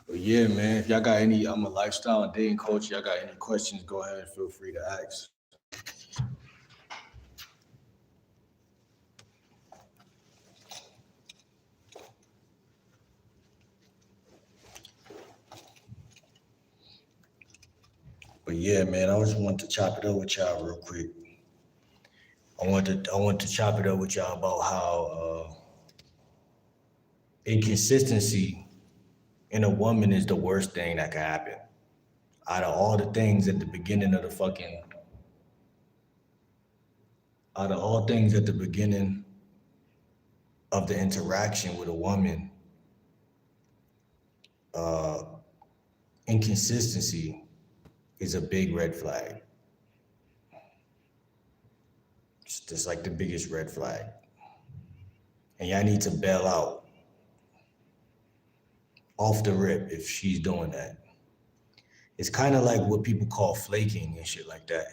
But yeah, man, if y'all got any, I'm a lifestyle and dating coach. Y'all got any questions? Go ahead. Feel free to ask. But yeah, man, I just wanted to chop it up with y'all real quick. I want to chop it up with y'all about how inconsistency in a woman is the worst thing that can happen. Out of all the things at the beginning of the fucking, out of all things at the beginning of the interaction with a woman, inconsistency is a big red flag. It's just like the biggest red flag. And y'all need to bail out off the rip if she's doing that. It's kind of like what people call flaking and shit like that.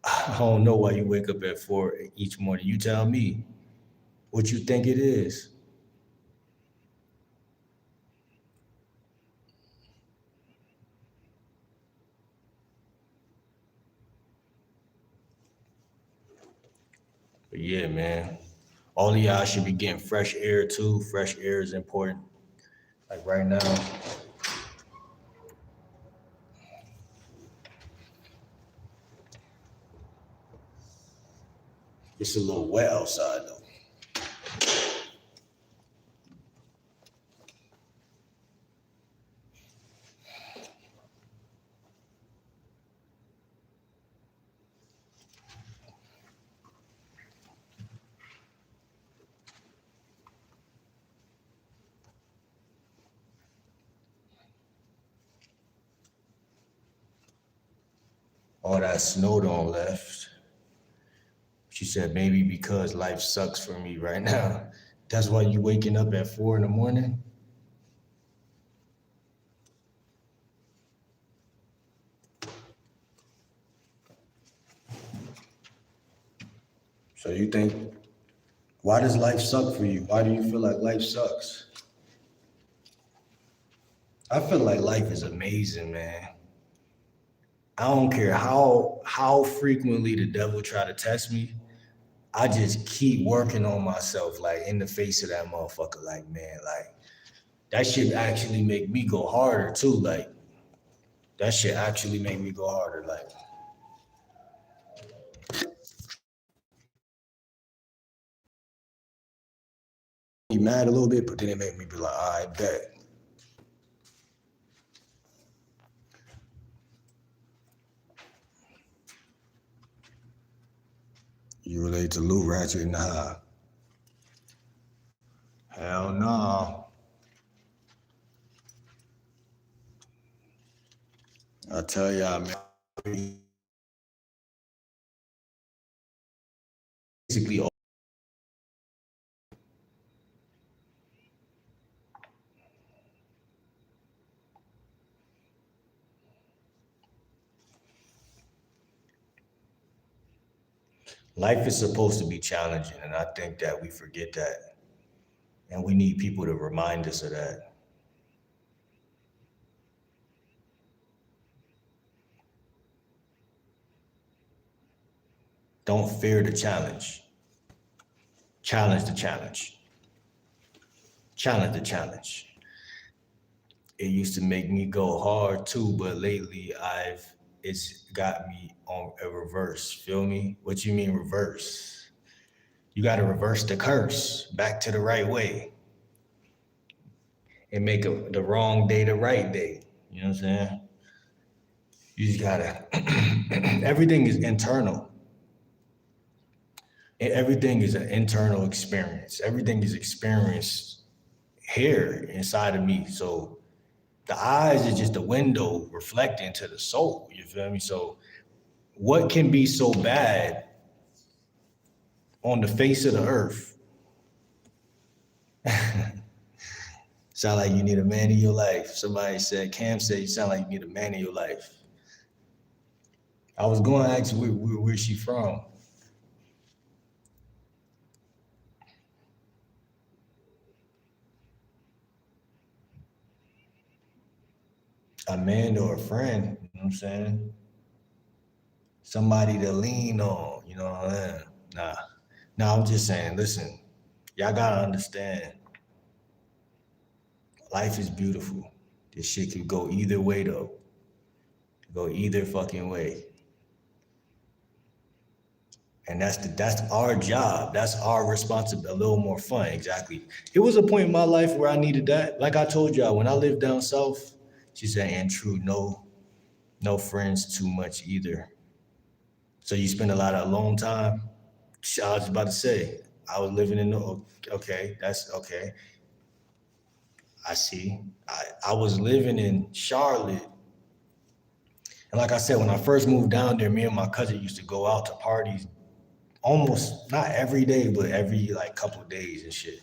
I don't know why you wake up at 4 each morning. You tell me what you think it is. But yeah, man, all of y'all should be getting fresh air too. Fresh air is important. Like right now, it's a little wet outside though. All that snow don't left. She said maybe because life sucks for me right now. That's why you waking up at 4 in the morning? So you think, why does life suck for you? Why do you feel like life sucks? I feel like life is amazing, man. I don't care how frequently the devil try to test me. I just keep working on myself, like in the face of that motherfucker. Like, man, like that shit actually make me go harder too. Like that shit actually make me go harder. Like be mad a little bit, but then it make me be like, all right, bet. You relate to Lou Ratchet and High? Hell no. I tell y'all, man. Basically, life is supposed to be challenging, and I think that we forget that. And we need people to remind us of that. Don't fear the challenge. Challenge the challenge. Challenge the challenge. It used to make me go hard too, but lately it's got me on a reverse. Feel me? What you mean reverse? You got to reverse the curse back to the right way and make the wrong day the right day. You know what I'm saying? You just gotta. Everything is internal. And everything is an internal experience. Everything is experienced here inside of me. So the eyes is just a window reflecting to the soul. You feel me? So what can be so bad on the face of the earth? Sound like you need a man in your life. Somebody said, Cam said, you sound like you need a man in your life. I was going to ask where's she from? A man or a friend, you know what I'm saying? Somebody to lean on, you know what I'm saying? Nah, I'm just saying, listen, y'all gotta understand, life is beautiful. This shit could go either way though. Go either fucking way. And that's our job. That's our responsibility. A little more fun, exactly. It was a point in my life where I needed that. Like I told y'all, when I lived down south, she said, and true, no friends too much either. So you spend a lot of alone time. I was about to say, I was living in the, okay, that's okay. I see. I was living in Charlotte. And like I said, when I first moved down there, me and my cousin used to go out to parties almost not every day, but every like couple of days and shit.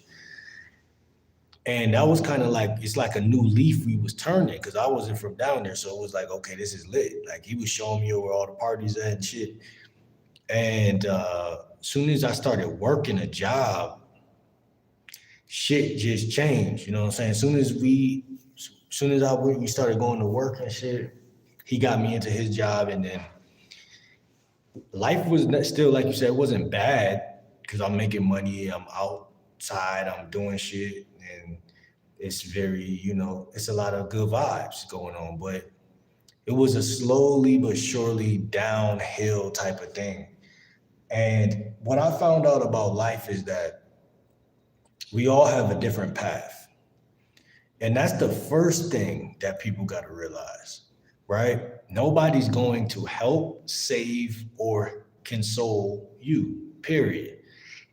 And that was kind of like, it's like a new leaf we was turning because I wasn't from down there. So it was like, okay, this is lit. Like he was showing me where all the parties at and shit. And soon as I started working a job, shit just changed. You know what I'm saying? Soon as we started going to work and shit, he got me into his job, and then life was still, like you said, it wasn't bad because I'm making money, I'm outside, I'm doing shit, and it's very, it's a lot of good vibes going on. But it was a slowly but surely downhill type of thing. And what I found out about life is that we all have a different path. And that's the first thing that people got to realize, right? Nobody's going to help, save, or console you, period.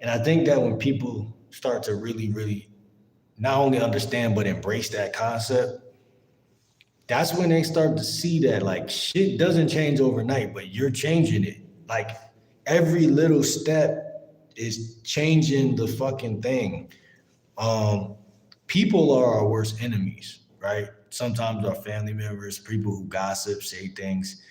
And I think that when people start to really, really not only understand, but embrace that concept, that's when they start to see that like shit doesn't change overnight, but you're changing it. Like every little step is changing the fucking thing. Um, People are our worst enemies, right? Sometimes our family members, people who gossip, say things,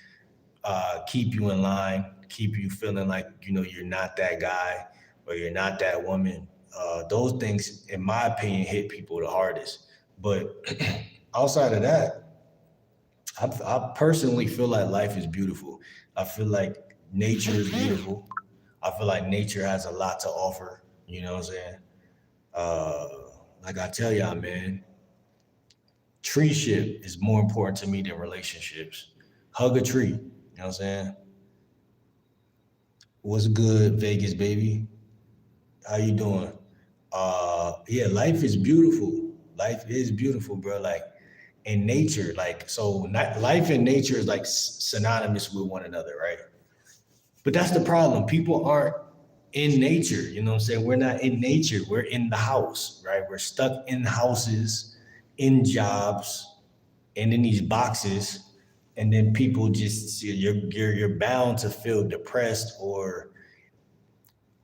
keep you in line, keep you feeling like you're not that guy or you're not that woman. Those things, in my opinion, hit people the hardest. But outside of that, I personally feel like life is beautiful. I feel like nature is beautiful. I feel like nature has a lot to offer. You know what I'm saying? Uh, like I tell y'all, man, treeship is more important to me than relationships. Hug a tree. You know what I'm saying? What's good, Vegas, baby? How you doing? Yeah, life is beautiful. Life is beautiful, bro. Like in nature, like so life and nature is like synonymous with one another, right? But that's the problem. People aren't in nature, you know what I'm saying? We're not in nature. We're in the house, right? We're stuck in houses, in jobs, and in these boxes, and then people just you're bound to feel depressed or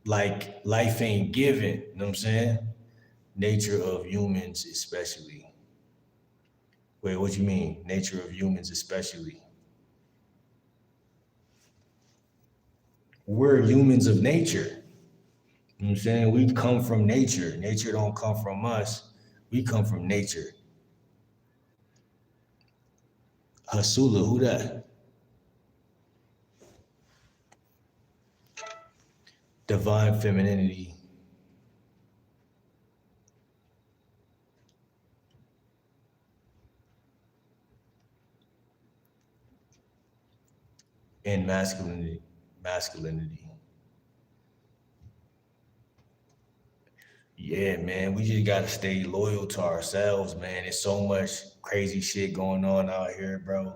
like life ain't given. You know what I'm saying? Nature of humans, especially. Wait, what you mean? Nature of humans, especially. We're humans of nature. You know what I'm saying? We come from nature. Nature don't come from us. We come from nature. Hasula, who that? Divine femininity. And masculinity. Yeah, man, we just gotta stay loyal to ourselves, man. There's so much crazy shit going on out here, bro.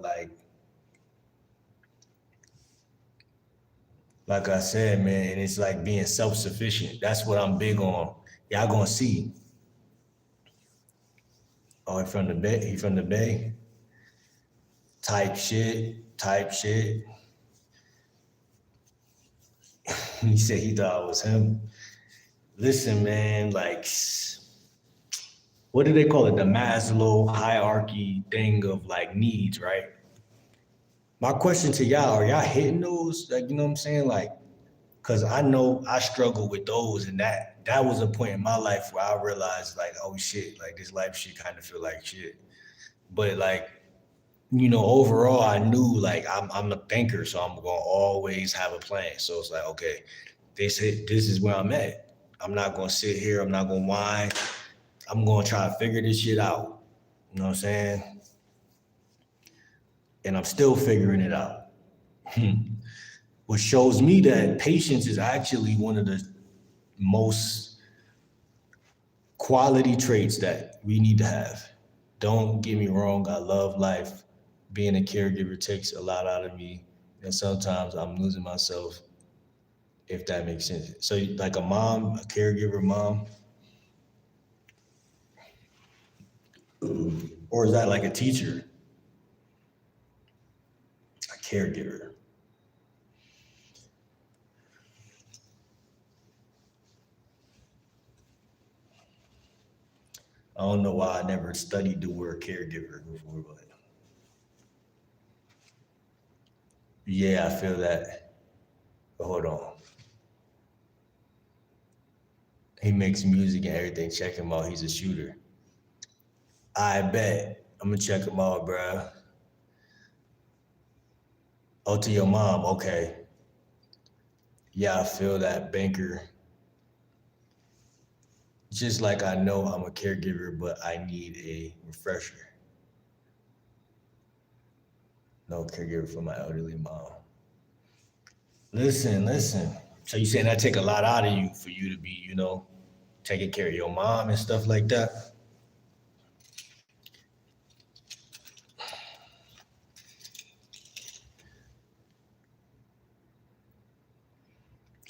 Like I said, man, it's like being self-sufficient. That's what I'm big on. Y'all gonna see. Oh, he from the Bay. He from the Bay. Type shit. Type shit. He said he thought it was him. Listen, man, like, what do they call it? The Maslow hierarchy thing of like needs, right? My question to y'all, are y'all hitting those? Like, you know what I'm saying? Like, cause I know I struggle with those, and that was a point in my life where I realized, like, oh shit, like this life shit kind of feel like shit. But like, overall, I knew like I'm a thinker, so I'm gonna always have a plan. So it's like, okay, this is where I'm at. I'm not gonna sit here. I'm not gonna whine. I'm gonna try to figure this shit out. You know what I'm saying? And I'm still figuring it out. Which shows me that patience is actually one of the most quality traits that we need to have. Don't get me wrong, I love life. Being a caregiver takes a lot out of me. And sometimes I'm losing myself, if that makes sense. So, like a mom, a caregiver mom, or is that like a teacher, a caregiver? I don't know why I never studied the word caregiver before, but yeah, I feel that. But hold on. He makes music and everything. Check him out. He's a shooter. I bet. I'm gonna check him out, bro. Oh, to your mom. Okay. Yeah, I feel that, banker. Just like I know I'm a caregiver, but I need a refresher. No caregiver for my elderly mom. Listen, listen. So you saying that take a lot out of you for you to be, taking care of your mom and stuff like that?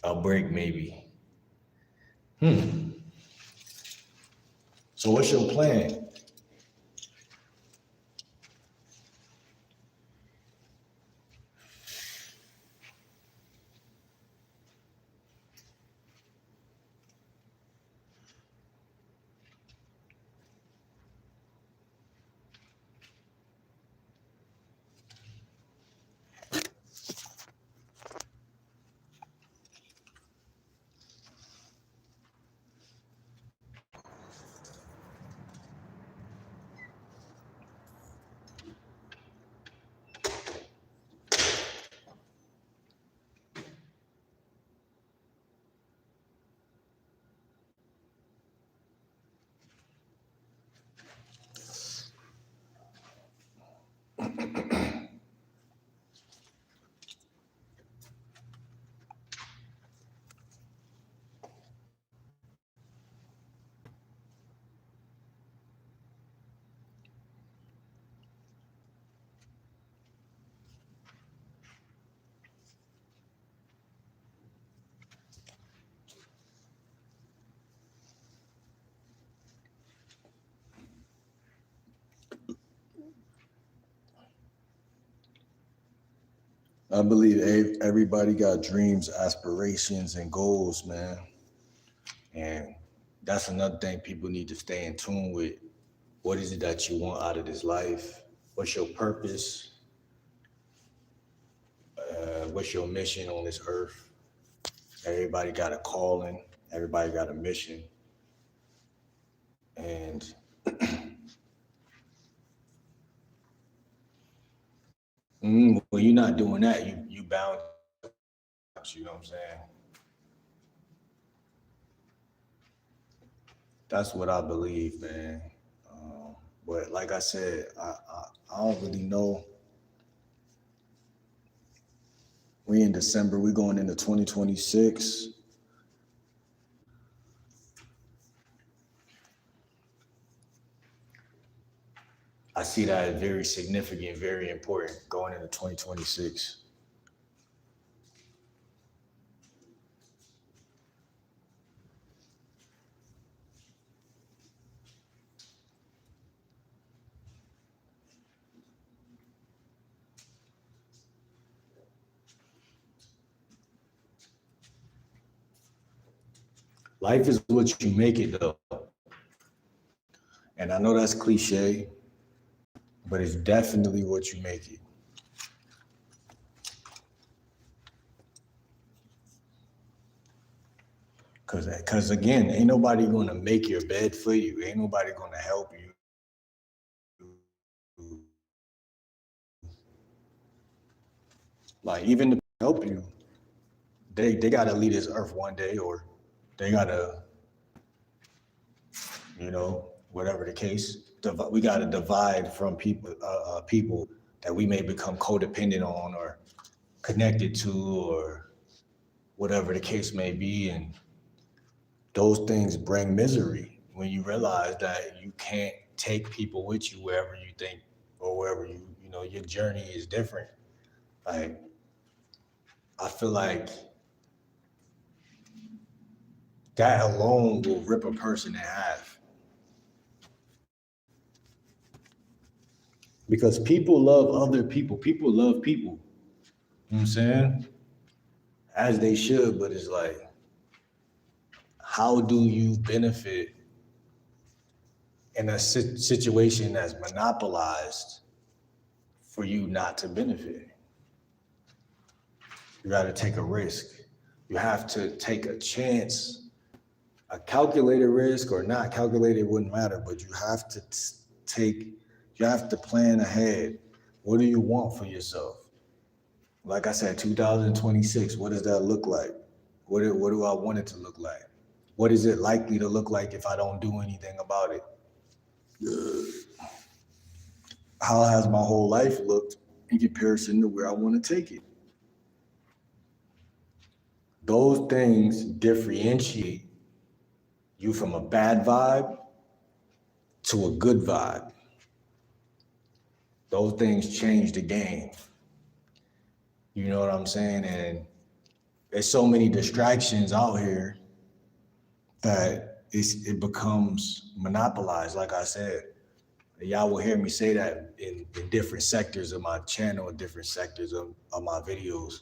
A break, maybe. Hmm. So what's your plan? I believe everybody got dreams, aspirations, and goals, man. And that's another thing people need to stay in tune with. What is it that you want out of this life? What's your purpose? What's your mission on this earth? Everybody got a calling. Everybody got a mission. And when you're not doing that, you bound. You know what I'm saying? That's what I believe, man. But like I said, I don't really know. We in December. We going into 2026. I see that as very significant, very important going into 2026. Life is what you make it, though. And I know that's cliche, but it's definitely what you make it. Cause again, ain't nobody gonna make your bed for you. Ain't nobody gonna help you. Like even to help you, they gotta leave this earth one day, or they gotta, whatever the case. We gotta divide from people that we may become codependent on or connected to, or whatever the case may be, and those things bring misery when you realize that you can't take people with you wherever you think or wherever your journey is different. Like I feel like that alone will rip a person in half because people love other people. People love people. You know what I'm saying? As they should, but it's like, how do you benefit in a situation that's monopolized for you not to benefit? You got to take a risk. You have to take a chance, a calculated risk or not calculated wouldn't matter, but you have to you have to plan ahead. What do you want for yourself? Like I said, 2026, what does that look like? What do I want it to look like? What is it likely to look like if I don't do anything about it? How has my whole life looked in comparison to where I want to take it? Those things differentiate you from a bad vibe to a good vibe. Those things change the game. You know what I'm saying? And there's so many distractions out here that it becomes monopolized. Like I said, y'all will hear me say that in different sectors of my channel, in different sectors of my videos,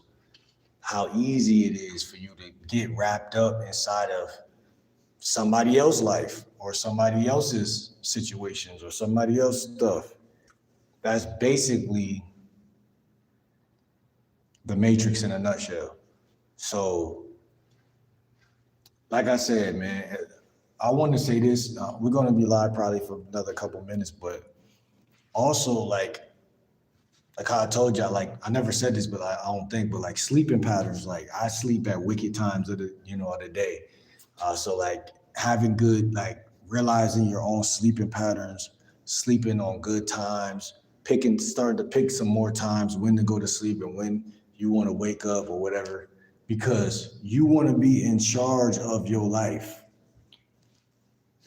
how easy it is for you to get wrapped up inside of somebody else's life or somebody else's situations or somebody else's stuff. That's basically the Matrix in a nutshell. So, like I said, man, I want to say this. We're going to be live probably for another couple minutes, but also like how I told y'all, like I never said this, but I don't think, but like sleeping patterns, like I sleep at wicked times of the day. So like having good, like realizing your own sleeping patterns, sleeping on good times, starting to pick some more times when to go to sleep and when you want to wake up or whatever, because you want to be in charge of your life.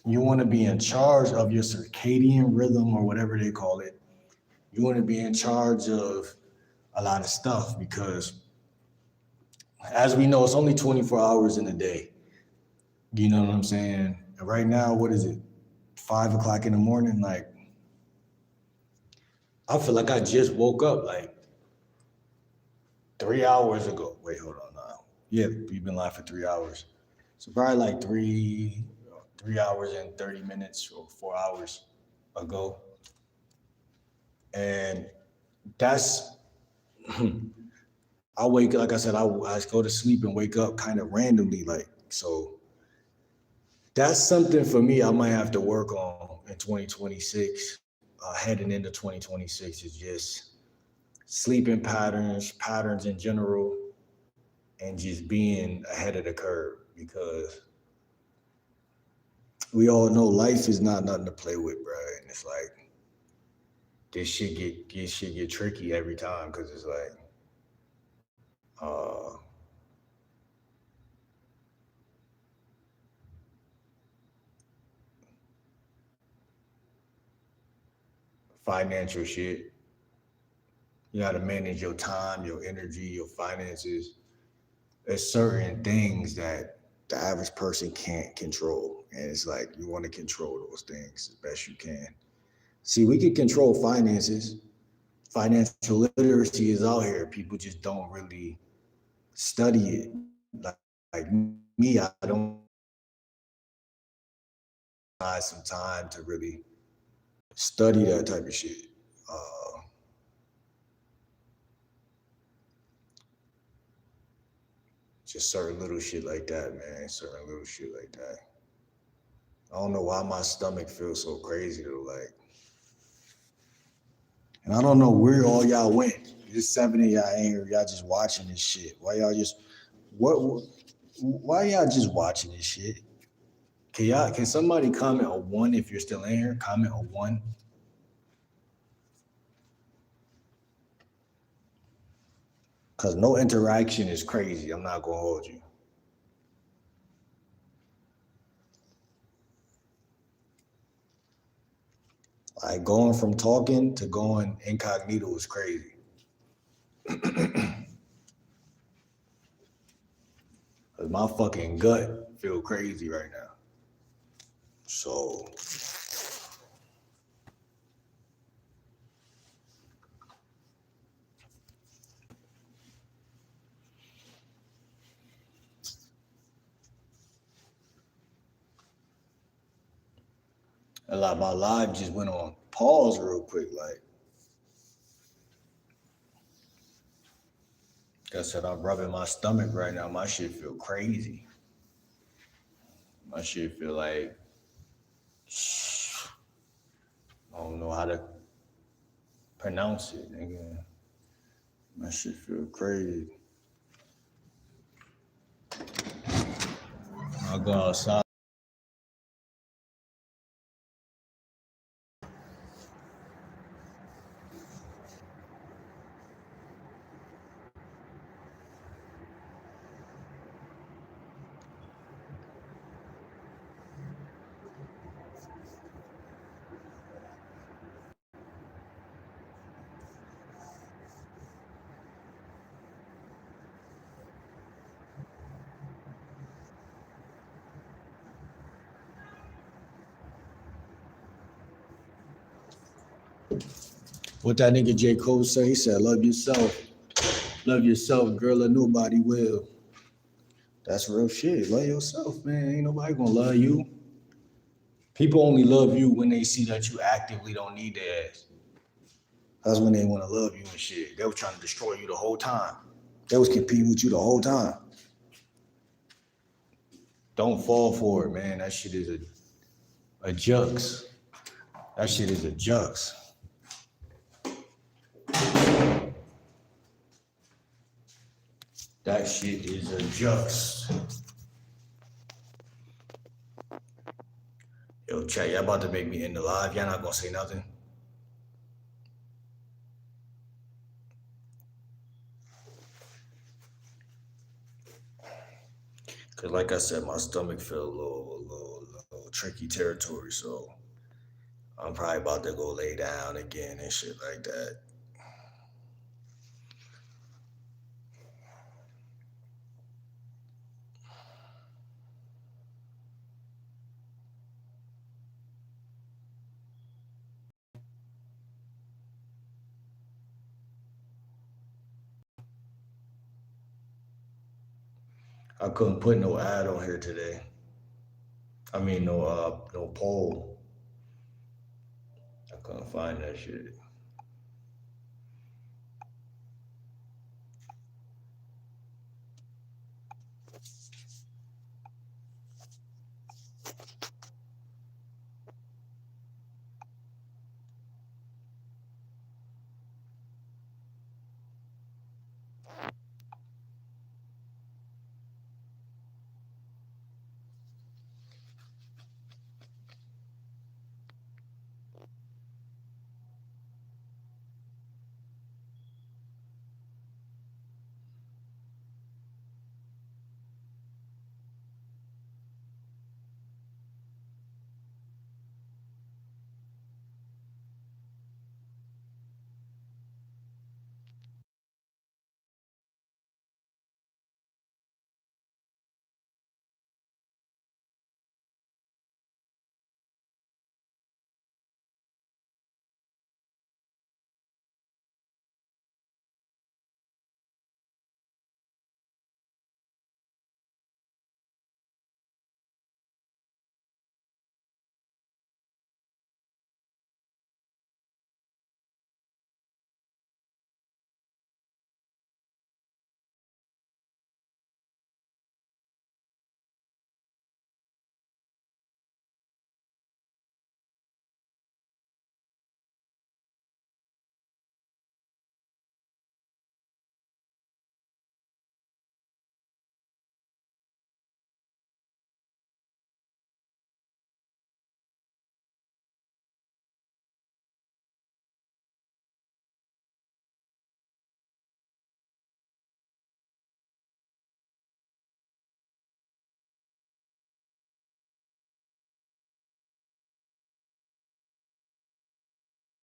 You want to be in charge of your circadian rhythm or whatever they call it. You want to be in charge of a lot of stuff because, as we know, it's only 24 hours in a day. You know what I'm saying? And right now, what is it? 5 o'clock in the morning? Like, I feel like I just woke up like 3 hours ago. Wait, hold on now. Yeah, we've been live for 3 hours. So probably like 3 hours and 30 minutes or 4 hours ago. And that's, I wake, like I said, I go to sleep and wake up kind of randomly. Like, so that's something for me I might have to work on in 2026, heading into 2026, is just sleeping patterns in general, and just being ahead of the curve, because we all know life is not nothing to play with, bro. And it's like this shit get tricky every time, because it's like financial shit. You got to manage your time, your energy, your finances. There's certain things that the average person can't control. And it's like you want to control those things as best you can. See, we can control finances. Financial literacy is out here. People just don't really study it. Like me, I don't find some time to really study that type of shit. Uh, just certain little shit like that, man. Certain little shit like that. I don't know why my stomach feels so crazy though. Like, and I don't know where all y'all went. There's 7 of y'all in here. Y'all just watching this shit. Why y'all just what? Why y'all just watching this shit? Can somebody comment a 1 if you're still in here? Comment a 1. Cause no interaction is crazy. I'm not gonna hold you. Like going from talking to going incognito is crazy. Cause my fucking gut feel crazy right now. So a lot my live just went on pause real quick. Like I said, I'm rubbing my stomach right now. My shit feel crazy. My shit feel like I don't know how to pronounce it, nigga. My shit feel crazy. I'll go outside. What that nigga J. Cole say? He said, love yourself. Love yourself, girl, or nobody will. That's real shit. Love yourself, man. Ain't nobody gonna love you. People only love you when they see that you actively don't need their ass. That's when they want to love you and shit. They was trying to destroy you the whole time. They was competing with you the whole time. Don't fall for it, man. That shit is a jux. That shit is a jux. That shit is a jux. Yo, chat, y'all about to make me end the live. Y'all not gonna say nothing? Cause like I said, my stomach felt a little tricky territory, so I'm probably about to go lay down again and shit like that. I couldn't put no ad on here today. I mean no poll. I couldn't find that shit.